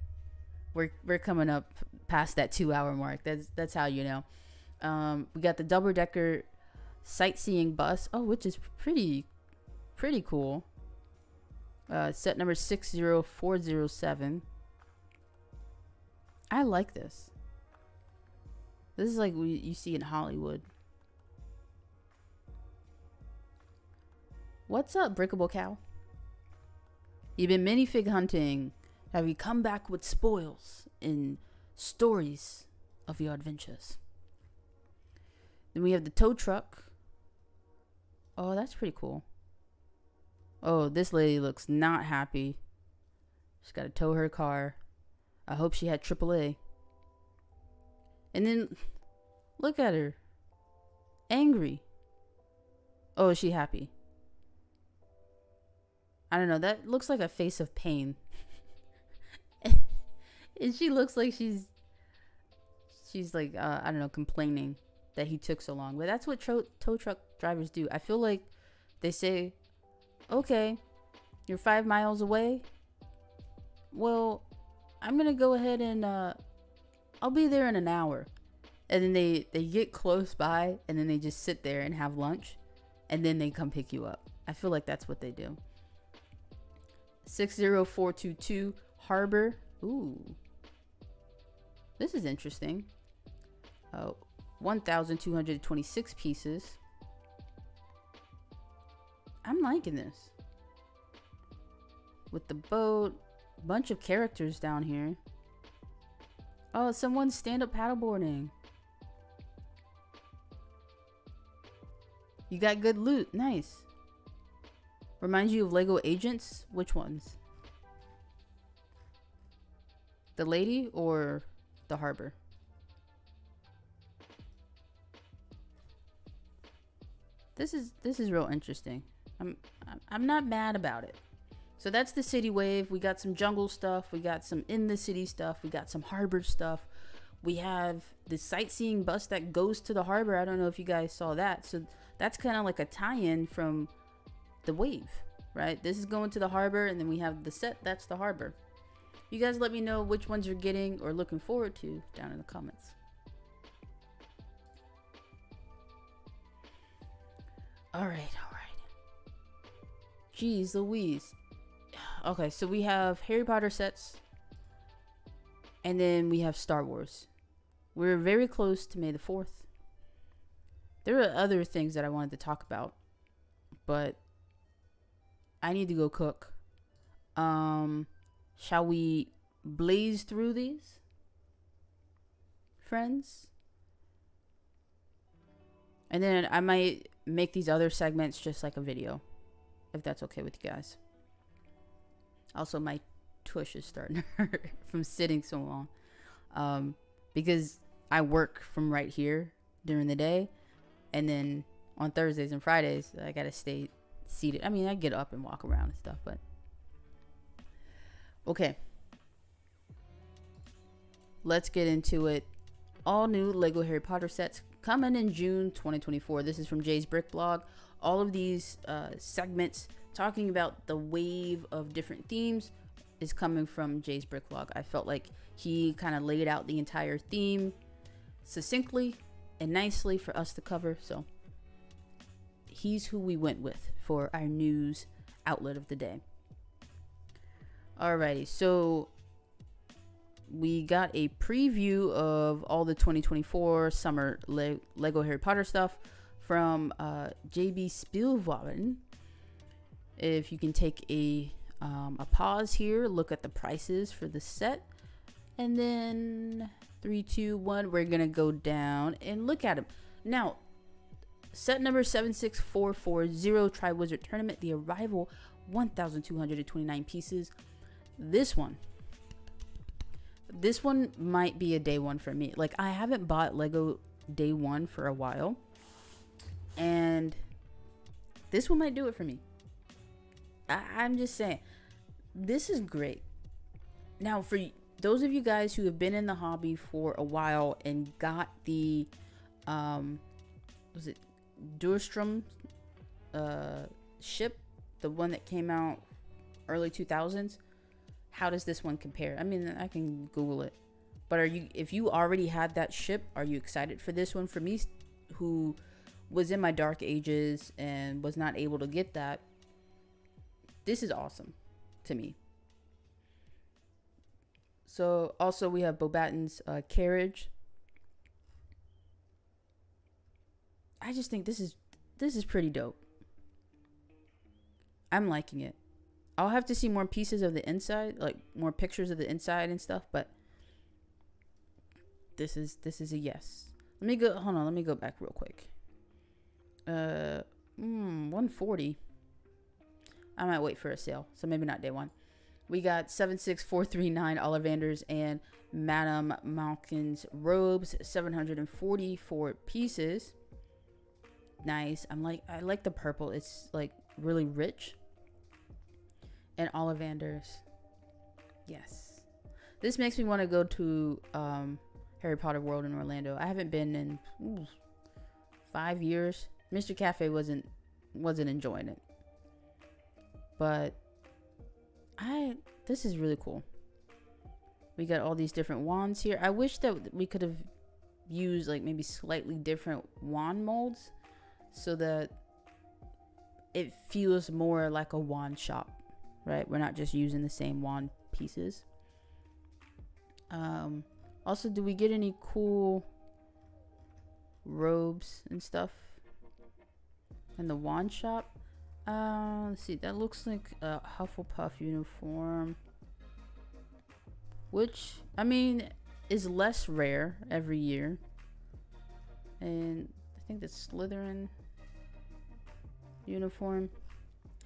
we're coming up past that 2-hour mark. That's how you know. We got the double-decker sightseeing bus. Oh, which is pretty cool. Set number 60407. I like this. This is like you see in Hollywood. What's up, Brickable Cow? You've been minifig hunting. Have you come back with spoils and stories of your adventures? Then we have the tow truck. Oh, that's pretty cool. Oh, this lady looks not happy. She's got to tow her car. I hope she had AAA. And then, look at her. Angry. Oh, is she happy? I don't know. That looks like a face of pain. And she looks like she's like, I don't know, complaining that he took so long. But that's what tow truck drivers do. I feel like they say, okay, you're 5 miles away. Well, I'm going to go ahead and I'll be there in an hour. And then they get close by and then they just sit there and have lunch. And then they come pick you up. I feel like that's what they do. 60422 Harbor. Ooh. This is interesting. 1,226 pieces. I'm liking this. With the boat. Bunch of characters down here. Oh, someone's stand-up paddleboarding. You got good loot. Nice. Reminds you of Lego Agents? Which ones? The lady or the harbor? This is real interesting. I'm not mad about it. So that's the city wave. We got some jungle stuff. We got some in the city stuff. We got some harbor stuff. We have the sightseeing bus that goes to the harbor. I don't know if you guys saw that. So that's kind of like a tie-in from the wave, right? This is going to the harbor, and then we have the set. That's the harbor. You guys let me know which ones you're getting or looking forward to down in the comments. All right. Jeez Louise. Okay, so we have Harry Potter sets, and then we have Star Wars. We're very close to May the 4th. There are other things that I wanted to talk about, but I need to go cook. Shall we blaze through these, friends? And then I might make these other segments just like a video, if that's okay with you guys. Also, my tush is starting to hurt from sitting so long. Because I work from right here during the day. And then on Thursdays and Fridays, I got to stay seated. I mean, I get up and walk around and stuff, but... Okay. Let's get into it. All new Lego Harry Potter sets coming in June 2024. This is from Jay's Brick Blog. All of these segments talking about the wave of different themes is coming from Jay's Brick Blog. I felt like he kind of laid out the entire theme succinctly and nicely for us to cover. So he's who we went with for our news outlet of the day. Alrighty, so we got a preview of all the 2024 summer Lego Harry Potter stuff from JB Spielwagen. If you can take a pause here, look at the prices for the set, and then 3, 2, 1, we're gonna go down and look at them. Now, set number 76440 Tri-Wizard Tournament, the arrival, 1,229 pieces. This one might be a day one for me. Like, I haven't bought Lego day one for a while, and this one might do it for me. I'm just saying, this is great. Now, for those of you guys who have been in the hobby for a while and got the, was it Durstrom ship, the one that came out early 2000s, how does this one compare? I mean, I can Google it. But if you already had that ship, are you excited for this one? For me, who was in my dark ages and was not able to get that, this is awesome to me. So also we have Bobatton's carriage. I just think this is pretty dope. I'm liking it. I'll have to see more pieces of the inside, like more pictures of the inside and stuff, but this is a yes. Let me go, hold on, let me go back real quick. 140. I might wait for a sale, so maybe not day one. We got 76439 Ollivanders and Madame Malkin's robes, 744 pieces. Nice. I like the purple. It's like really rich. And Ollivanders. Yes. This makes me want to go to Harry Potter World in Orlando. I haven't been in 5 years. Mr. Cafe wasn't enjoying it. But this is really cool. We got all these different wands here. I wish that we could have used like maybe slightly different wand molds so that it feels more like a wand shop, right? We're not just using the same wand pieces. Also, do we get any cool robes and stuff in the wand shop? Let's see. That looks like a Hufflepuff uniform, which I mean is less rare every year. And I think the Slytherin uniform.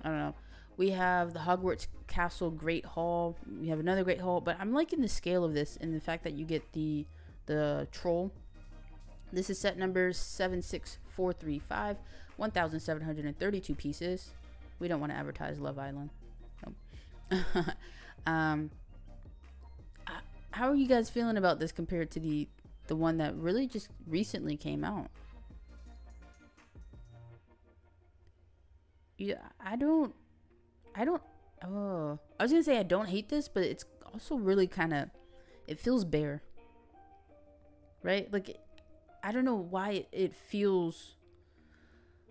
I don't know. We have the Hogwarts Castle Great Hall. We have another Great Hall, but I'm liking the scale of this and the fact that you get the troll. This is set number 76435, 1,732 pieces. We don't want to advertise Love Island. Nope. How are you guys feeling about this compared to the one that really just recently came out? Yeah, I was gonna say I don't hate this, but it's also really kind of, it feels bare, right? Like, I don't know why it feels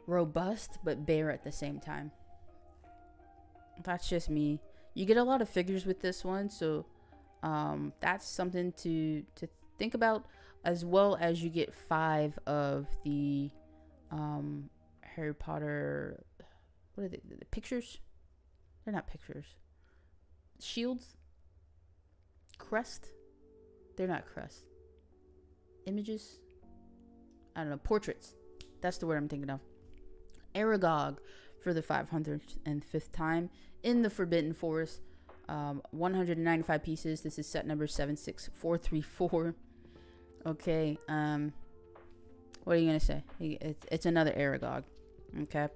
robust but bare at the same time. That's just me. You get a lot of figures with this one, so that's something to think about, as well as you get 5 of the Harry Potter, what are they, the pictures? They're not pictures. Shields? Crest? They're not crest. Images? I don't know. Portraits. That's the word I'm thinking of. Aragog for the 505th time in the Forbidden Forest. 195 pieces. This is set number 76434. Okay. What are you going to say? It's another Aragog. Okay.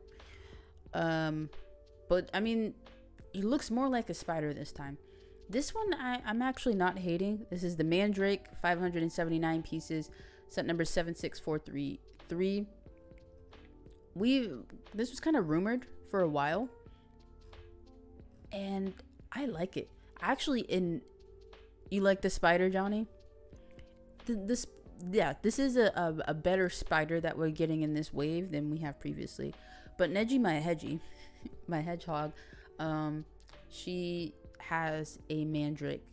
But I mean, he looks more like a spider this time. This one I'm actually not hating. This is the Mandrake, 579 pieces, set number 76433. This was kind of rumored for a while, and I like it. Actually, you like the spider, Johnny? This is a better spider that we're getting in this wave than we have previously. But Neji, my hedgehog, she has a mandrake,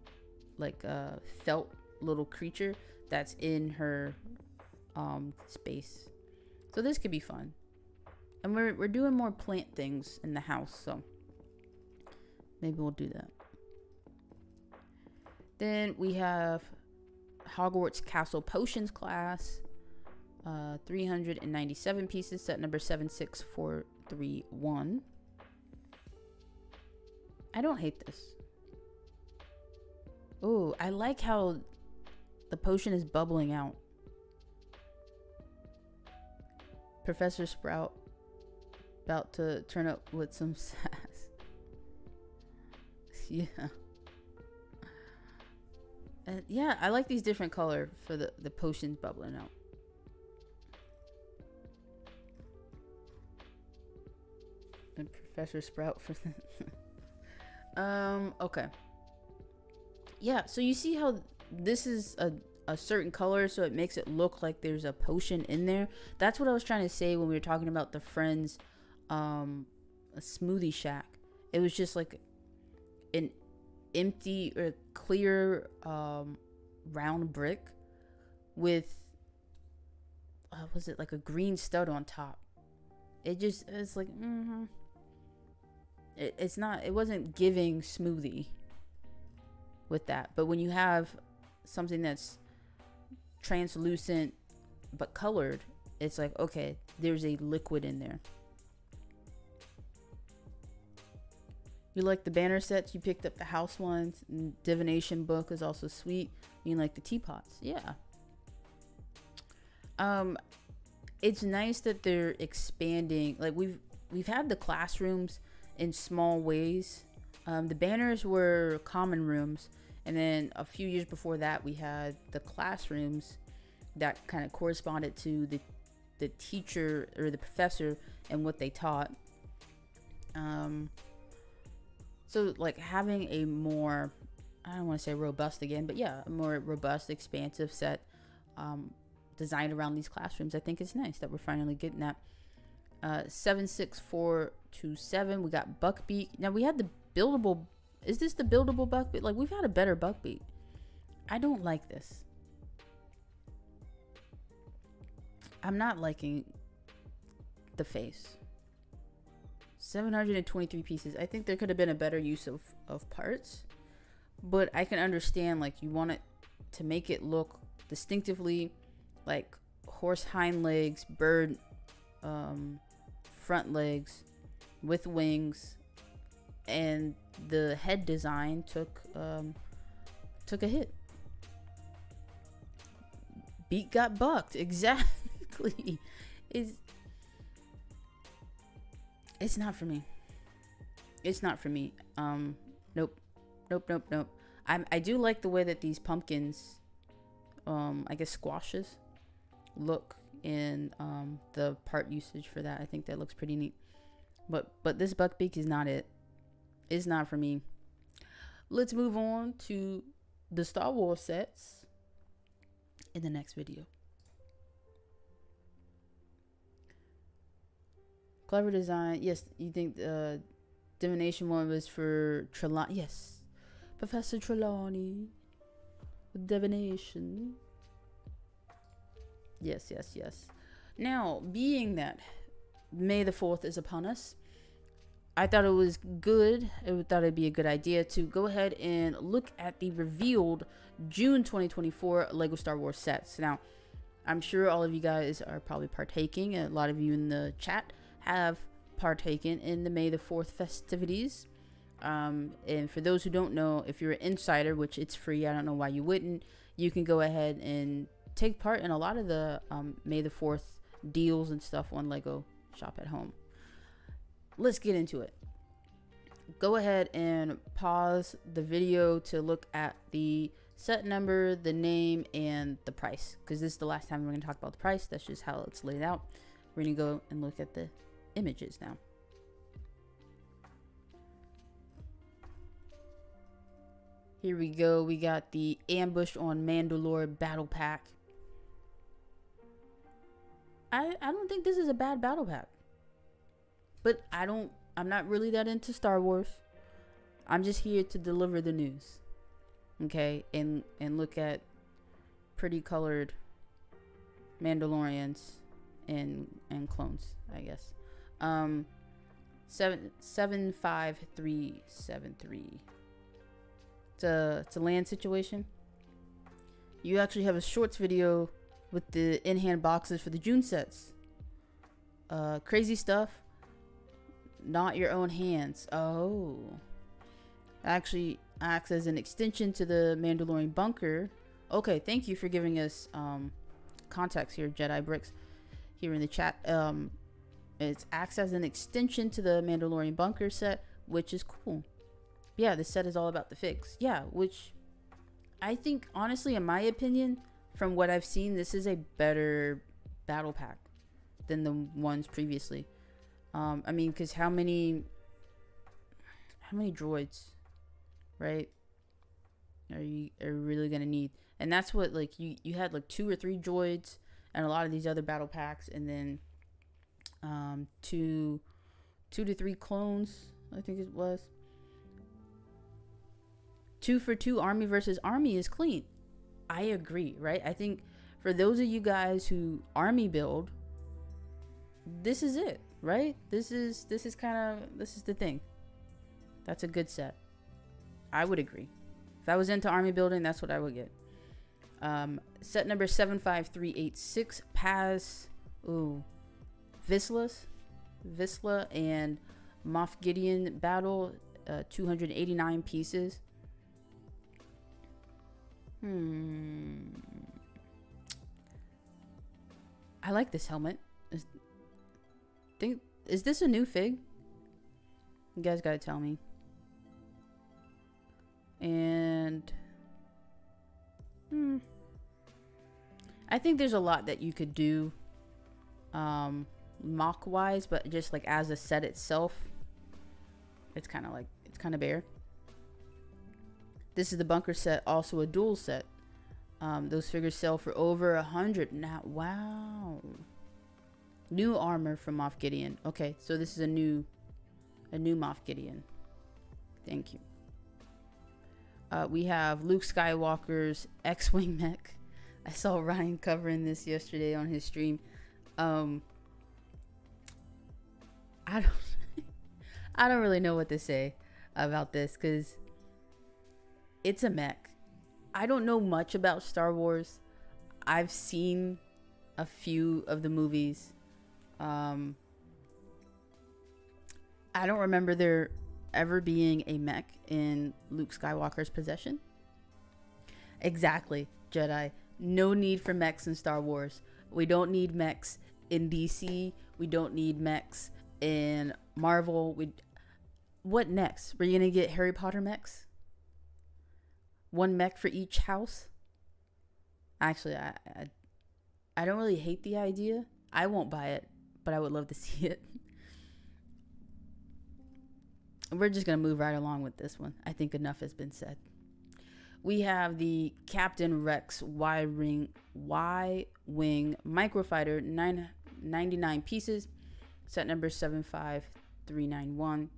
like a felt little creature that's in her space. So this could be fun. And we're doing more plant things in the house, so maybe we'll do that. Then we have Hogwarts Castle Potions class, 397 pieces, set number 76431. I don't hate this. Oh, I like how the potion is bubbling out. Professor Sprout about to turn up with some sass. Yeah. And yeah, I like these different color for the potions bubbling out. And Professor Sprout for the okay. Yeah, so you see how this is a certain color, so it makes it look like there's a potion in there. That's what I was trying to say when we were talking about the Friends a smoothie shack. It was just like an empty or clear round brick with was it like a green stud on top. It's like It wasn't giving smoothie with that. But when you have something that's translucent but colored, it's like, okay, there's a liquid in there. You like the banner sets? You picked up the house ones. Divination book is also sweet. You like the teapots? Yeah. It's nice that they're expanding. Like we've had the classrooms in small ways. The banners were common rooms, and then a few years before that, we had the classrooms that kind of corresponded to the teacher or the professor and what they taught. So like having a more, I don't want to say robust again, but yeah, a more robust, expansive set designed around these classrooms, I think is nice that we're finally getting that. 76427, we got Buckbeak. Now we had the buildable. Is this the buildable Buckbeak? Like, we've had a better Buckbeak. I don't like this. I'm not liking the face. 723 pieces. I think there could have been a better use of parts, but I can understand, like, you want it to make it look distinctively like horse hind legs, bird front legs with wings, and the head design took a hit. Beak got bucked. Exactly. It's not for me. It's not for me. Nope. I do like the way that these pumpkins, I guess squashes, look in the part usage for that. I think that looks pretty neat. But this Buckbeak is not it. It's not for me. Let's move on to the Star Wars sets in the next video. Clever design. Yes, you think the divination one was for Trelawney? Yes, Professor Trelawney with divination. Yes. Now, being that May the 4th is upon us, I thought it was good. I thought it'd be a good idea to go ahead and look at the revealed June 2024 Lego Star Wars sets. Now, I'm sure all of you guys are probably partaking. A lot of you in the chat have partaken in the May the 4th festivities. And for those who don't know, if you're an insider, which it's free, I don't know why you wouldn't, you can go ahead and take part in a lot of the May the 4th deals and stuff on Lego Shop at Home. Let's get into it. Go ahead and pause the video to look at the set number, the name, and the price, because this is the last time we're going to talk about the price. That's just how it's laid out. We're going to go and look at the images now. Here we go. We got the Ambush on Mandalore battle pack. I don't think this is a bad battle pack, but I'm not really that into Star Wars. I'm just here to deliver the news, okay, and look at pretty colored Mandalorians and clones, I guess. 75373. It's a land situation. You actually have a shorts video with the in-hand boxes for the June sets. Crazy stuff. Not your own hands. Oh. Actually acts as an extension to the Mandalorian bunker. Okay, thank you for giving us context here, Jedi Bricks, here in the chat. It acts as an extension to the Mandalorian bunker set, which is cool. Yeah, the set is all about the figs. Yeah, which I think, honestly, in my opinion, from what I've seen, this is a better battle pack than the ones previously. I mean, because how many droids, right, are you really gonna need? And that's what, like, you had like 2 or 3 droids and a lot of these other battle packs, and then 2 to 3 clones, I think it was. 2 for 2 army versus army is clean. I agree, right? I think for those of you guys who army build, this is it, right? This is the thing. That's a good set. I would agree. If I was into army building, that's what I would get. Set number 75386, Paz, Visla and Moff Gideon battle, 289 pieces. I like this helmet. Is this a new fig? You guys gotta tell me. And I think there's a lot that you could do mock wise, but just like as a set itself, it's kind of bare. This is the bunker set, also a dual set. Those figures sell for over 100 now. Wow. New armor from Moff Gideon. Okay, so this is a new Moff Gideon. Thank you. We have Luke Skywalker's X-Wing mech. I saw Ryan covering this yesterday on his stream. I don't really know what to say about this because it's a mech. I don't know much about Star Wars. I've seen a few of the movies. I don't remember there ever being a mech in Luke Skywalker's possession. Exactly, Jedi. No need for mechs in Star Wars. We don't need mechs in DC. We don't need mechs in Marvel. What next? We're gonna get Harry Potter mechs? One mech for each house? Actually, I don't really hate the idea. I won't buy it, but I would love to see it. We're just going to move right along with this one. I think enough has been said. We have the Captain Rex Y-Wing Microfighter, 99 pieces, set number 75391.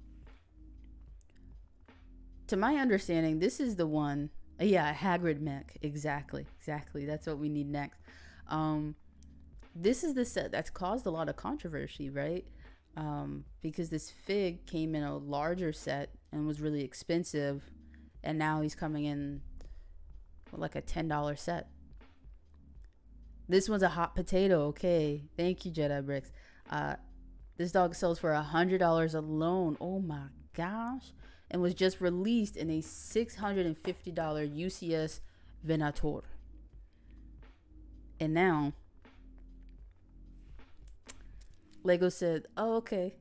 To my understanding, this is the one. Yeah, Hagrid mech. Exactly. That's what we need next. This is the set that's caused a lot of controversy, right? Because this fig came in a larger set and was really expensive, and now he's coming in with like a $10 set. This one's a hot potato. Okay, thank you, Jedi Bricks. This dog sells for $100 alone. Oh my gosh. And was just released in a $650 UCS Venator. And now Lego said, oh, okay,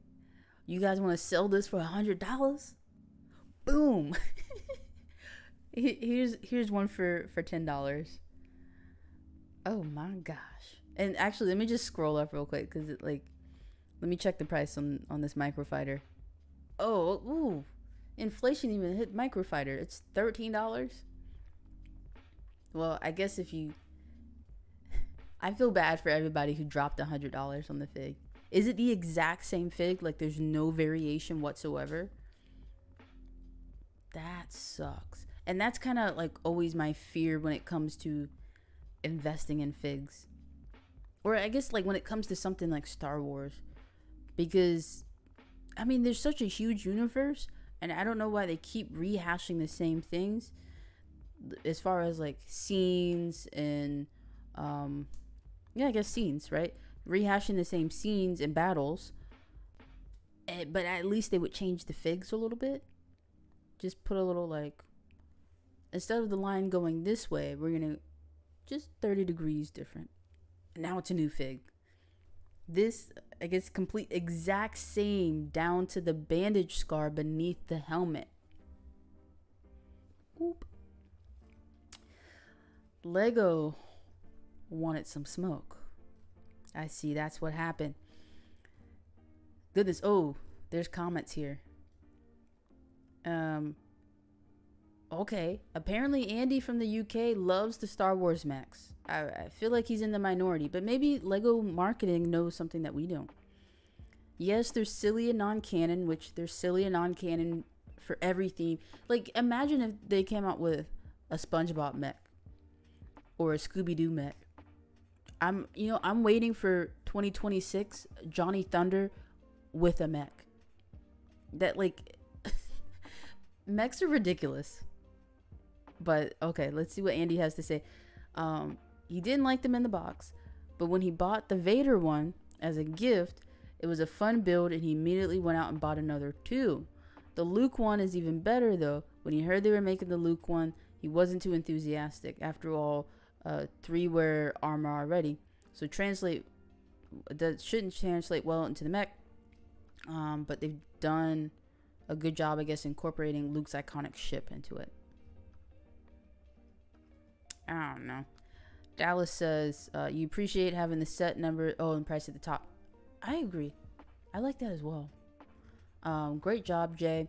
you guys want to sell this for $100? Boom. Here's one for $10. Oh my gosh. And actually, let me just scroll up real quick because let me check the price on this microfighter. Oh, ooh. Inflation even hit microfighter. It's $13. Well, I guess I feel bad for everybody who dropped $100 on the fig. Is it the exact same fig? Like there's no variation whatsoever? That sucks. And that's kind of like always my fear when it comes to investing in figs. Or I guess like when it comes to something like Star Wars. Because, I mean, there's such a huge universe. And I don't know why they keep rehashing the same things. As far as like scenes and, I guess scenes, right? Rehashing the same scenes and battles, but at least they would change the figs a little bit. Just put a little instead of the line going this way, we're gonna just 30 degrees different. Now it's a new fig. This, I guess, complete exact same down to the bandage scar beneath the helmet. Oop. Lego wanted some smoke. I see, that's what happened. Goodness, oh, there's comments here. Okay, apparently Andy from the UK loves the Star Wars mechs. I feel like he's in the minority, but maybe Lego marketing knows something that we don't. Yes, there's silly and non-canon, which there's silly and non-canon for everything. Like, imagine if they came out with a SpongeBob mech or a Scooby-Doo mech. I'm waiting for 2026 Johnny Thunder with a mech. That mechs are ridiculous. But okay, let's see what Andy has to say. He didn't like them in the box, but when he bought the Vader one as a gift, it was a fun build, and he immediately went out and bought another 2. The Luke one is even better though. When he heard they were making the Luke one, he wasn't too enthusiastic. After all, 3 wear armor already, so that shouldn't translate well into the mech. But they've done a good job, I guess, incorporating Luke's iconic ship into it. I don't know. Dallas says, you appreciate having the set number, and price at the top. I agree. I like that as well. Great job, Jay.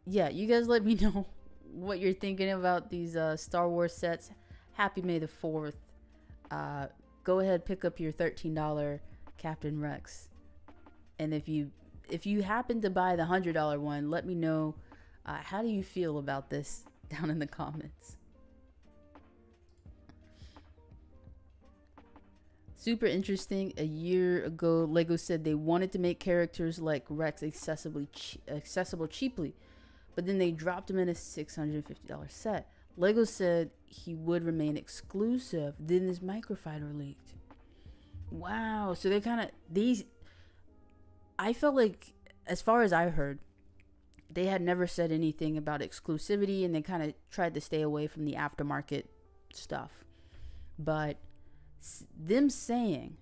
Yeah, you guys let me know what you're thinking about these Star Wars sets. Happy May the 4th. Go ahead, pick up your $13 Captain Rex. And if you happen to buy the $100 one, let me know how do you feel about this down in the comments. Super interesting. A year ago, Lego said they wanted to make characters like Rex accessible cheaply, but then they dropped him in a $650 set. Lego said he would remain exclusive. Then this microfighter leaked. Wow. So they're kind of these. I felt like, as far as I heard, they had never said anything about exclusivity, and they kind of tried to stay away from the aftermarket stuff. But them saying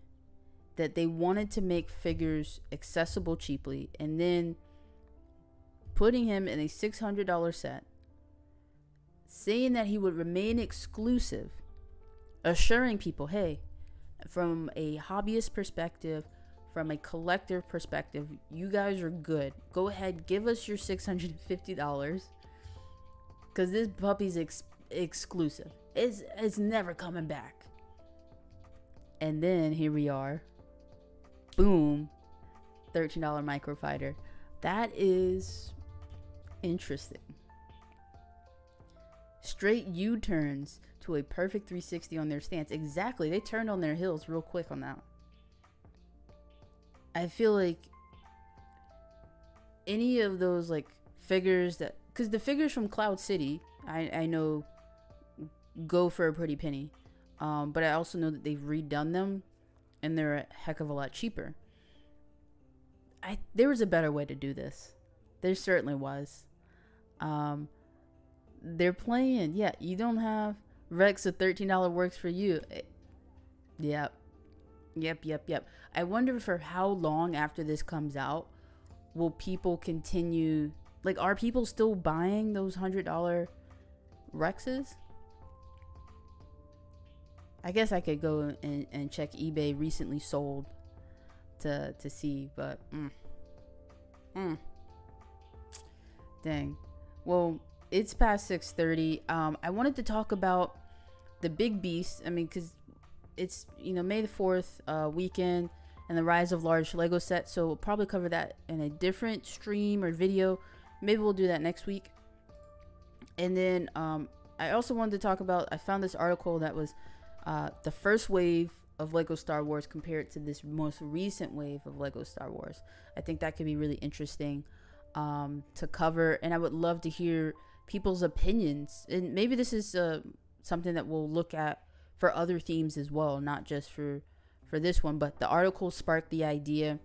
that they wanted to make figures accessible cheaply, and then putting him in a $600 set, saying that he would remain exclusive, assuring people, hey, from a hobbyist perspective, from a collector perspective, you guys are good. Go ahead, give us your $650, because this puppy's exclusive. It's never coming back. And then here we are. Boom. $13 microfighter. That is interesting. Straight U-turns to a perfect 360 on their stance. Exactly. They turned on their heels real quick on that. I feel like any of those like figures that, because the figures from Cloud City, I know go for a pretty penny. But I also know that they've redone them, and they're a heck of a lot cheaper. There was a better way to do this. There certainly was. They're playing. Yeah, you don't have Rex, so $13 works for you. Yep. I wonder for how long after this comes out will people continue. Like, are people still buying those $100 Rexes? I guess I could go and check eBay recently sold to see, but dang. Well, it's past 6:30. I wanted to talk about the big beast. I mean, because it's, May the 4th weekend and the rise of large Lego sets, so we'll probably cover that in a different stream or video. Maybe we'll do that next week. And then I also wanted to talk about, I found this article that was the first wave of Lego Star Wars compared to this most recent wave of Lego Star Wars. I think that could be really interesting to cover, and I would love to hear people's opinions. And maybe this is something that we'll look at for other themes as well, not just for this one. But the article sparked the idea,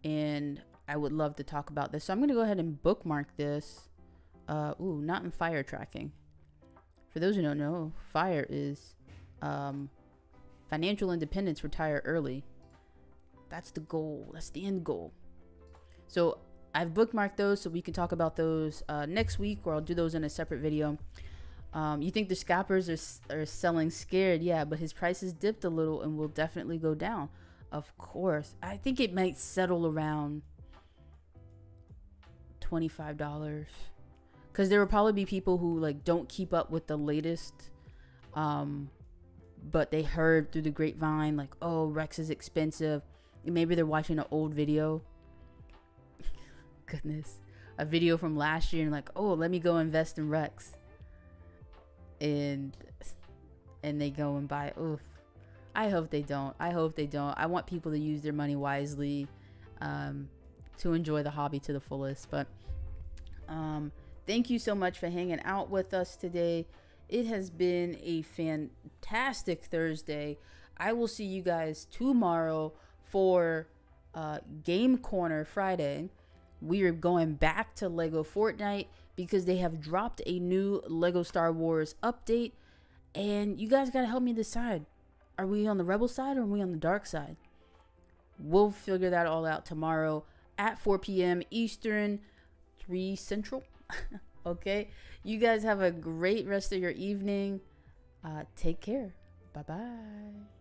and I would love to talk about this. So I'm going to go ahead and bookmark this. Not in fire tracking. For those who don't know, fire is financial independence, retire early. That's the goal. That's the end goal. So I've bookmarked those so we can talk about those next week, or I'll do those in a separate video. You think the scalpers are selling scared? Yeah, but his prices dipped a little and will definitely go down. Of course. I think it might settle around $25. Because there will probably be people who like don't keep up with the latest, but they heard through the grapevine like, oh, Rex is expensive. And maybe they're watching an old video. Goodness, a video from last year, and like, oh, let me go invest in Rex. And they go and buy. Oof. I hope they don't. I want people to use their money wisely, to enjoy the hobby to the fullest. But Thank you so much for hanging out with us today. It has been a fantastic Thursday. I will see you guys tomorrow for Game Corner Friday. We are going back to Lego Fortnite because they have dropped a new Lego Star Wars update. And you guys got to help me decide. Are we on the Rebel side or are we on the dark side? We'll figure that all out tomorrow at 4 p.m. Eastern, 3 Central. Okay? You guys have a great rest of your evening. Take care. Bye-bye.